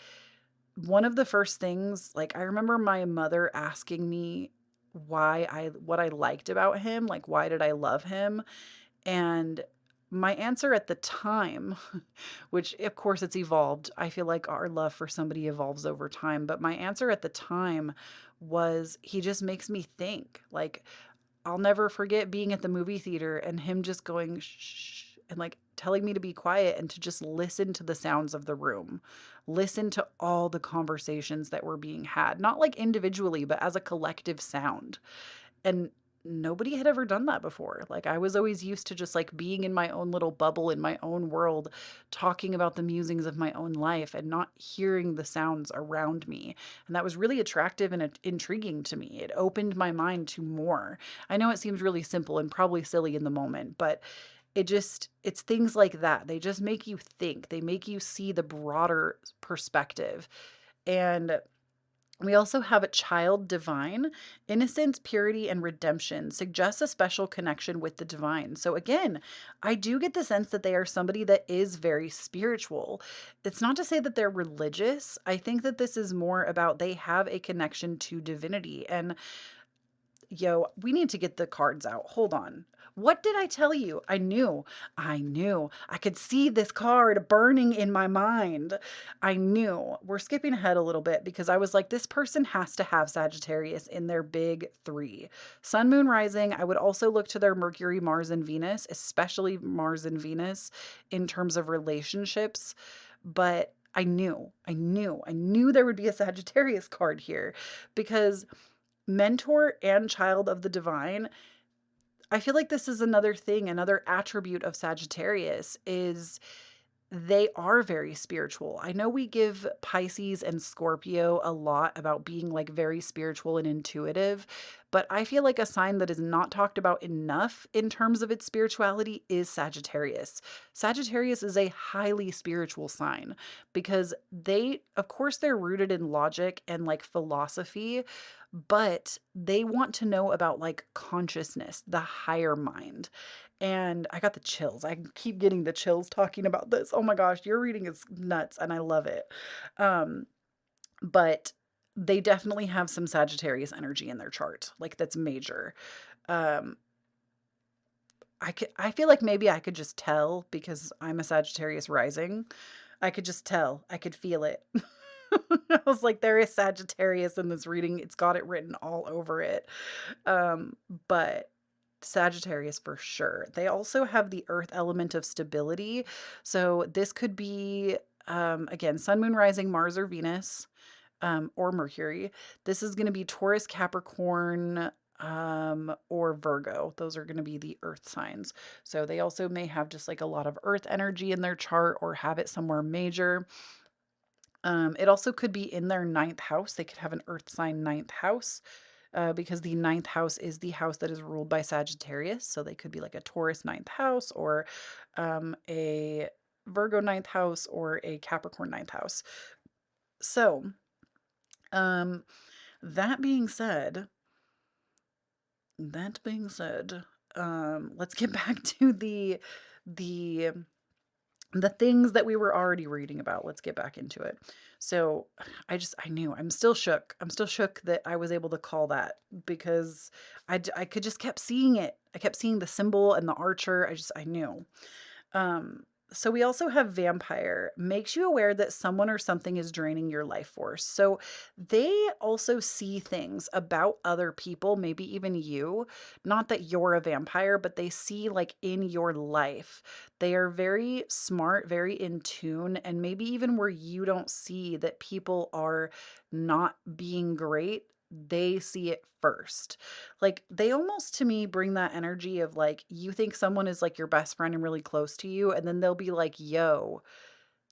one of the first things, like, I remember my mother asking me what I liked about him, like, why did I love him? And my answer at the time, which of course it's evolved, I feel like our love for somebody evolves over time, but my answer at the time was he just makes me think. Like, I'll never forget being at the movie theater and him just going shh and like telling me to be quiet and to just listen to the sounds of the room. Listen to all the conversations that were being had, not like individually, but as a collective sound. And nobody had ever done that before. Like, I was always used to just like being in my own little bubble in my own world, talking about the musings of my own life and not hearing the sounds around me. And that was really attractive and intriguing to me. It opened my mind to more. I know it seems really simple and probably silly in the moment, but it's things like that. They just make you think. They make you see the broader perspective. And we also have a child divine. Innocence, purity, and redemption suggests a special connection with the divine. So again, I do get the sense that they are somebody that is very spiritual. It's not to say that they're religious. I think that this is more about they have a connection to divinity. And we need to get the cards out. Hold on. What did I tell you? I knew. I could see this card burning in my mind. I knew. We're skipping ahead a little bit because I was like, this person has to have Sagittarius in their big three. Sun, Moon, Rising. I would also look to their Mercury, Mars, and Venus, especially Mars and Venus in terms of relationships. But I knew there would be a Sagittarius card here because mentor and child of the divine, I feel like this is another thing, another attribute of Sagittarius is they are very spiritual. I know we give Pisces and Scorpio a lot about being like very spiritual and intuitive, but I feel like a sign that is not talked about enough in terms of its spirituality is Sagittarius. Sagittarius is a highly spiritual sign because they, of course, they're rooted in logic and like philosophy, but they want to know about like consciousness, the higher mind. And I got the chills. I keep getting the chills talking about this. Oh my gosh, your reading is nuts and I love it. Um, but they definitely have some Sagittarius energy in their chart. Like that's major. Um, I feel like maybe I could just tell because I'm a Sagittarius rising. I could just tell. I could feel it. I was like, there is Sagittarius in this reading. It's got it written all over it. But Sagittarius for sure. They also have the earth element of stability. So this could be, again, Sun, Moon, Rising, Mars, or Venus, or Mercury. This is going to be Taurus, Capricorn, or Virgo. Those are going to be the earth signs. So they also may have just like a lot of earth energy in their chart or have it somewhere major. It also could be in their ninth house. They could have an earth sign ninth house because the ninth house is the house that is ruled by Sagittarius. So they could be like a Taurus ninth house or a Virgo ninth house or a Capricorn ninth house. So um, that being said, let's get back to the the things that we were already reading about. Let's get back into it. So I knew I'm still shook. I'm still shook that I was able to call that because I could just kept seeing it. I kept seeing the symbol and the archer. I knew. Um, so we also have vampire makes you aware that someone or something is draining your life force. So they also see things about other people, maybe even you, not that you're a vampire, but they see like in your life. They are very smart, very in tune, and maybe even where you don't see that people are not being great, they see it first. Like they almost to me bring that energy of like you think someone is like your best friend and really close to you, and then they'll be like, yo,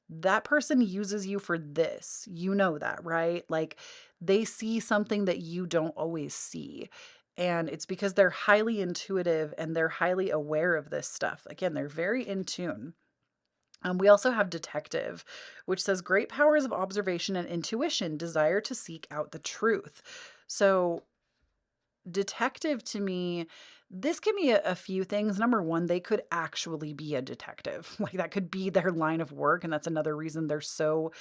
that person uses you for this. You know that, right? Like they see something that you don't always see. And it's because they're highly intuitive and they're highly aware of this stuff. Again, they're very in tune. We also have detective, which says great powers of observation and intuition, desire to seek out the truth. So detective to me, this can be a few things. Number one, they could actually be a detective. Like that could be their line of work. And that's another reason they're so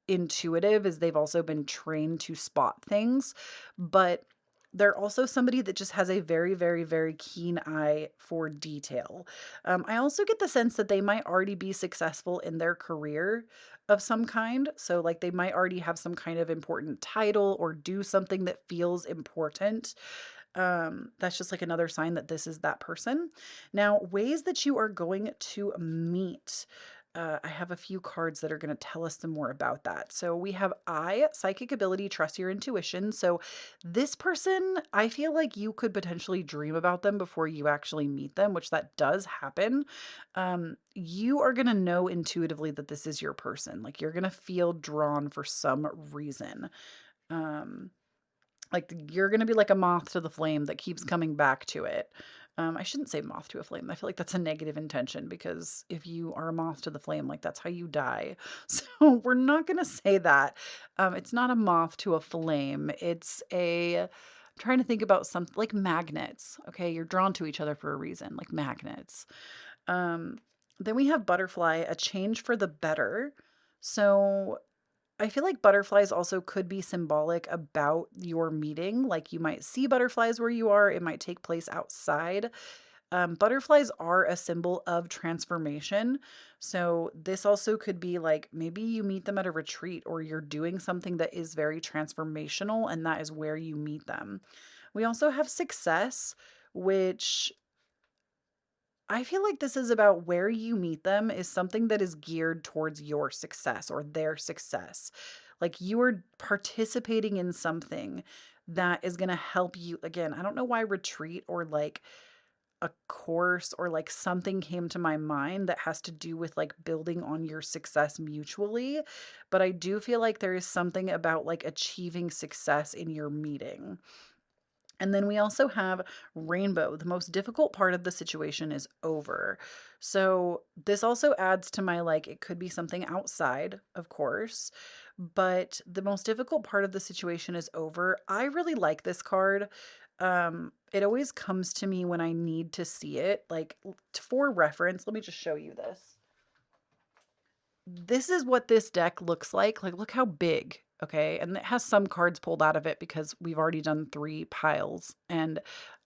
intuitive is they've also been trained to spot things. But they're also somebody that just has a very, very, very keen eye for detail. I also get the sense that they might already be successful in their career of some kind. So, like, they might already have some kind of important title or do something that feels important. That's just like another sign that this is that person. Now, ways that you are going to meet. I have a few cards that are going to tell us some more about that. So we have psychic ability, trust your intuition. So this person, I feel like you could potentially dream about them before you actually meet them, which that does happen. You are going to know intuitively that this is your person. Like you're going to feel drawn for some reason. Um, like you're going to be like a moth to the flame that keeps coming back to it. I shouldn't say moth to a flame. I feel like that's a negative intention because if you are a moth to the flame, like that's how you die. So we're not going to say that. It's not a moth to a flame. I'm trying to think about something like magnets. Okay. You're drawn to each other for a reason, like magnets. Um, then we have butterfly, a change for the better. So I feel like butterflies also could be symbolic about your meeting. Like you might see butterflies where you are, it might take place outside. Butterflies are a symbol of transformation. So this also could be like maybe you meet them at a retreat or you're doing something that is very transformational, and that is where you meet them. We also have success, which I feel like this is about where you meet them is something that is geared towards your success or their success. Like you are participating in something that is going to help you. Again, I don't know why retreat or like a course or like something came to my mind that has to do with like building on your success mutually. But I do feel like there is something about like achieving success in your meeting. And then we also have rainbow. The most difficult part of the situation is over. So this also adds to my like, it could be something outside, of course, but the most difficult part of the situation is over. I really like this card. It always comes to me when I need to see it. Like for reference, let me just show you this. This is what this deck looks like. Like, look how big, okay? And it has some cards pulled out of it because we've already done 3 piles. And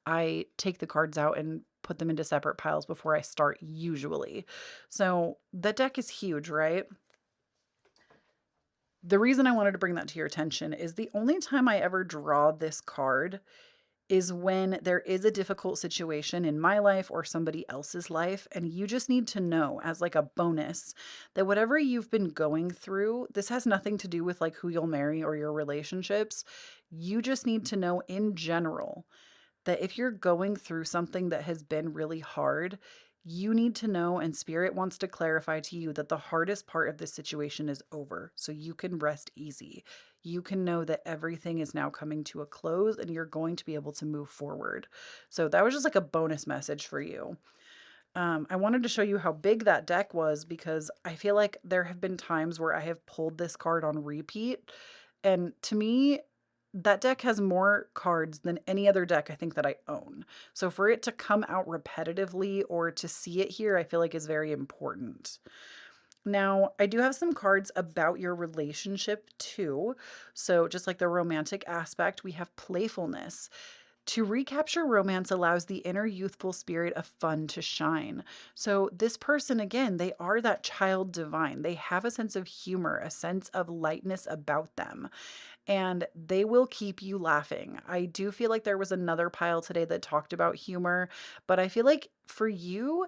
I take the cards out and put them into separate piles before I start usually. So the deck is huge, right? The reason I wanted to bring that to your attention is the only time I ever draw this card is when there is a difficult situation in my life or somebody else's life. And you just need to know as like a bonus that whatever you've been going through, this has nothing to do with like who you'll marry or your relationships. You just need to know in general that if you're going through something that has been really hard, you need to know, and Spirit wants to clarify to you that the hardest part of this situation is over. So you can rest easy. You can know that everything is now coming to a close and you're going to be able to move forward. So that was just like a bonus message for you. I wanted to show you how big that deck was because I feel like there have been times where I have pulled this card on repeat. And to me, that deck has more cards than any other deck I think that I own. So for it to come out repetitively or to see it here, I feel like is very important. Now, I do have some cards about your relationship too. So just like the romantic aspect, we have playfulness. To recapture romance allows the inner youthful spirit of fun to shine. So, this person, again, they are that child divine. They have a sense of humor, a sense of lightness about them, and they will keep you laughing. I do feel like there was another pile today that talked about humor, but I feel like for you,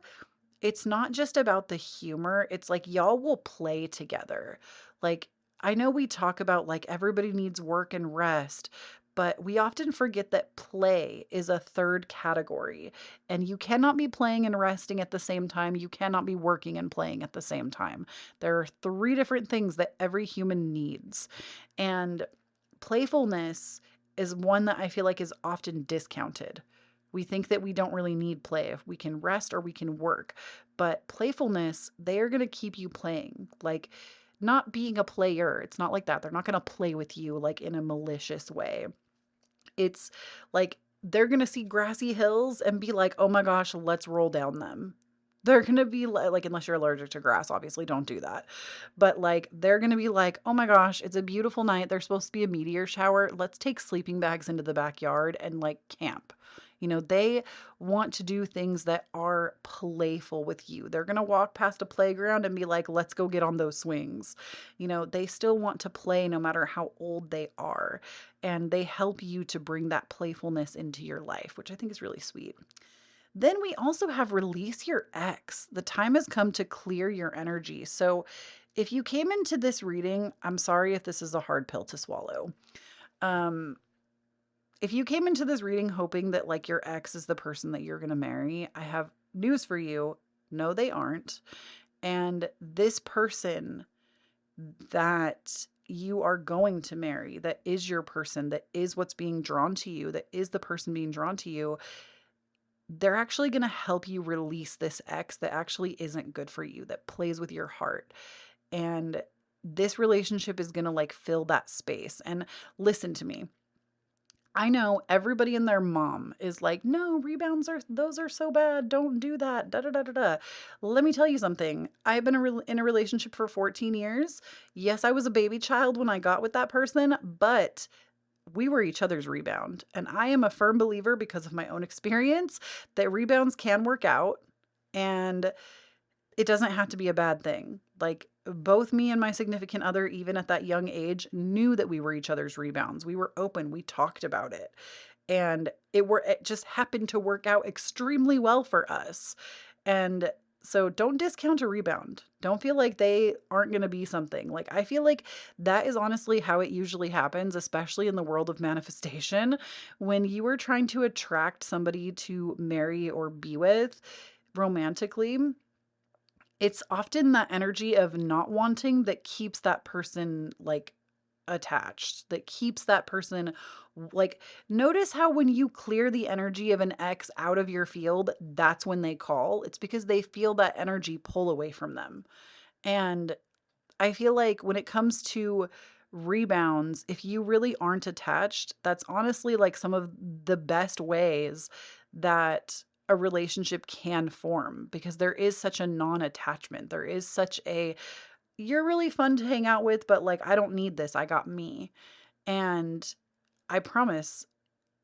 it's not just about the humor. It's like y'all will play together. Like, I know we talk about like everybody needs work and rest, but we often forget that play is a third category. And you cannot be playing and resting at the same time. You cannot be working and playing at the same time. There are 3 different things that every human needs. And playfulness is one that I feel like is often discounted. We think that we don't really need play. If we can rest or we can work. But playfulness, they are going to keep you playing. Like, not being a player. It's not like that. They're not going to play with you like in a malicious way. It's like they're going to see grassy hills and be like, oh my gosh, let's roll down them. They're going to be like, unless you're allergic to grass, obviously don't do that. But like, they're going to be like, oh my gosh, it's a beautiful night. There's supposed to be a meteor shower. Let's take sleeping bags into the backyard and like camp. You know, they want to do things that are playful with you. They're going to walk past a playground and be like, let's go get on those swings. You know, they still want to play no matter how old they are. And they help you to bring that playfulness into your life, which I think is really sweet. Then we also have release your ex. The time has come to clear your energy. So if you came into this reading, I'm sorry if this is a hard pill to swallow. If you came into this reading hoping that like your ex is the person that you're going to marry, I have news for you. No, they aren't. And this person that you are going to marry, that is your person, that is what's being drawn to you, that is the person being drawn to you, they're actually going to help you release this ex that actually isn't good for you, that plays with your heart. And this relationship is going to like fill that space. And listen to me. I know everybody and their mom is like, no, rebounds those are so bad. Don't do that. Da da da da da. Let me tell you something. I've been in a relationship for 14 years. Yes, I was a baby child when I got with that person, but we were each other's rebound. And I am a firm believer, because of my own experience, that rebounds can work out and it doesn't have to be a bad thing. Like, both me and my significant other, even at that young age, knew that we were each other's rebounds. We were open. We talked about it. And it just happened to work out extremely well for us. And So don't discount a rebound. Don't feel like they aren't going to be something. Like, I feel like that is honestly how it usually happens, especially in the world of manifestation. When you are trying to attract somebody to marry or be with romantically, it's often that energy of not wanting that keeps that person like attached, that keeps that person like, notice how when you clear the energy of an ex out of your field, that's when they call. It's because they feel that energy pull away from them. And I feel like when it comes to rebounds, if you really aren't attached, that's honestly like some of the best ways that a relationship can form, because there is such a non-attachment. There is such a, you're really fun to hang out with, but like, I don't need this. I got me. And I promise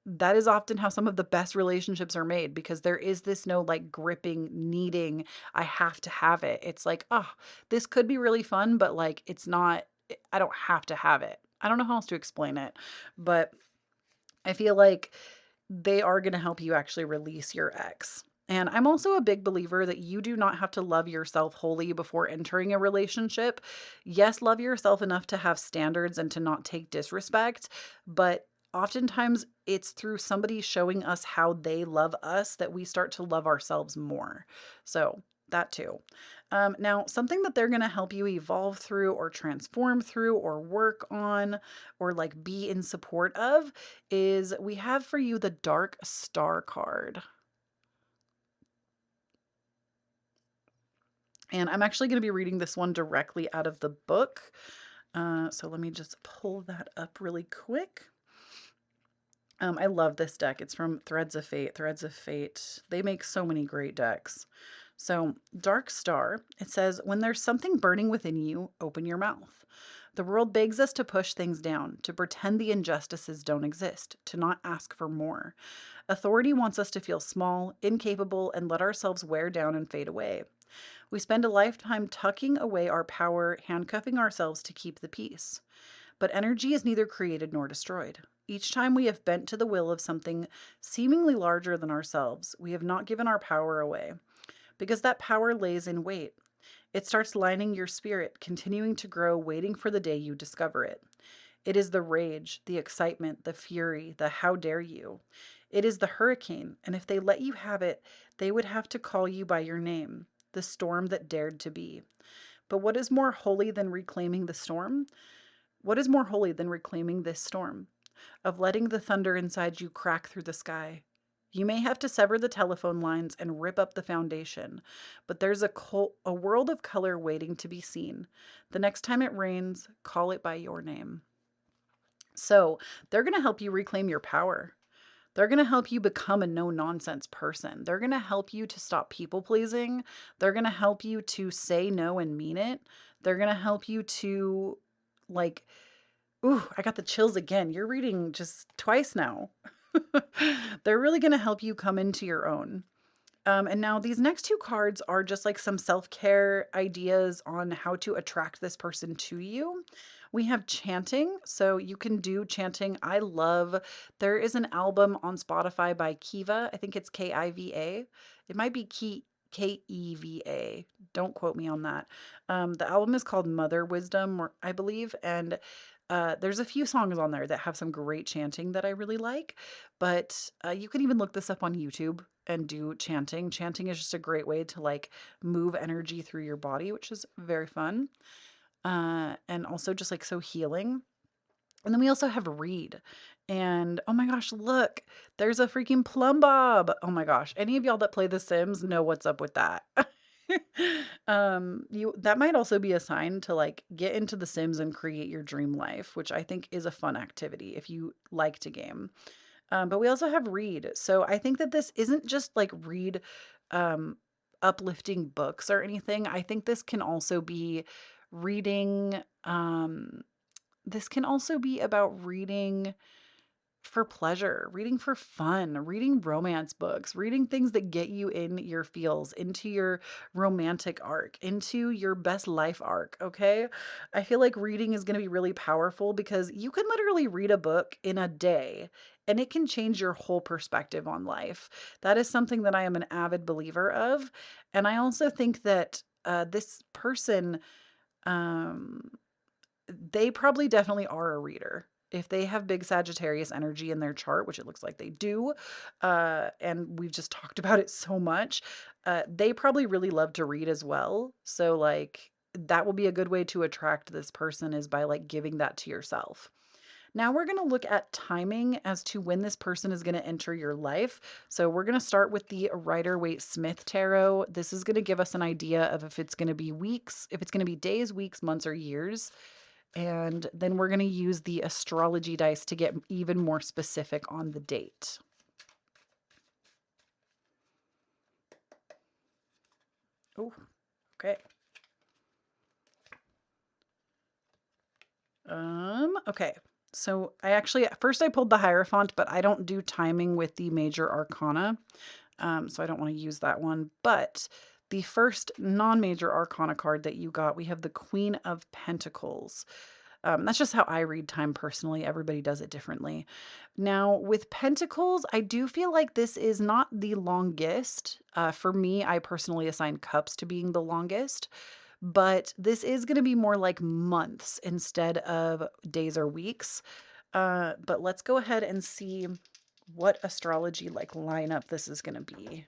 that is often how some of the best relationships are made, because there is this no like gripping, needing, I have to have it. It's like, oh, this could be really fun, but like, it's not, I don't have to have it. I don't know how else to explain it, but I feel like they are going to help you actually release your ex. And I'm also a big believer that you do not have to love yourself wholly before entering a relationship. Yes, love yourself enough to have standards and to not take disrespect, but oftentimes it's through somebody showing us how they love us that we start to love ourselves more. So that too. Now, something that they're going to help you evolve through or transform through or work on or like be in support of is we have for you the Dark Star card. And I'm actually going to be reading this one directly out of the book. So let me just pull that up really quick. I love this deck. It's from Threads of Fate. Threads of Fate. They make so many great decks. So, Dark Star, it says, when there's something burning within you, open your mouth. The world begs us to push things down, to pretend the injustices don't exist, to not ask for more. Authority wants us to feel small, incapable, and let ourselves wear down and fade away. We spend a lifetime tucking away our power, handcuffing ourselves to keep the peace. But energy is neither created nor destroyed. Each time we have bent to the will of something seemingly larger than ourselves, we have not given our power away, because that power lays in wait. It starts lining your spirit, continuing to grow, waiting for the day you discover it. It is the rage, the excitement, the fury, the how dare you. It is the hurricane, and if they let you have it, they would have to call you by your name, the storm that dared to be. But what is more holy than reclaiming the storm? What is more holy than reclaiming this storm? Of letting the thunder inside you crack through the sky. You may have to sever the telephone lines and rip up the foundation, but there's a world of color waiting to be seen. The next time it rains, call it by your name. So they're going to help you reclaim your power. They're going to help you become a no-nonsense person. They're going to help you to stop people-pleasing. They're going to help you to say no and mean it. They're going to help you to, like, ooh, I got the chills again. You're reading just twice now. They're really going to help you come into your own. And now these next two cards are just like some self-care ideas on how to attract this person to you. We have chanting, so you can do chanting. I love, there is an album on Spotify by Kiva. I think it's Kiva. It might be Keva. Don't quote me on that. The album is called Mother Wisdom, I believe, and there's a few songs on there that have some great chanting that I really like, but you can even look this up on YouTube and do chanting. Chanting is just a great way to like move energy through your body, which is very fun. And also just like so healing. And then we also have read. And oh my gosh, look, there's a freaking plumb bob. Oh my gosh, any of y'all that play The Sims know what's up with that. That might also be a sign to like get into The Sims and create your dream life, which I think is a fun activity if you like to game. But we also have read. So I think that this isn't just like read uplifting books or anything. I think this can also be reading, this can also be about reading for pleasure, reading for fun, reading romance books, reading things that get you in your feels, into your romantic arc, into your best life arc, okay? I feel like reading is going to be really powerful because you can literally read a book in a day and it can change your whole perspective on life. That is something that I am an avid believer of. And I also think that this person, um, they probably definitely are a reader. If they have big Sagittarius energy in their chart, which it looks like they do, and we've just talked about it so much, they probably really love to read as well. So, like, that will be a good way to attract this person is by like giving that to yourself. Now we're going to look at timing as to when this person is going to enter your life. So we're going to start with the Rider-Waite-Smith Tarot. This is going to give us an idea of if it's going to be weeks, if it's going to be days, weeks, months, or years. And then we're going to use the Astrology dice to get even more specific on the date. Oh, okay. Okay. So I actually, at first I pulled the Hierophant, but I don't do timing with the major arcana. So I don't want to use that one. But the first non-major arcana card that you got, we have the Queen of Pentacles. That's just how I read time personally. Everybody does it differently. Now, with Pentacles, I do feel like this is not the longest. For me, I personally assign Cups to being the longest. But this is going to be more like months instead of days or weeks. But let's go ahead and see what astrology like lineup this is going to be.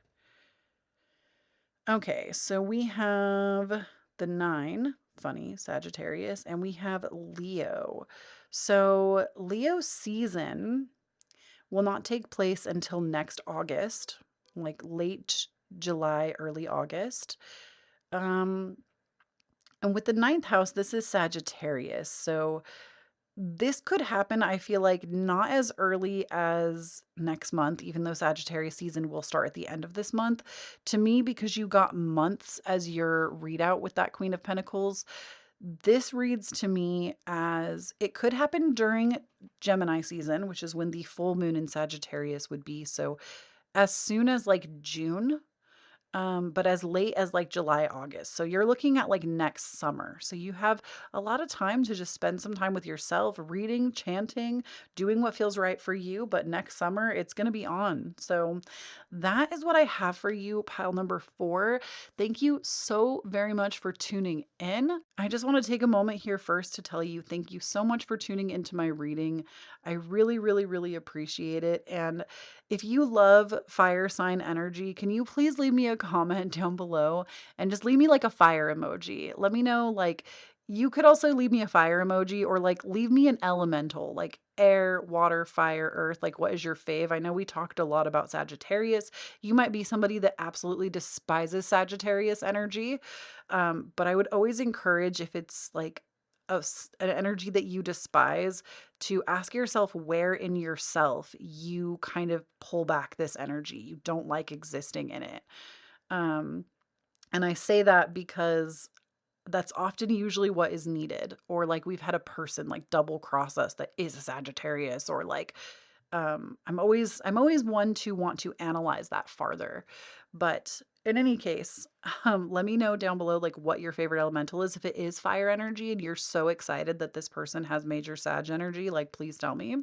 Okay, so we have the 9, funny, Sagittarius, and we have Leo. So Leo season will not take place until next August, like late July, early August. And with the 9th house, this is Sagittarius. So this could happen, I feel like, not as early as next month, even though Sagittarius season will start at the end of this month. To me, because you got months as your readout with that Queen of Pentacles, this reads to me as it could happen during Gemini season, which is when the full moon in Sagittarius would be. So as soon as like June, but as late as like July, August. So you're looking at like next summer. So you have a lot of time to just spend some time with yourself, reading, chanting, doing what feels right for you. But next summer, it's going to be on. So that is what I have for you, pile number 4. Thank you so very much for tuning in. I just want to take a moment here first to tell you thank you so much for tuning into my reading. I really, really, really appreciate it. And if you love fire sign energy, can you please leave me a comment down below and just leave me like a fire emoji? Let me know, like, you could also leave me a fire emoji or like leave me an elemental, like air, water, fire, earth. Like, what is your fave? I know we talked a lot about Sagittarius. You might be somebody that absolutely despises Sagittarius energy. But I would always encourage, if it's like an energy that you despise, to ask yourself where in yourself you kind of pull back this energy. You don't like existing in it. And I say that because that's often usually what is needed. Or like we've had a person like double cross us that is a Sagittarius, or like I'm always one to want to analyze that farther. But in any case, let me know down below like what your favorite elemental is. If it is fire energy and you're so excited that this person has major Sag energy, like please tell me.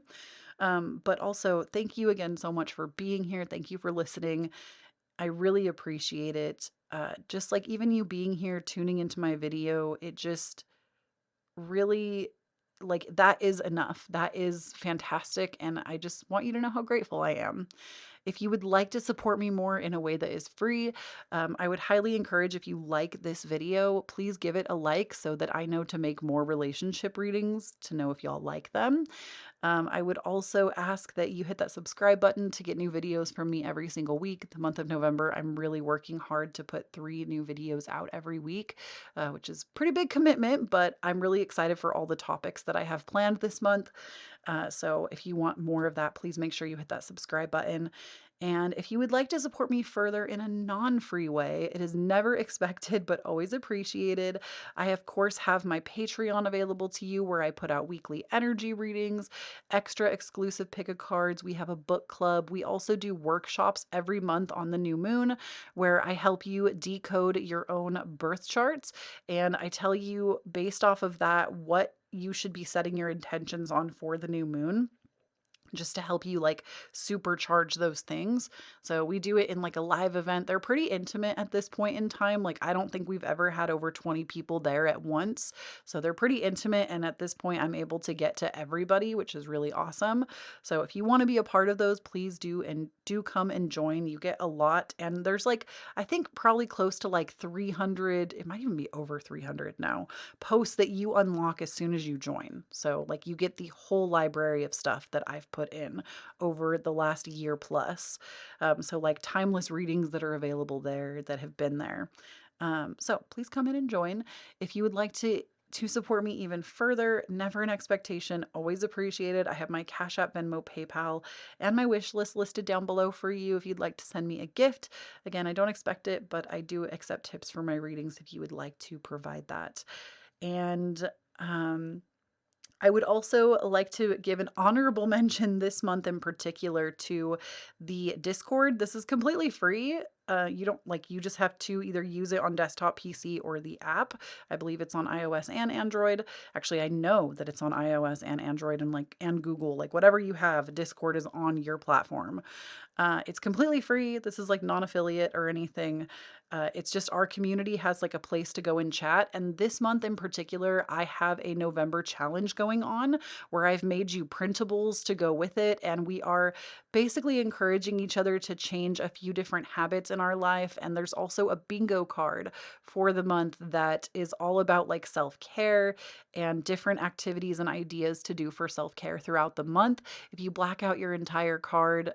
But also thank you again so much for being here. Thank you for listening. I really appreciate it. Just like even you being here, tuning into my video, it just really, like, that is enough. That is fantastic. And I just want you to know how grateful I am. If you would like to support me more in a way that is free, I would highly encourage, if you like this video, please give it a like so that I know to make more relationship readings, to know if y'all like them. I would also ask that you hit that subscribe button to get new videos from me every single week. The month of November, I'm really working hard to put 3 new videos out every week, which is a pretty big commitment, but I'm really excited for all the topics that I have planned this month. So if you want more of that, please make sure you hit that subscribe button. And if you would like to support me further in a non-free way, it is never expected but always appreciated. I, of course, have my Patreon available to you where I put out weekly energy readings, extra exclusive pick of cards. We have a book club. We also do workshops every month on the new moon where I help you decode your own birth charts. And I tell you, based off of that, what you should be setting your intentions on for the new moon, just to help you like supercharge those things. So we do it in like a live event. They're pretty intimate at this point in time. Like I don't think we've ever had over 20 people there at once. So they're pretty intimate. And at this point, I'm able to get to everybody, which is really awesome. So if you want to be a part of those, please do, and do come and join. You get a lot. And there's like, I think probably close to like 300, it might even be over 300 now, posts that you unlock as soon as you join. So like you get the whole library of stuff that I've put in over the last year plus. So like timeless readings that are available there that have been there. So please come in and join. If you would like to support me even further, never an expectation, always appreciated. I have my Cashapp, Venmo, PayPal, and my wish list listed down below for you if you'd like to send me a gift. Again, I don't expect it, but I do accept tips for my readings if you would like to provide that. And I would also like to give an honorable mention this month in particular to the Discord. This is completely free. You don't like, you just have to either use it on desktop, PC, or the app. I believe it's on iOS and Android. Actually, I know that it's on iOS and Android and Google, like whatever you have, Discord is on your platform. It's completely free. This is like non-affiliate or anything. It's just our community has like a place to go and chat. And this month in particular, I have a November challenge going on where I've made you printables to go with it. And we are basically encouraging each other to change a few different habits in our life. And there's also a bingo card for the month that is all about like self-care and different activities and ideas to do for self-care throughout the month. If you black out your entire card,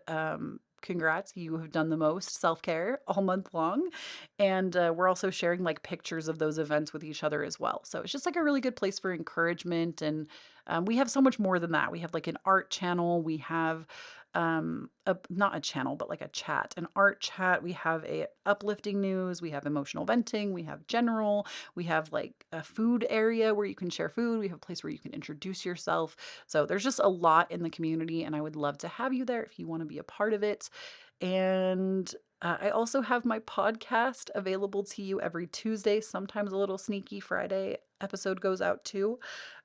congrats, you have done the most self-care all month long. And we're also sharing like pictures of those events with each other as well. So it's just like a really good place for encouragement. And we have so much more than that. We have like an art channel. We have not a channel, but like a chat, an art chat. We have a uplifting news. We have emotional venting. We have general. We have like a food area where you can share food. We have a place where you can introduce yourself. So there's just a lot in the community, and I would love to have you there if you want to be a part of it. And I also have my podcast available to you every Tuesday, sometimes a little sneaky Friday episode goes out too.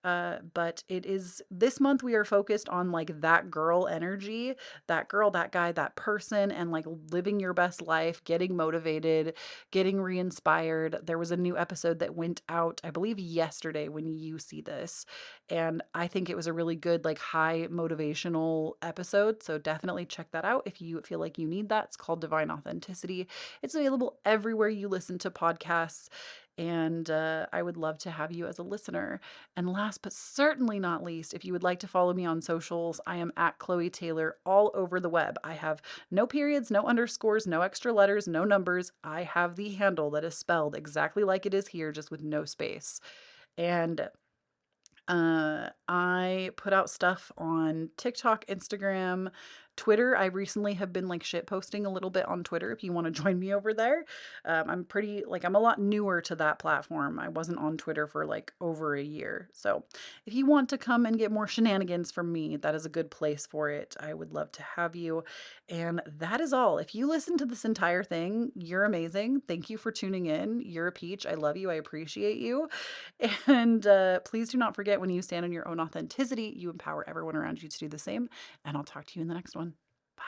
But it is, this month we are focused on like that girl energy, that girl, that guy, that person, and like living your best life, getting motivated, getting re-inspired. There was a new episode that went out, I believe yesterday when you see this. And I think it was a really good, like high motivational episode. So definitely check that out if you feel like you need that. It's called Divine Authenticity. It's available everywhere you listen to podcasts. And I would love to have you as a listener. And last but certainly not least, if you would like to follow me on socials, I am at Kloee Taylor all over the web. I have no periods, no underscores, no extra letters, no numbers. I have the handle that is spelled exactly like it is here, just with no space. And I put out stuff on TikTok, Instagram, Twitter. I recently have been like shit posting a little bit on Twitter if you want to join me over there. I'm a lot newer to that platform. I wasn't on Twitter for like over a year. So if you want to come and get more shenanigans from me, that is a good place for it. I would love to have you. And that is all. If you listen to this entire thing, you're amazing. Thank you for tuning in. You're a peach. I love you. I appreciate you. And please do not forget, when you stand in your own authenticity, you empower everyone around you to do the same. And I'll talk to you in the next one. Bye.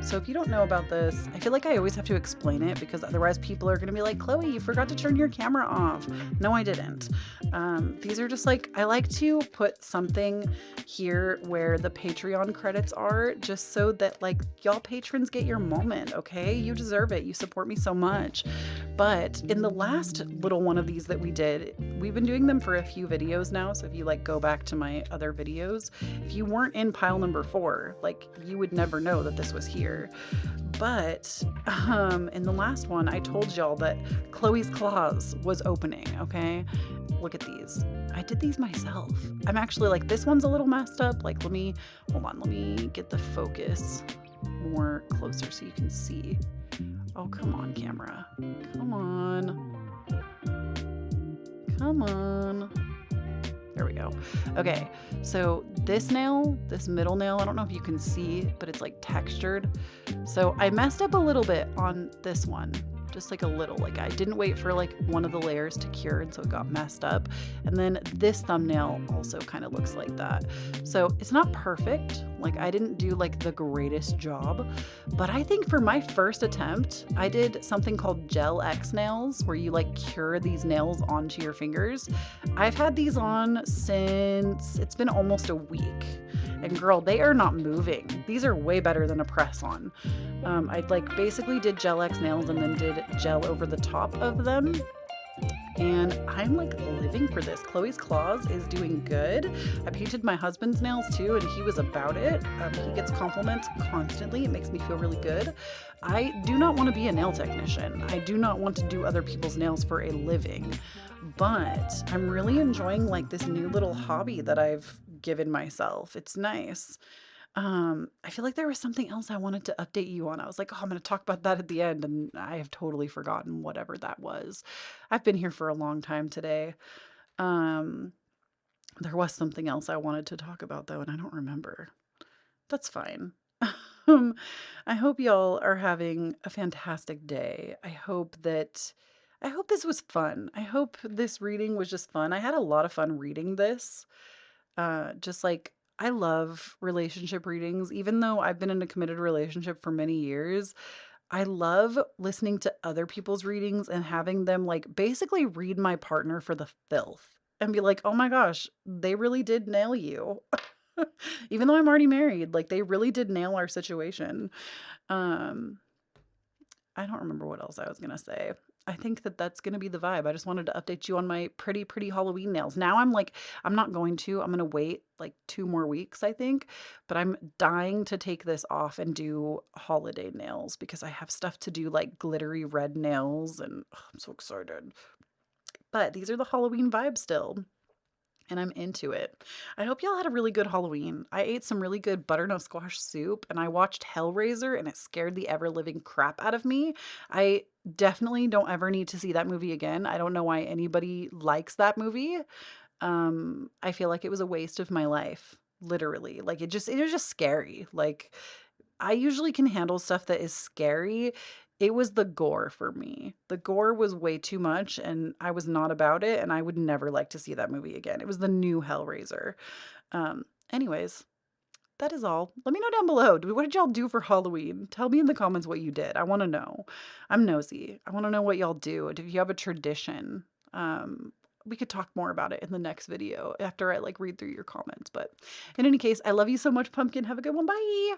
So if you don't know about this, I feel like I always have to explain it because otherwise people are going to be like, Chloe, you forgot to turn your camera off. No, I didn't. These are just like, I like to put something here where the Patreon credits are, just so that like y'all patrons get your moment, okay? You deserve it. You support me so much. But in the last little one of these that we did, we've been doing them for a few videos now. So if you like go back to my other videos, if you weren't in pile number 4, like you would never know that this was here. But in the last one, I told y'all that Chloe's Claws was opening, okay? Look at these. I did these myself. I'm actually like, this one's a little messed up. Like, hold on, let me get the focus more closer so you can see. Oh, come on, camera. Come on. Come on. There we go. Okay, so this nail, this middle nail, I don't know if you can see, but it's like textured. So I messed up a little bit on this one, just like a little, like I didn't wait for like one of the layers to cure, and so it got messed up. And then this thumbnail also kind of looks like that. So it's not perfect. Like I didn't do like the greatest job, but I think for my first attempt, I did something called Gel X nails, where you like cure these nails onto your fingers. I've had these on since it's been almost a week. And girl, they are not moving. These are way better than a press on. I like basically did Gel X nails and then did gel over the top of them. And I'm like living for this. Chloe's Claws is doing good. I painted my husband's nails too, and he was about it. He gets compliments constantly. It makes me feel really good. I do not want to be a nail technician. I do not want to do other people's nails for a living. But I'm really enjoying like this new little hobby that I've given myself. It's nice. I feel like there was something else I wanted to update you on. I was like, oh, I'm going to talk about that at the end, and I have totally forgotten whatever that was. I've been here for a long time today. There was something else I wanted to talk about though, and I don't remember. That's fine. I hope y'all are having a fantastic day. I hope this was fun. I hope this reading was just fun. I had a lot of fun reading this. Just like, I love relationship readings. Even though I've been in a committed relationship for many years, I love listening to other people's readings and having them like basically read my partner for the filth and be like, oh my gosh, they really did nail you. Even though I'm already married, like they really did nail our situation. Um, I don't remember what else I was gonna say. I think that that's gonna be the vibe. I just wanted to update you on my pretty Halloween nails. Now I'm like, I'm gonna wait like 2 more weeks, I think, but I'm dying to take this off and do holiday nails because I have stuff to do like glittery red nails, and I'm so excited. But these are the Halloween vibes still, and I'm into it. I hope y'all had a really good Halloween. I ate some really good butternut squash soup, and I watched Hellraiser, and it scared the ever-living crap out of me. I definitely don't ever need to see that movie again. I don't know why anybody likes that movie. I feel like it was a waste of my life, literally. Like it was just scary. Like I usually can handle stuff that is scary. It was the gore for me. The gore was way too much, and I was not about it, and I would never like to see that movie again. It was the new Hellraiser. Anyways, that is all. Let me know down below. What did y'all do for Halloween? Tell me in the comments what you did. I want to know. I'm nosy. I want to know what y'all do. If you have a tradition, we could talk more about it in the next video after I like read through your comments. But in any case, I love you so much, Pumpkin. Have a good one. Bye.